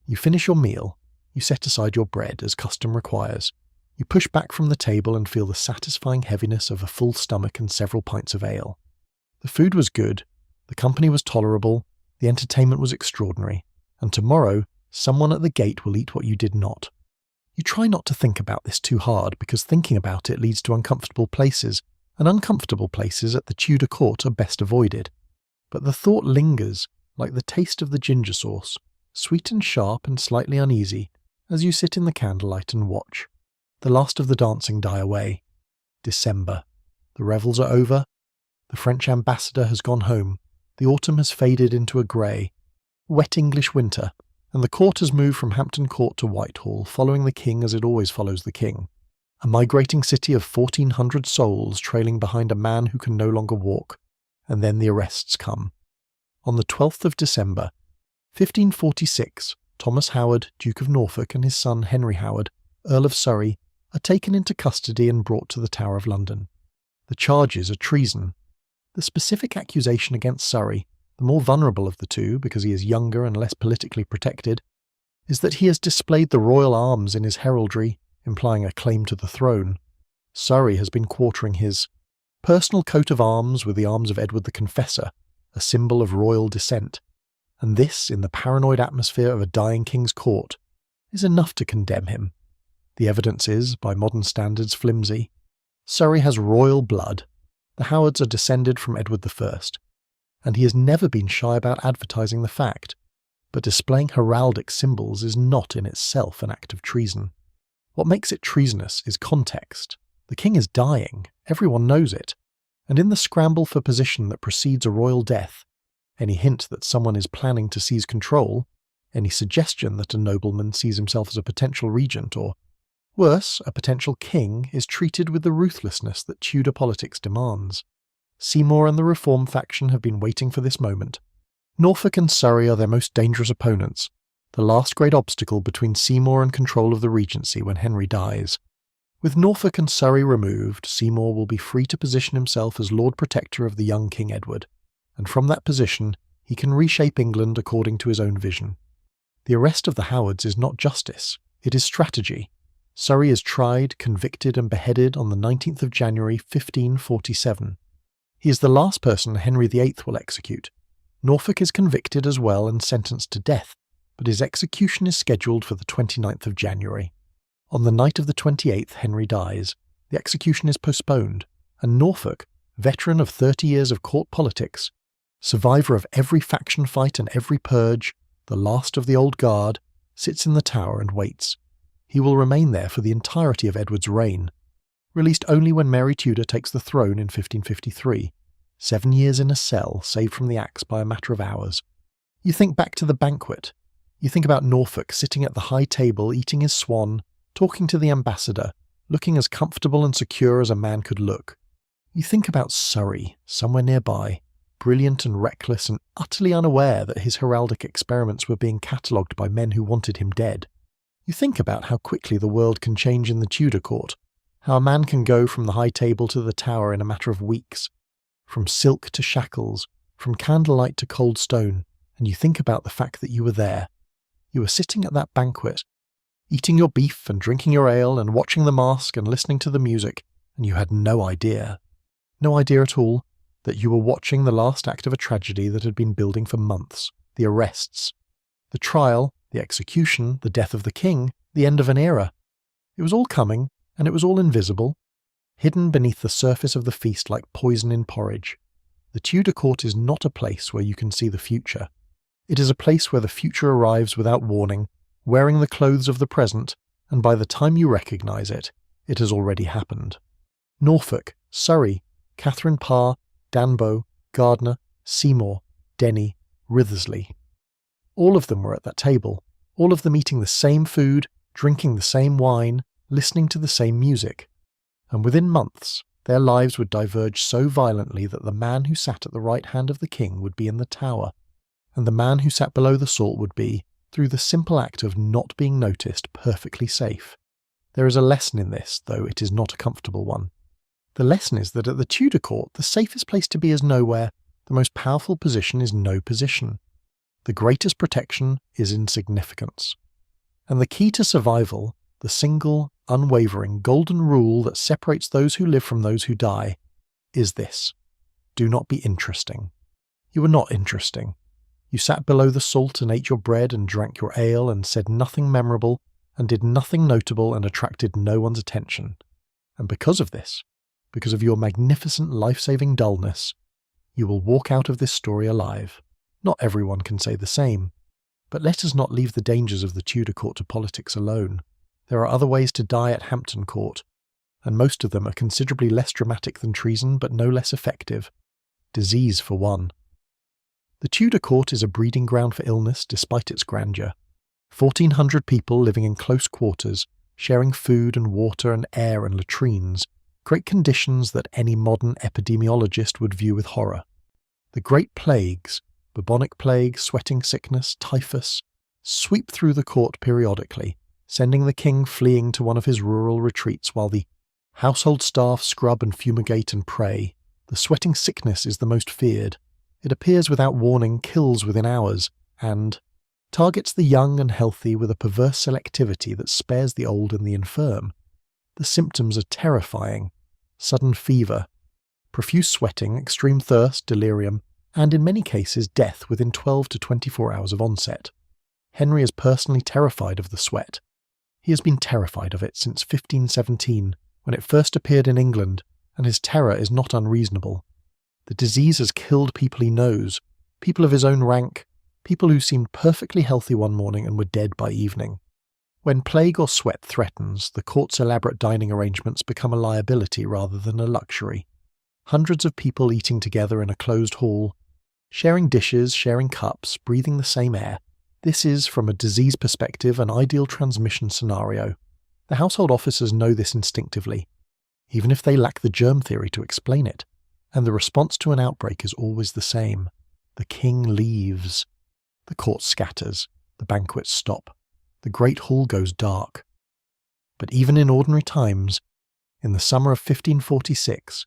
You finish your meal, you set aside your bread as custom requires, you push back from the table and feel the satisfying heaviness of a full stomach and several pints of ale. The food was good, the company was tolerable, the entertainment was extraordinary, and tomorrow someone at the gate will eat what you did not. You try not to think about this too hard because thinking about it leads to uncomfortable places, and uncomfortable places at the Tudor court are best avoided. But the thought lingers, like the taste of the ginger sauce, sweet and sharp and slightly uneasy, as you sit in the candlelight and watch. The last of the dancing die away. December. The revels are over. The French ambassador has gone home. The autumn has faded into a grey, wet English winter, and the court has moved from Hampton Court to Whitehall, following the king as it always follows the king. A migrating city of 1,400 souls trailing behind a man who can no longer walk. And then the arrests come. On the 12th of December, 1546, Thomas Howard, Duke of Norfolk, and his son Henry Howard, Earl of Surrey, are taken into custody and brought to the Tower of London. The charges are treason. The specific accusation against Surrey, the more vulnerable of the two because he is younger and less politically protected, is that he has displayed the royal arms in his heraldry, implying a claim to the throne. Surrey has been quartering his personal coat of arms with the arms of Edward the Confessor, a symbol of royal descent, and this, in the paranoid atmosphere of a dying king's court, is enough to condemn him. The evidence is, by modern standards, flimsy. Surrey has royal blood. The Howards are descended from Edward I, and he has never been shy about advertising the fact. But displaying heraldic symbols is not in itself an act of treason. What makes it treasonous is context. The king is dying, everyone knows it, and in the scramble for position that precedes a royal death, any hint that someone is planning to seize control, any suggestion that a nobleman sees himself as a potential regent or, worse, a potential king, is treated with the ruthlessness that Tudor politics demands. Seymour and the Reform faction have been waiting for this moment. Norfolk and Surrey are their most dangerous opponents, the last great obstacle between Seymour and control of the regency when Henry dies. With Norfolk and Surrey removed, Seymour will be free to position himself as Lord Protector of the young King Edward, and from that position he can reshape England according to his own vision. The arrest of the Howards is not justice, it is strategy. Surrey is tried, convicted and beheaded on the 19th of January 1547. He is the last person Henry VIII will execute. Norfolk is convicted as well and sentenced to death, but his execution is scheduled for the 29th of January. On the night of the 28th, Henry dies. The execution is postponed, and Norfolk, veteran of 30 years of court politics, survivor of every faction fight and every purge, the last of the old guard, sits in the tower and waits. He will remain there for the entirety of Edward's reign, released only when Mary Tudor takes the throne in 1553, 7 years in a cell saved from the axe by a matter of hours. You think back to the banquet. You think about Norfolk sitting at the high table eating his swan, talking to the ambassador, looking as comfortable and secure as a man could look. You think about Surrey, somewhere nearby, brilliant and reckless and utterly unaware that his heraldic experiments were being catalogued by men who wanted him dead. You think about how quickly the world can change in the Tudor court, how a man can go from the high table to the tower in a matter of weeks, from silk to shackles, from candlelight to cold stone, and you think about the fact that you were there. You were sitting at that banquet, eating your beef and drinking your ale and watching the masque and listening to the music, and you had no idea at all, that you were watching the last act of a tragedy that had been building for months. The arrests, the trial, the execution, the death of the king, the end of an era. It was all coming, and it was all invisible, hidden beneath the surface of the feast like poison in porridge. The Tudor court is not a place where you can see the future. It is a place where the future arrives without warning, wearing the clothes of the present, and by the time you recognise it, it has already happened. Norfolk, Surrey, Catherine Parr, Danbo, Gardner, Seymour, Denny, Wriothesley. All of them were at that table, all of them eating the same food, drinking the same wine, listening to the same music. And within months, their lives would diverge so violently that the man who sat at the right hand of the king would be in the Tower, and the man who sat below the salt would be, through the simple act of not being noticed, perfectly safe. There is a lesson in this, though it is not a comfortable one. The lesson is that at the Tudor court, the safest place to be is nowhere, the most powerful position is no position. The greatest protection is insignificance. And the key to survival, the single, unwavering, golden rule that separates those who live from those who die, is this: do not be interesting. You were not interesting. You sat below the salt and ate your bread and drank your ale and said nothing memorable and did nothing notable and attracted no one's attention. And because of this, because of your magnificent life-saving dullness, you will walk out of this story alive. Not everyone can say the same. But let us not leave the dangers of the Tudor court to politics alone. There are other ways to die at Hampton Court, and most of them are considerably less dramatic than treason but no less effective. Disease, for one. The Tudor court is a breeding ground for illness despite its grandeur. 1,400 people living in close quarters, sharing food and water and air and latrines, great conditions that any modern epidemiologist would view with horror. The great plagues, bubonic plague, sweating sickness, typhus, sweep through the court periodically, sending the king fleeing to one of his rural retreats while the household staff scrub and fumigate and pray. The sweating sickness is the most feared. It appears without warning, kills within hours, and targets the young and healthy with a perverse selectivity that spares the old and the infirm. The symptoms are terrifying: sudden fever, profuse sweating, extreme thirst, delirium, and in many cases death within 12 to 24 hours of onset. Henry is personally terrified of the sweat. He has been terrified of it since 1517, when it first appeared in England, and his terror is not unreasonable. The disease has killed people he knows, people of his own rank, people who seemed perfectly healthy one morning and were dead by evening. When plague or sweat threatens, the court's elaborate dining arrangements become a liability rather than a luxury. Hundreds of people eating together in a closed hall, sharing dishes, sharing cups, breathing the same air. This is, from a disease perspective, an ideal transmission scenario. The household officers know this instinctively, even if they lack the germ theory to explain it. And the response to an outbreak is always the same. The king leaves. The court scatters. The banquets stop. The great hall goes dark. But even in ordinary times, in the summer of 1546,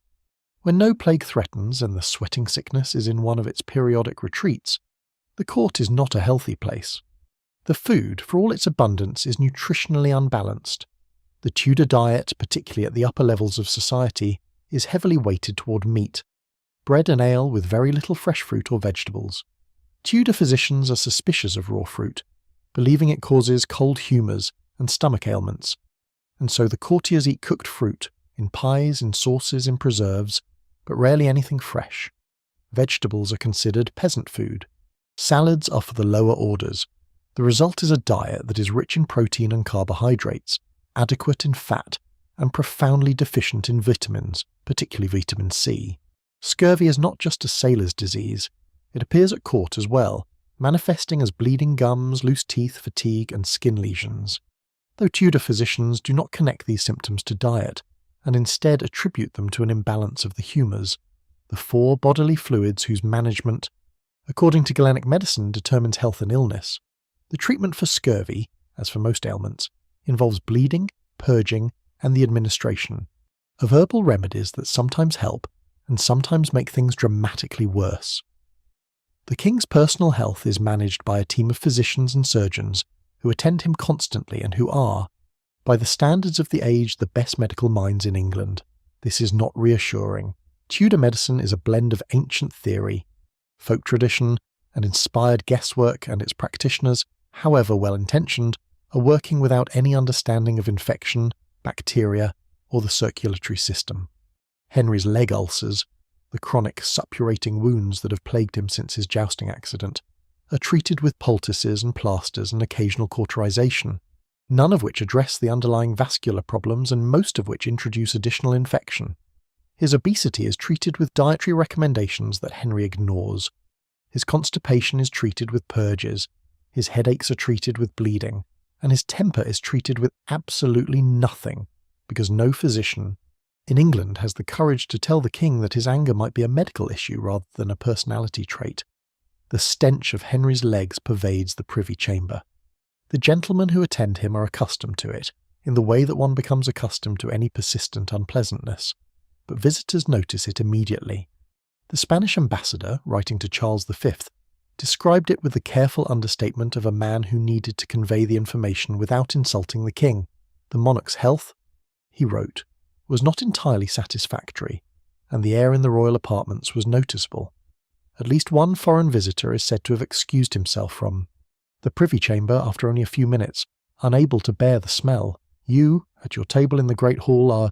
when no plague threatens and the sweating sickness is in one of its periodic retreats, the court is not a healthy place. The food, for all its abundance, is nutritionally unbalanced. The Tudor diet, particularly at the upper levels of society, is heavily weighted toward meat, bread and ale with very little fresh fruit or vegetables. Tudor physicians are suspicious of raw fruit, believing it causes cold humours and stomach ailments, and so the courtiers eat cooked fruit, in pies, in sauces, in preserves, but rarely anything fresh. Vegetables are considered peasant food. Salads are for the lower orders. The result is a diet that is rich in protein and carbohydrates, adequate in fat, and profoundly deficient in vitamins, particularly vitamin C. Scurvy is not just a sailor's disease. It appears at court as well, manifesting as bleeding gums, loose teeth, fatigue, and skin lesions. Though Tudor physicians do not connect these symptoms to diet, and instead attribute them to an imbalance of the humours, the 4 bodily fluids whose management, according to Galenic medicine, determines health and illness. The treatment for scurvy, as for most ailments, involves bleeding, purging, and the administration of herbal remedies that sometimes help and sometimes make things dramatically worse. The king's personal health is managed by a team of physicians and surgeons who attend him constantly and who are, by the standards of the age, the best medical minds in England. This is not reassuring. Tudor medicine is a blend of ancient theory, folk tradition, and inspired guesswork, and its practitioners, however well-intentioned, are working without any understanding of infection, bacteria, or the circulatory system. Henry's leg ulcers, the chronic suppurating wounds that have plagued him since his jousting accident, are treated with poultices and plasters and occasional cauterization, none of which address the underlying vascular problems and most of which introduce additional infection. His obesity is treated with dietary recommendations that Henry ignores. His constipation is treated with purges, his headaches are treated with bleeding, and his temper is treated with absolutely nothing, because no physician in England has the courage to tell the king that his anger might be a medical issue rather than a personality trait. The stench of Henry's legs pervades the privy chamber. The gentlemen who attend him are accustomed to it, in the way that one becomes accustomed to any persistent unpleasantness, but visitors notice it immediately. The Spanish ambassador, writing to Charles V, described it with the careful understatement of a man who needed to convey the information without insulting the king. The monarch's health, he wrote, was not entirely satisfactory, and the air in the royal apartments was noticeable. At least one foreign visitor is said to have excused himself from the privy chamber after only a few minutes, unable to bear the smell. You, at your table in the great hall, are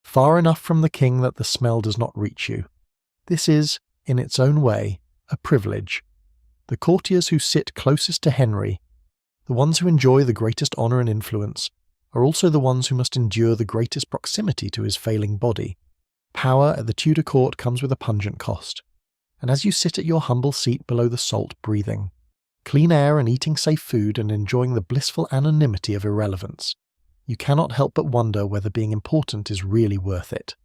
far enough from the king that the smell does not reach you. This is, in its own way, a privilege. The courtiers who sit closest to Henry, the ones who enjoy the greatest honour and influence, are also the ones who must endure the greatest proximity to his failing body. Power at the Tudor court comes with a pungent cost, and as you sit at your humble seat below the salt, breathing clean air and eating safe food and enjoying the blissful anonymity of irrelevance, you cannot help but wonder whether being important is really worth it.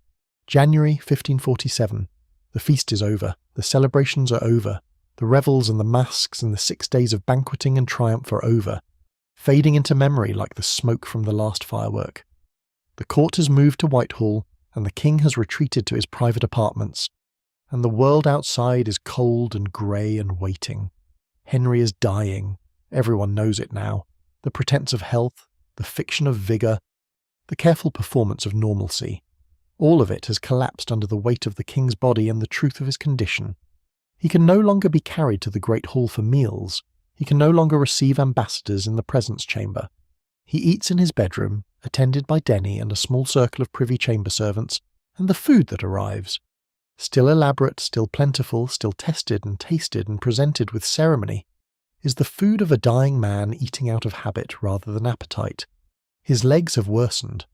January 1547. The feast is over, the celebrations are over, the revels and the masques and the 6 days of banqueting and triumph are over, fading into memory like the smoke from the last firework. The court has moved to Whitehall, and the king has retreated to his private apartments, and the world outside is cold and grey and waiting. Henry is dying. Everyone knows it now. The pretense of health, the fiction of vigour, the careful performance of normalcy, all of it has collapsed under the weight of the king's body and the truth of his condition. He can no longer be carried to the great hall for meals. He can no longer receive ambassadors in the presence chamber. He eats in his bedroom, attended by Denny and a small circle of privy chamber servants, and the food that arrives, still elaborate, still plentiful, still tested and tasted and presented with ceremony, is the food of a dying man eating out of habit rather than appetite. His legs have worsened.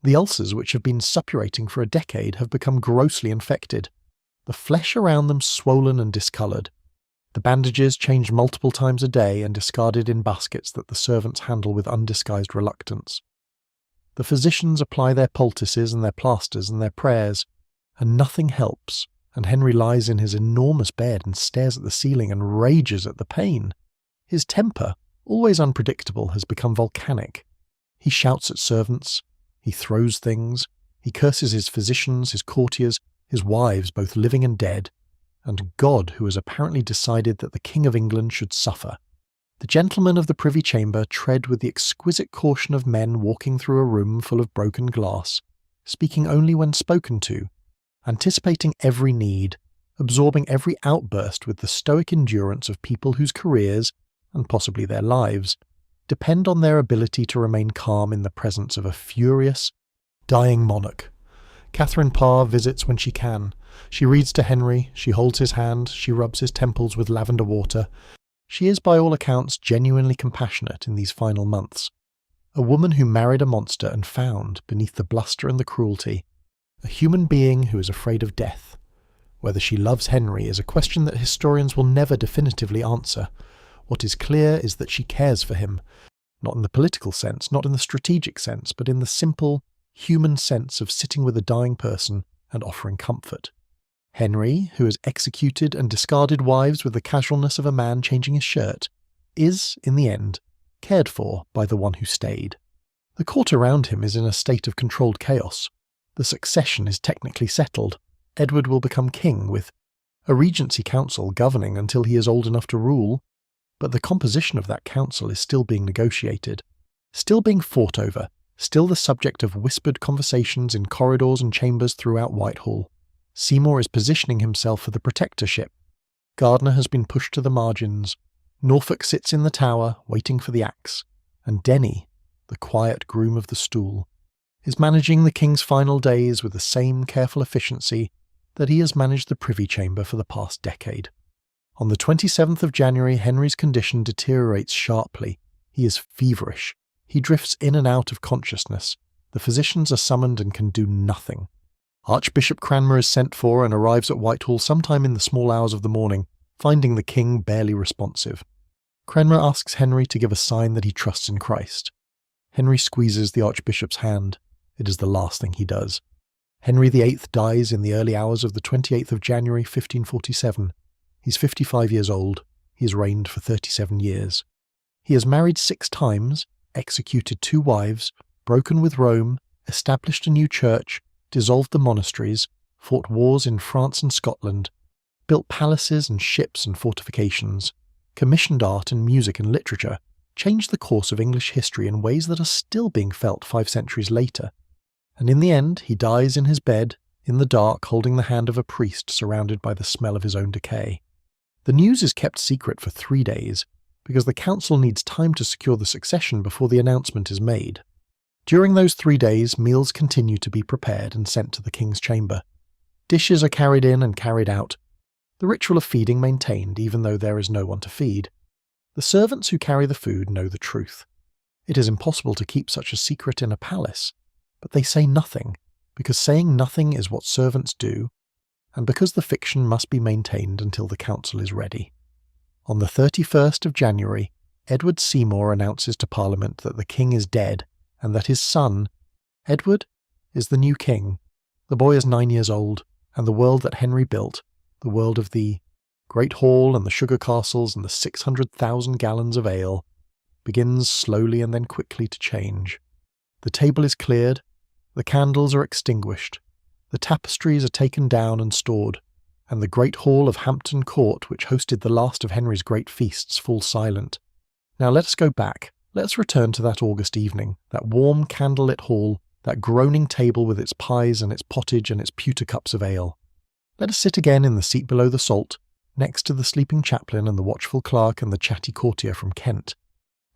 The ulcers, which have been suppurating for a decade, have become grossly infected. The flesh around them swollen and discoloured. The bandages changed multiple times a day and discarded in baskets that the servants handle with undisguised reluctance. The physicians apply their poultices and their plasters and their prayers, and nothing helps, and Henry lies in his enormous bed and stares at the ceiling and rages at the pain. His temper, always unpredictable, has become volcanic. He shouts at servants, he throws things, he curses his physicians, his courtiers, his wives, both living and dead, and God, who has apparently decided that the King of England should suffer. The gentlemen of the Privy Chamber tread with the exquisite caution of men walking through a room full of broken glass, speaking only when spoken to, anticipating every need, absorbing every outburst with the stoic endurance of people whose careers, and possibly their lives, depend on their ability to remain calm in the presence of a furious, dying monarch. Catherine Parr visits when she can. She reads to Henry, she holds his hand, she rubs his temples with lavender water. She is by all accounts genuinely compassionate in these final months. A woman who married a monster and found, beneath the bluster and the cruelty, a human being who is afraid of death. Whether she loves Henry is a question that historians will never definitively answer. What is clear is that she cares for him, not in the political sense, not in the strategic sense, but in the simple, human sense of sitting with a dying person and offering comfort. Henry, who has executed and discarded wives with the casualness of a man changing his shirt, is, in the end, cared for by the one who stayed. The court around him is in a state of controlled chaos. The succession is technically settled. Edward will become king with a regency council governing until he is old enough to rule, but the composition of that council is still being negotiated, still being fought over, still the subject of whispered conversations in corridors and chambers throughout Whitehall. Seymour is positioning himself for the protectorship. Gardiner has been pushed to the margins. Norfolk sits in the tower, waiting for the axe, and Denny, the quiet groom of the stool, is managing the king's final days with the same careful efficiency that he has managed the Privy Chamber for the past decade. On the 27th of January, Henry's condition deteriorates sharply. He is feverish. He drifts in and out of consciousness. The physicians are summoned and can do nothing. Archbishop Cranmer is sent for and arrives at Whitehall sometime in the small hours of the morning, finding the king barely responsive. Cranmer asks Henry to give a sign that he trusts in Christ. Henry squeezes the archbishop's hand. It is the last thing he does. Henry VIII dies in the early hours of the 28th of January 1547. He's 55 years old. He has reigned for 37 years. He has married 6 times, executed 2 wives, broken with Rome, established a new church, dissolved the monasteries, fought wars in France and Scotland, built palaces and ships and fortifications, commissioned art and music and literature, changed the course of English history in ways that are still being felt 5 centuries later. And in the end, he dies in his bed, in the dark, holding the hand of a priest surrounded by the smell of his own decay. The news is kept secret for 3 days, because the council needs time to secure the succession before the announcement is made. During those 3 days, meals continue to be prepared and sent to the king's chamber. Dishes are carried in and carried out, the ritual of feeding maintained even though there is no one to feed. The servants who carry the food know the truth. It is impossible to keep such a secret in a palace, but they say nothing, because saying nothing is what servants do, and because the fiction must be maintained until the council is ready. On the 31st of January, Edward Seymour announces to Parliament that the king is dead, and that his son, Edward, is the new king. The boy is 9 years old, and the world that Henry built, the world of the great hall and the sugar castles and the 600,000 gallons of ale, begins slowly and then quickly to change. The table is cleared, the candles are extinguished, the tapestries are taken down and stored, and the great hall of Hampton Court, which hosted the last of Henry's great feasts, falls silent. Now let us go back. Let us return to that August evening, that warm candlelit hall, that groaning table with its pies and its pottage and its pewter cups of ale. Let us sit again in the seat below the salt, next to the sleeping chaplain and the watchful clerk and the chatty courtier from Kent.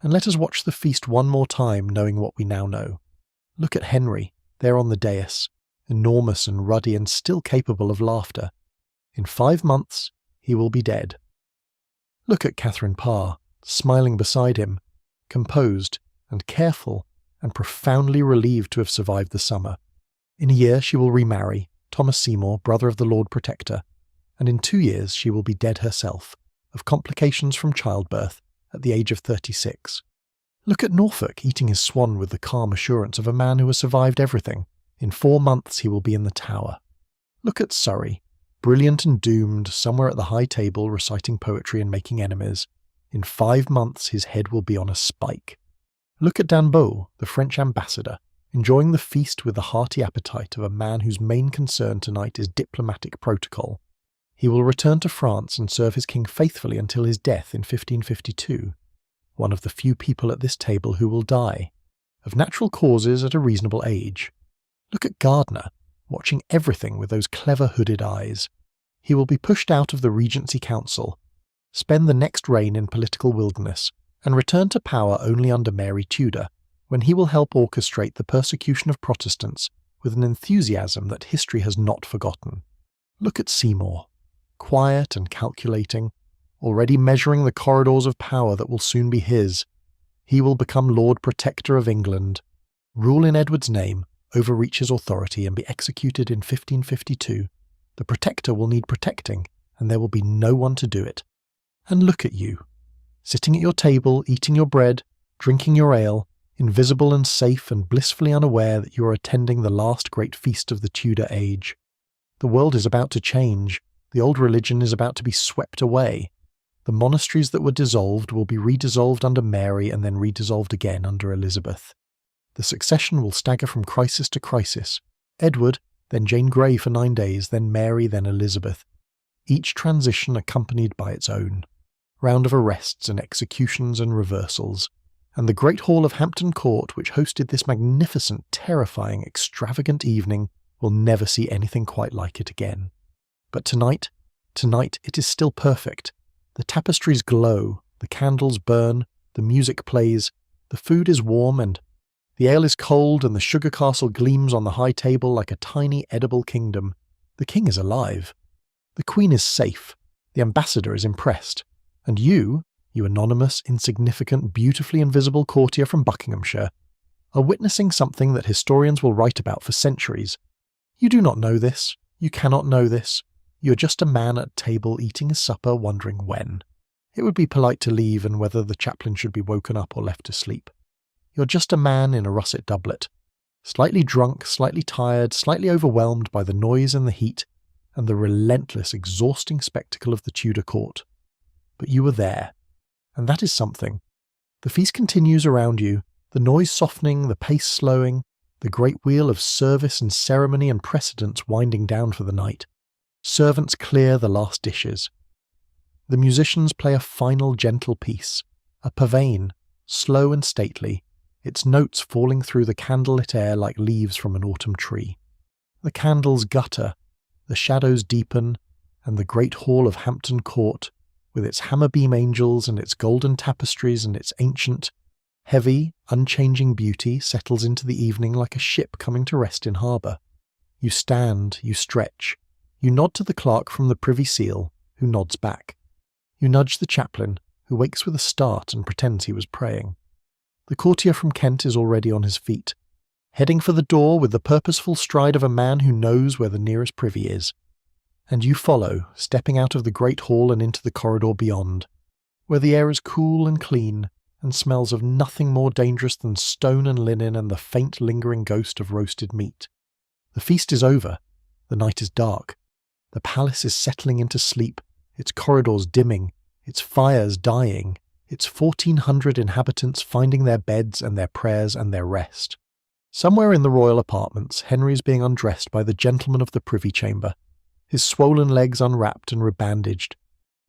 And let us watch the feast one more time, knowing what we now know. Look at Henry, there on the dais, enormous and ruddy and still capable of laughter. In 5 months, he will be dead. Look at Catherine Parr, smiling beside him, composed and careful and profoundly relieved to have survived the summer. In a year she will remarry, Thomas Seymour, brother of the Lord Protector, and in 2 years she will be dead herself, of complications from childbirth, at the age of 36. Look at Norfolk eating his swan with the calm assurance of a man who has survived everything. In 4 months he will be in the Tower. Look at Surrey, brilliant and doomed, somewhere at the high table reciting poetry and making enemies. In 5 months his head will be on a spike. Look at Danbeau, the French ambassador, enjoying the feast with the hearty appetite of a man whose main concern tonight is diplomatic protocol. He will return to France and serve his king faithfully until his death in 1552, one of the few people at this table who will die, of natural causes at a reasonable age. Look at Gardiner, watching everything with those clever hooded eyes. He will be pushed out of the Regency Council, spend the next reign in political wilderness, and return to power only under Mary Tudor, when he will help orchestrate the persecution of Protestants with an enthusiasm that history has not forgotten. Look at Seymour, quiet and calculating, already measuring the corridors of power that will soon be his. He will become Lord Protector of England, rule in Edward's name, overreach his authority, and be executed in 1552. The Protector will need protecting, and there will be no one to do it. And look at you, sitting at your table, eating your bread, drinking your ale, invisible and safe and blissfully unaware that you are attending the last great feast of the Tudor age. The world is about to change. The old religion is about to be swept away. The monasteries that were dissolved will be redissolved under Mary and then redissolved again under Elizabeth. The succession will stagger from crisis to crisis. Edward, then Jane Grey for 9 days, then Mary, then Elizabeth. each transition accompanied by its own round of arrests and executions and reversals, and the great hall of Hampton Court, which hosted this magnificent, terrifying, extravagant evening, will never see anything quite like it again. But tonight it is still perfect. The tapestries glow, the candles burn, the music plays, the food is warm, and the ale is cold, and the sugar castle gleams on the high table like a tiny edible kingdom. The king is alive. The queen is safe. The ambassador is impressed. And you anonymous, insignificant, beautifully invisible courtier from Buckinghamshire, are witnessing something that historians will write about for centuries. You do not know this. You cannot know this. You are just a man at table eating his supper, wondering when. It would be polite to leave, and whether the chaplain should be woken up or left to sleep. You're just a man in a russet doublet, slightly drunk, slightly tired, slightly overwhelmed by the noise and the heat, and the relentless, exhausting spectacle of the Tudor court. But you were there, and that is something. The feast continues around you, the noise softening, the pace slowing, the great wheel of service and ceremony and precedence winding down for the night. Servants clear the last dishes. The musicians play a final gentle piece, a pavane, slow and stately, its notes falling through the candlelit air like leaves from an autumn tree. The candles gutter, the shadows deepen, and the great hall of Hampton Court, with its hammer-beam angels and its golden tapestries and its ancient, heavy, unchanging beauty, settles into the evening like a ship coming to rest in harbour. You stand, you stretch, you nod to the clerk from the Privy Seal, who nods back. You nudge the chaplain, who wakes with a start and pretends he was praying. The courtier from Kent is already on his feet, heading for the door with the purposeful stride of a man who knows where the nearest privy is. And you follow, stepping out of the great hall and into the corridor beyond, where the air is cool and clean, and smells of nothing more dangerous than stone and linen and the faint lingering ghost of roasted meat. The feast is over. The night is dark. The palace is settling into sleep, its corridors dimming, its fires dying, its 1,400 inhabitants finding their beds and their prayers and their rest. Somewhere in the royal apartments, Henry is being undressed by the gentlemen of the Privy Chamber, his swollen legs unwrapped and rebandaged,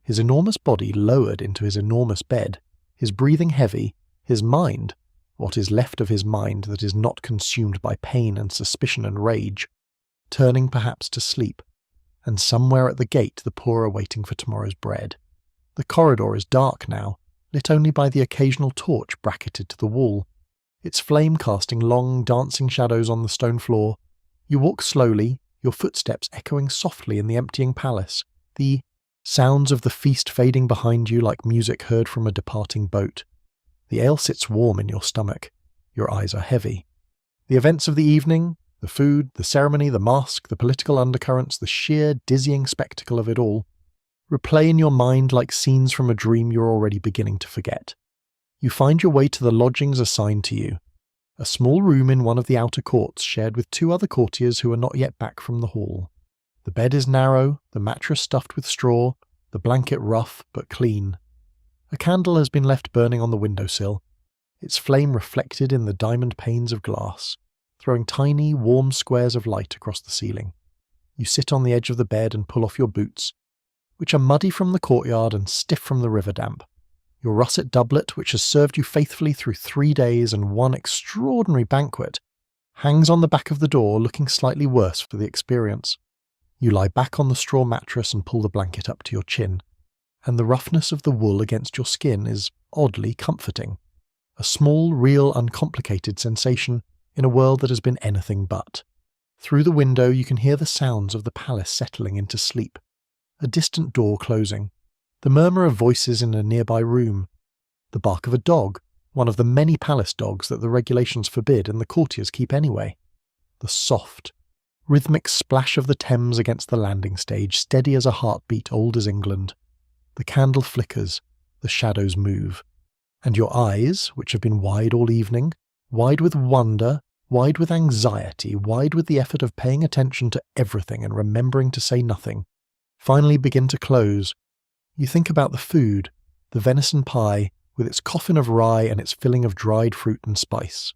his enormous body lowered into his enormous bed, his breathing heavy, his mind, what is left of his mind that is not consumed by pain and suspicion and rage, turning perhaps to sleep, and somewhere at the gate the poor are waiting for tomorrow's bread. The corridor is dark now, lit only by the occasional torch bracketed to the wall, its flame casting long, dancing shadows on the stone floor. You walk slowly, your footsteps echoing softly in the emptying palace, the sounds of the feast fading behind you like music heard from a departing boat. The ale sits warm in your stomach. Your eyes are heavy. The events of the evening, the food, the ceremony, the masque, the political undercurrents, the sheer, dizzying spectacle of it all, replay in your mind like scenes from a dream you're already beginning to forget. You find your way to the lodgings assigned to you, a small room in one of the outer courts shared with 2 other courtiers who are not yet back from the hall. The bed is narrow, the mattress stuffed with straw, the blanket rough but clean. A candle has been left burning on the windowsill, its flame reflected in the diamond panes of glass, throwing tiny, warm squares of light across the ceiling. You sit on the edge of the bed and pull off your boots, which are muddy from the courtyard and stiff from the river damp. Your russet doublet, which has served you faithfully through 3 days and 1 extraordinary banquet, hangs on the back of the door, looking slightly worse for the experience. You lie back on the straw mattress and pull the blanket up to your chin, and the roughness of the wool against your skin is oddly comforting. A small, real, uncomplicated sensation in a world that has been anything but. Through the window you can hear the sounds of the palace settling into sleep, a distant door closing, the murmur of voices in a nearby room, the bark of a dog, one of the many palace dogs that the regulations forbid and the courtiers keep anyway, the soft, rhythmic splash of the Thames against the landing stage, steady as a heartbeat old as England. The candle flickers, the shadows move, and your eyes, which have been wide all evening, wide with wonder, wide with anxiety, wide with the effort of paying attention to everything and remembering to say nothing, finally begin to close. You think about the food, the venison pie, with its coffin of rye and its filling of dried fruit and spice,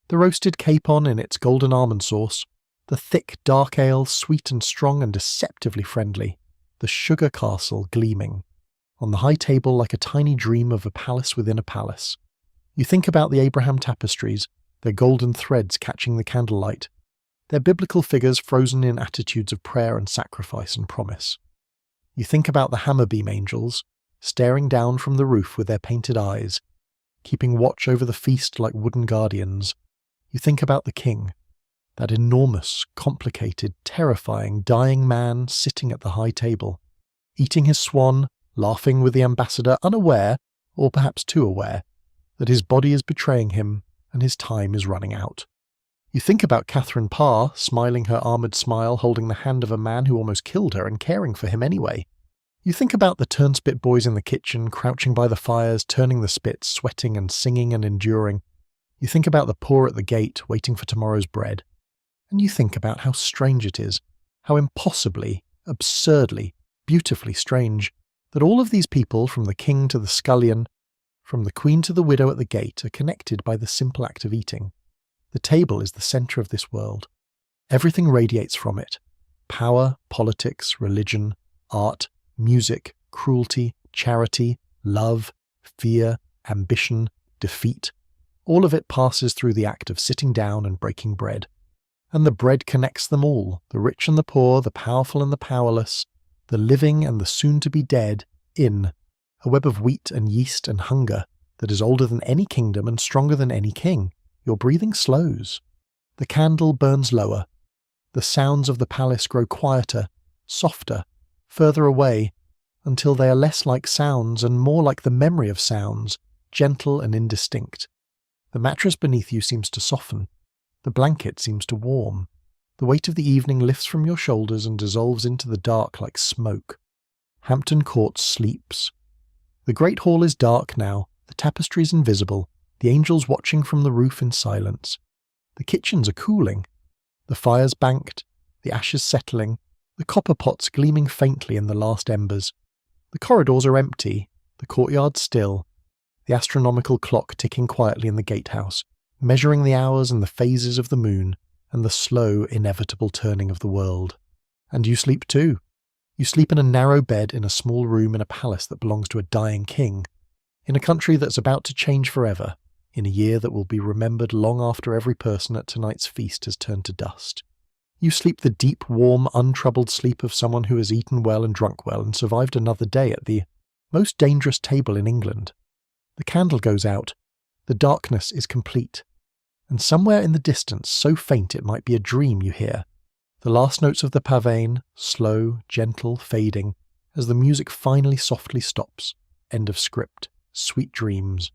the roasted capon in its golden almond sauce, the thick, dark ale, sweet and strong and deceptively friendly, the sugar castle gleaming, on the high table like a tiny dream of a palace within a palace. You think about the Abraham tapestries, their golden threads catching the candlelight, their biblical figures frozen in attitudes of prayer and sacrifice and promise. You think about the hammerbeam angels, staring down from the roof with their painted eyes, keeping watch over the feast like wooden guardians. You think about the king, that enormous, complicated, terrifying, dying man sitting at the high table, eating his swan, laughing with the ambassador, unaware, or perhaps too aware, that his body is betraying him and his time is running out. You think about Catherine Parr, smiling her armoured smile, holding the hand of a man who almost killed her and caring for him anyway. You think about the turnspit boys in the kitchen, crouching by the fires, turning the spits, sweating and singing and enduring. You think about the poor at the gate, waiting for tomorrow's bread. And you think about how strange it is, how impossibly, absurdly, beautifully strange, that all of these people, from the king to the scullion, from the queen to the widow at the gate, are connected by the simple act of eating. The table is the centre of this world. Everything radiates from it. Power, politics, religion, art, music, cruelty, charity, love, fear, ambition, defeat. All of it passes through the act of sitting down and breaking bread. And the bread connects them all, the rich and the poor, the powerful and the powerless, the living and the soon-to-be dead, in a web of wheat and yeast and hunger that is older than any kingdom and stronger than any king. Your breathing slows. The candle burns lower. The sounds of the palace grow quieter, softer, further away, until they are less like sounds and more like the memory of sounds, gentle and indistinct. The mattress beneath you seems to soften. The blanket seems to warm. The weight of the evening lifts from your shoulders and dissolves into the dark like smoke. Hampton Court sleeps. The great hall is dark now, the tapestries invisible, the angels watching from the roof in silence. The kitchens are cooling. The fires banked, the ashes settling, the copper pots gleaming faintly in the last embers. The corridors are empty, the courtyard still, the astronomical clock ticking quietly in the gatehouse, measuring the hours and the phases of the moon, and the slow, inevitable turning of the world. And you sleep too. You sleep in a narrow bed in a small room in a palace that belongs to a dying king, in a country that's about to change forever, in a year that will be remembered long after every person at tonight's feast has turned to dust. You sleep the deep, warm, untroubled sleep of someone who has eaten well and drunk well and survived another day at the most dangerous table in England. The candle goes out. The darkness is complete. And somewhere in the distance, so faint it might be a dream, you hear the last notes of the pavane, slow, gentle, fading, as the music finally softly stops. End of script. Sweet dreams.